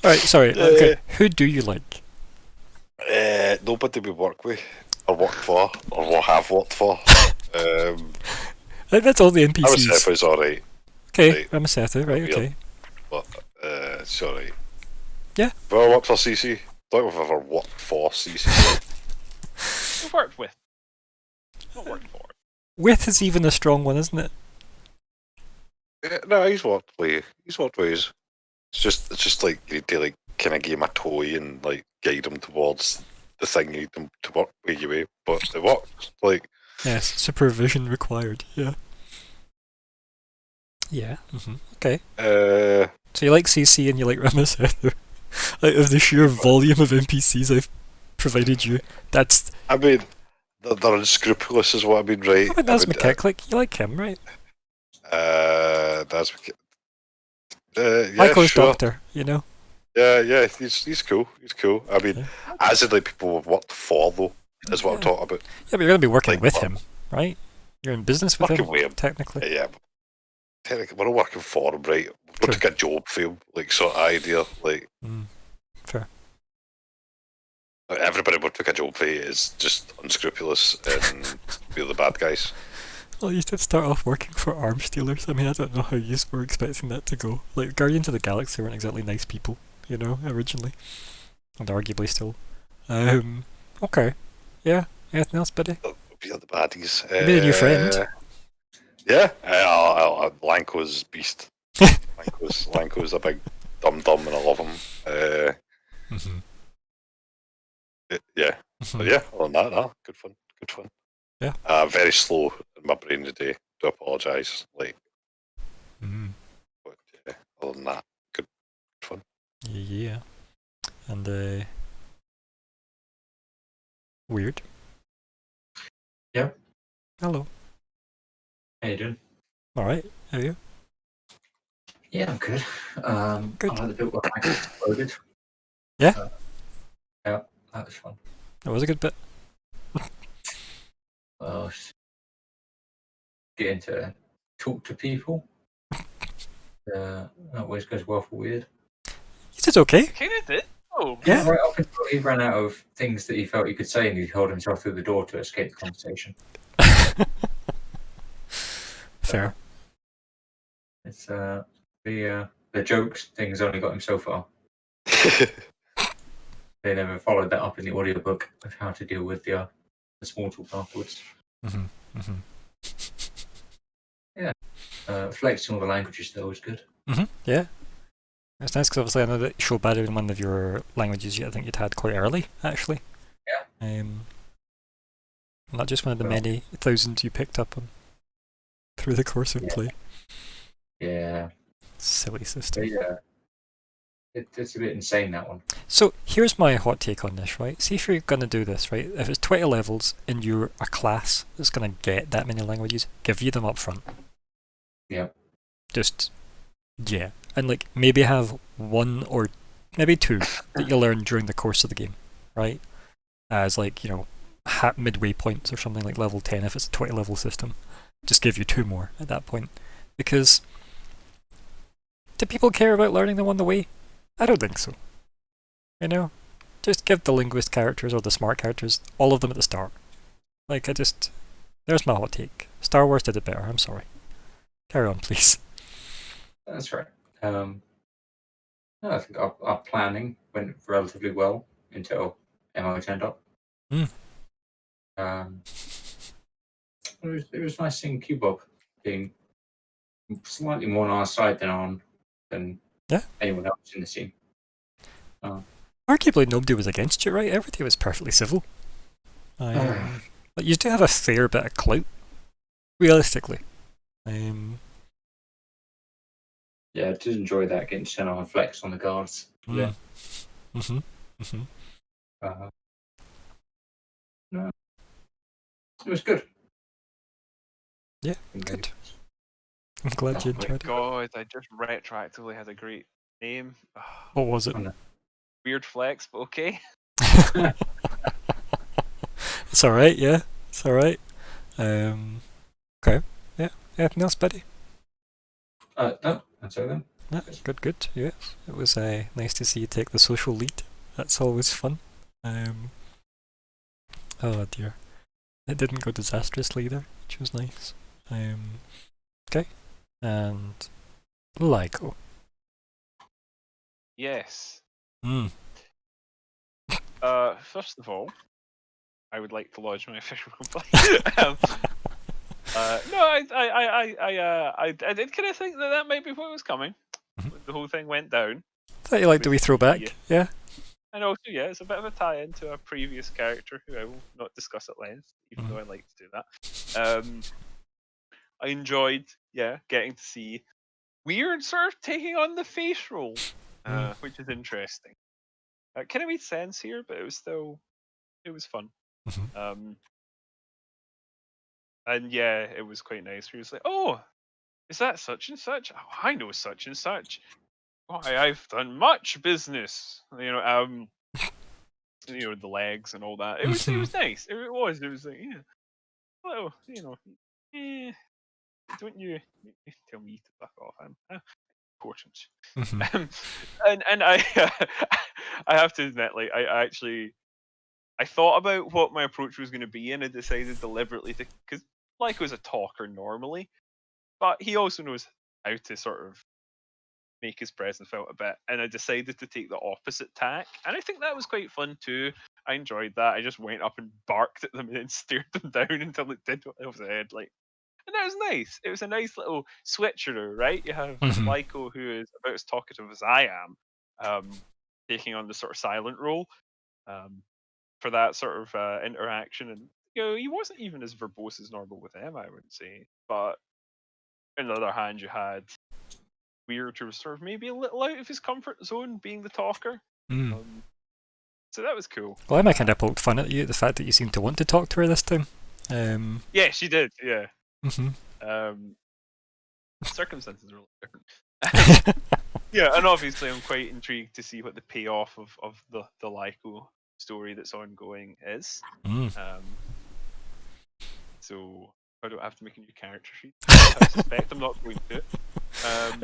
Alright, sorry. Okay. Who do you like? Nobody we work with, or work for, or will have worked for. I think that's all the NPCs. Ramasethu's alright. Okay, Right. Ramasethu, right, okay. But, it's alright. Yeah. Have I worked for CC? Don't know if I've ever worked for CC. You worked with. Not worked for. With is even a strong one, isn't it? No, he's worked with. He's worked with. It's just like you need to like kind of give him a toy and like guide him towards the thing you need them to work with you with. But it works. Like Yes, supervision required, yeah. Yeah, okay. So you like CC and you like Ramasethu. Out of the sheer volume of NPCs I've provided you, that's... I mean, they're unscrupulous is what I mean, right? Oh, that's McKecklick. You like him, right? That's yeah, Michael's sure. doctor, you know? Yeah, he's cool. He's cool. I mean, as in like people we've worked for though, is what I'm talking about. Yeah, but you're going to be working Like, with him, right? You're in business with working him, with him. technically. Yeah, but technically we're not working for him, right? We took a job for him, like sort of idea, like. Fair. Like, everybody we took a job for is just unscrupulous and we're the bad guys. Well, you did start off working for arms dealers. I mean, I don't know how you were expecting that to go. Like, Guardians of the Galaxy weren't exactly nice people, you know, originally. And arguably still. Okay. Yeah, anything else, buddy? We are the baddies. You made a new friend. Yeah, Lanko's beast. Lanko's a big dum-dum and I love him. Yeah. But yeah, other than that, no, good fun. Yeah. Very slow in my brain today. Do apologise. Like, but yeah, other than that, good fun. Yeah. And weird. Yeah. Hello. How you doing? All right. How are you? Yeah, I'm good. Good. I had a bit where I exploded. Yeah. Yeah, that was fun. That was a good bit. Getting to talk to people. That always goes well for weird. You did okay. Kind of did. Oh. Yeah. Right up until he ran out of things that he felt he could say, and he held himself through the door to escape the conversation. Fair. It's the jokes things only got him so far. They never followed that up in the audiobook of how to deal with the small talk afterwards. Yeah. Flexing all the languages though is good. Yeah. It's nice because obviously I know that you showed bad in one of your languages I think you'd had quite early, actually. Yeah. Not just one of the many thousands you picked up on through the course of play. Yeah. Silly system. Yeah. It's a bit insane, that one. So here's my hot take on this, right? See if you're going to do this, right? If it's 20 levels and you're a class that's going to get that many languages, give you them up front. Yeah. Just, yeah. And like maybe have one or maybe two that you learn during the course of the game, right? As like, you know, midway points or something like level 10 if it's a 20 level system. Just give you two more at that point. Because do people care about learning them on the way? I don't think so. You know? Just give the linguist characters or the smart characters, all of them at the start. Like, there's my hot take. Star Wars did it better, I'm sorry. Carry on, please. That's right. No, I think our planning went relatively well until Emma turned up. It was nice seeing Cubop being slightly more on our side than anyone else in the scene. Arguably nobody was against you, right? Everybody was perfectly civil. Like you do have a fair bit of clout, realistically. Yeah, I did enjoy that, getting to turn on and flex on the guards. Yeah. No, it was good. Yeah, good. I'm glad you enjoyed it. God, I just retroactively had a great name. What was it? Weird flex, but okay. It's alright, yeah. It's alright. Okay. Yeah. Anything else, buddy? No, that's all then. No, good. Yes. It was nice to see you take the social lead. That's always fun. Oh dear. It didn't go disastrously either, which was nice. Okay. And Lyko. Yes. First of all, I would like to lodge my official complaint. No, I did kind of think that might be what was coming. When the whole thing went down. Thought you liked the wee throwback, yeah. And also, yeah, it's a bit of a tie-in to a previous character who I will not discuss at length, even though I like to do that. I enjoyed, getting to see Weird sort of taking on the face role, which is interesting. It kind of made sense here, but it was fun. And yeah, it was quite nice. He was like, "Oh, is that such and such? Oh, I know such and such. Why, I've done much business." The legs and all that. It was nice. It was like, yeah. Well, don't you tell me to fuck off? I'm important. And I I have to admit, like, I thought about what my approach was going to be, and I decided deliberately to, because Lyco's a talker normally, but he also knows how to sort of make his presence felt a bit, and I decided to take the opposite tack, and I think that was quite fun too. I enjoyed that. I just went up and barked at them and then stared them down until it did what I said, like, and that was nice. It was a nice little switcheroo, right? You have Lyco, who is about as talkative as I am, taking on the sort of silent role for that sort of interaction, and he wasn't even as verbose as normal with Emma, I would say. But on the other hand, you had Weird, who was sort of maybe a little out of his comfort zone, being the talker. So that was cool. Well, Emma kind of poked fun at you, the fact that you seemed to want to talk to her this time. Yeah, she did. Yeah. Circumstances are a little different. Yeah, and obviously I'm quite intrigued to see what the payoff of the Lyco story that's ongoing is. So I don't have to make a new character sheet. I suspect I'm not going to.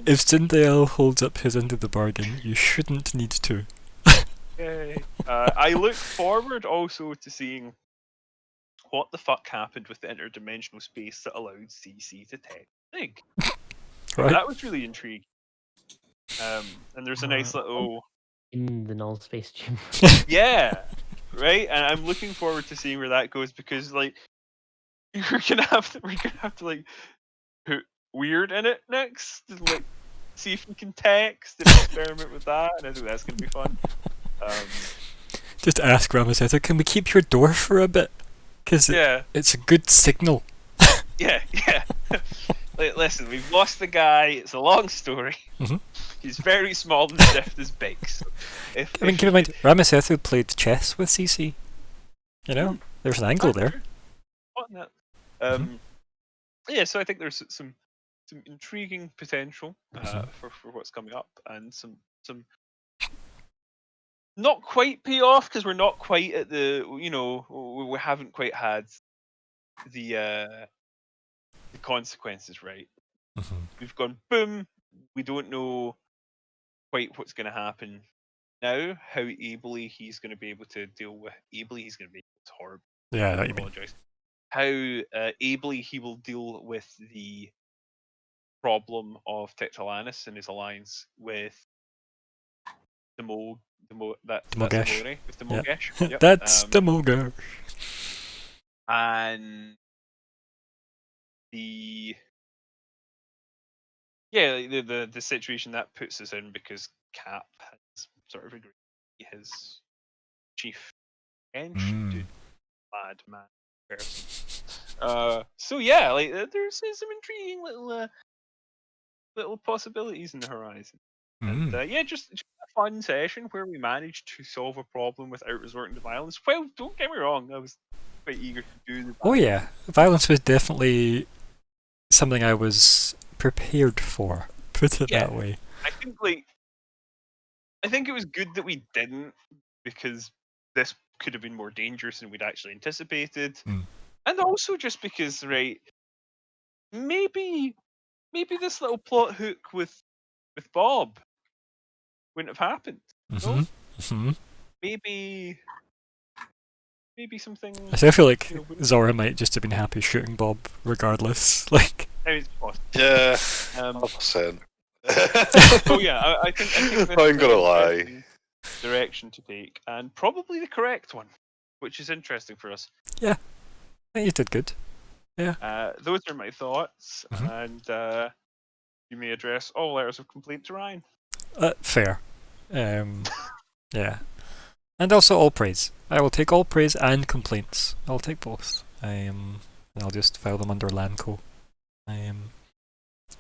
If Zindale holds up his end of the bargain, you shouldn't need to. Yay. I look forward also to seeing what the fuck happened with the interdimensional space that allowed CC to tech Sig. Right. That was really intriguing. And there's a nice little in the null space chamber. Yeah, right. And I'm looking forward to seeing where that goes, because like we're gonna have to like put weird in it next. Like, see if you can text and experiment with that, and I think that's going to be fun. Just ask Ramazetta, can we keep your door for a bit? Because it's a good signal. Yeah. Like, listen, we've lost the guy. It's a long story. Mm-hmm. He's very small and stiff as big. So keep in mind, Ramazetta played chess with CC. You know, there's an angle there. Yeah, so I think there's some intriguing potential for what's coming up, and some not quite payoff because we're not quite at the we haven't quite had the consequences right. We've gone boom. We don't know quite what's going to happen now. How ably he's going to be able to deal with he's going to be horrible. Yeah, I apologize. How ably he will deal with the problem of Tectalanis and his alliance with the Mogesh. With the Mogesh. Yep. That's the Mogesh. And the situation that puts us in because Cap has sort of agreed to be his chief hench, dude, mad person. So yeah, like there's some intriguing little possibilities in the horizon. And just a fun session where we managed to solve a problem without resorting to violence. Well, don't get me wrong, I was quite eager to do the violence. Oh yeah, violence was definitely something I was prepared for. Put it that way. I think it was good that we didn't, because this could have been more dangerous than we'd actually anticipated. And also just because, right, maybe this little plot hook with Bob wouldn't have happened. Maybe something. I feel like Zora might just have been happy shooting Bob regardless. Like, it's possible. Yeah, 100%. Oh yeah, I think this I'm gonna lie. Direction to take, and probably the correct one, which is interesting for us. Yeah, I think you did good. Yeah. Those are my thoughts, and you may address all letters of complaint to Ryan. Fair. Yeah. And also all praise. I will take all praise and complaints. I'll take both. And I'll just file them under Lanco.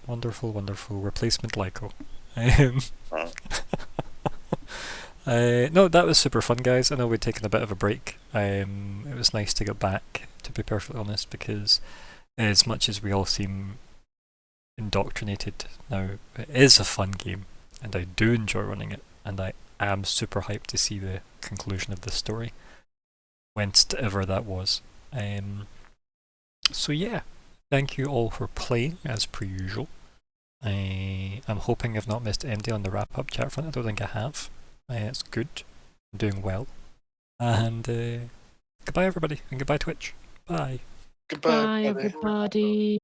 Wonderful, wonderful replacement Lyco. No, that was super fun, guys. I know we'd taken a bit of a break. It was nice to get back, to be perfectly honest, because as much as we all seem indoctrinated now, it is a fun game, and I do enjoy running it, and I am super hyped to see the conclusion of this story, whence ever that was. So yeah, thank you all for playing, as per usual. I'm hoping I've not missed MD on the wrap-up chat front. I don't think I have. It's good. I'm doing well. And goodbye everybody, and goodbye Twitch. Bye. Goodbye, Bye everybody.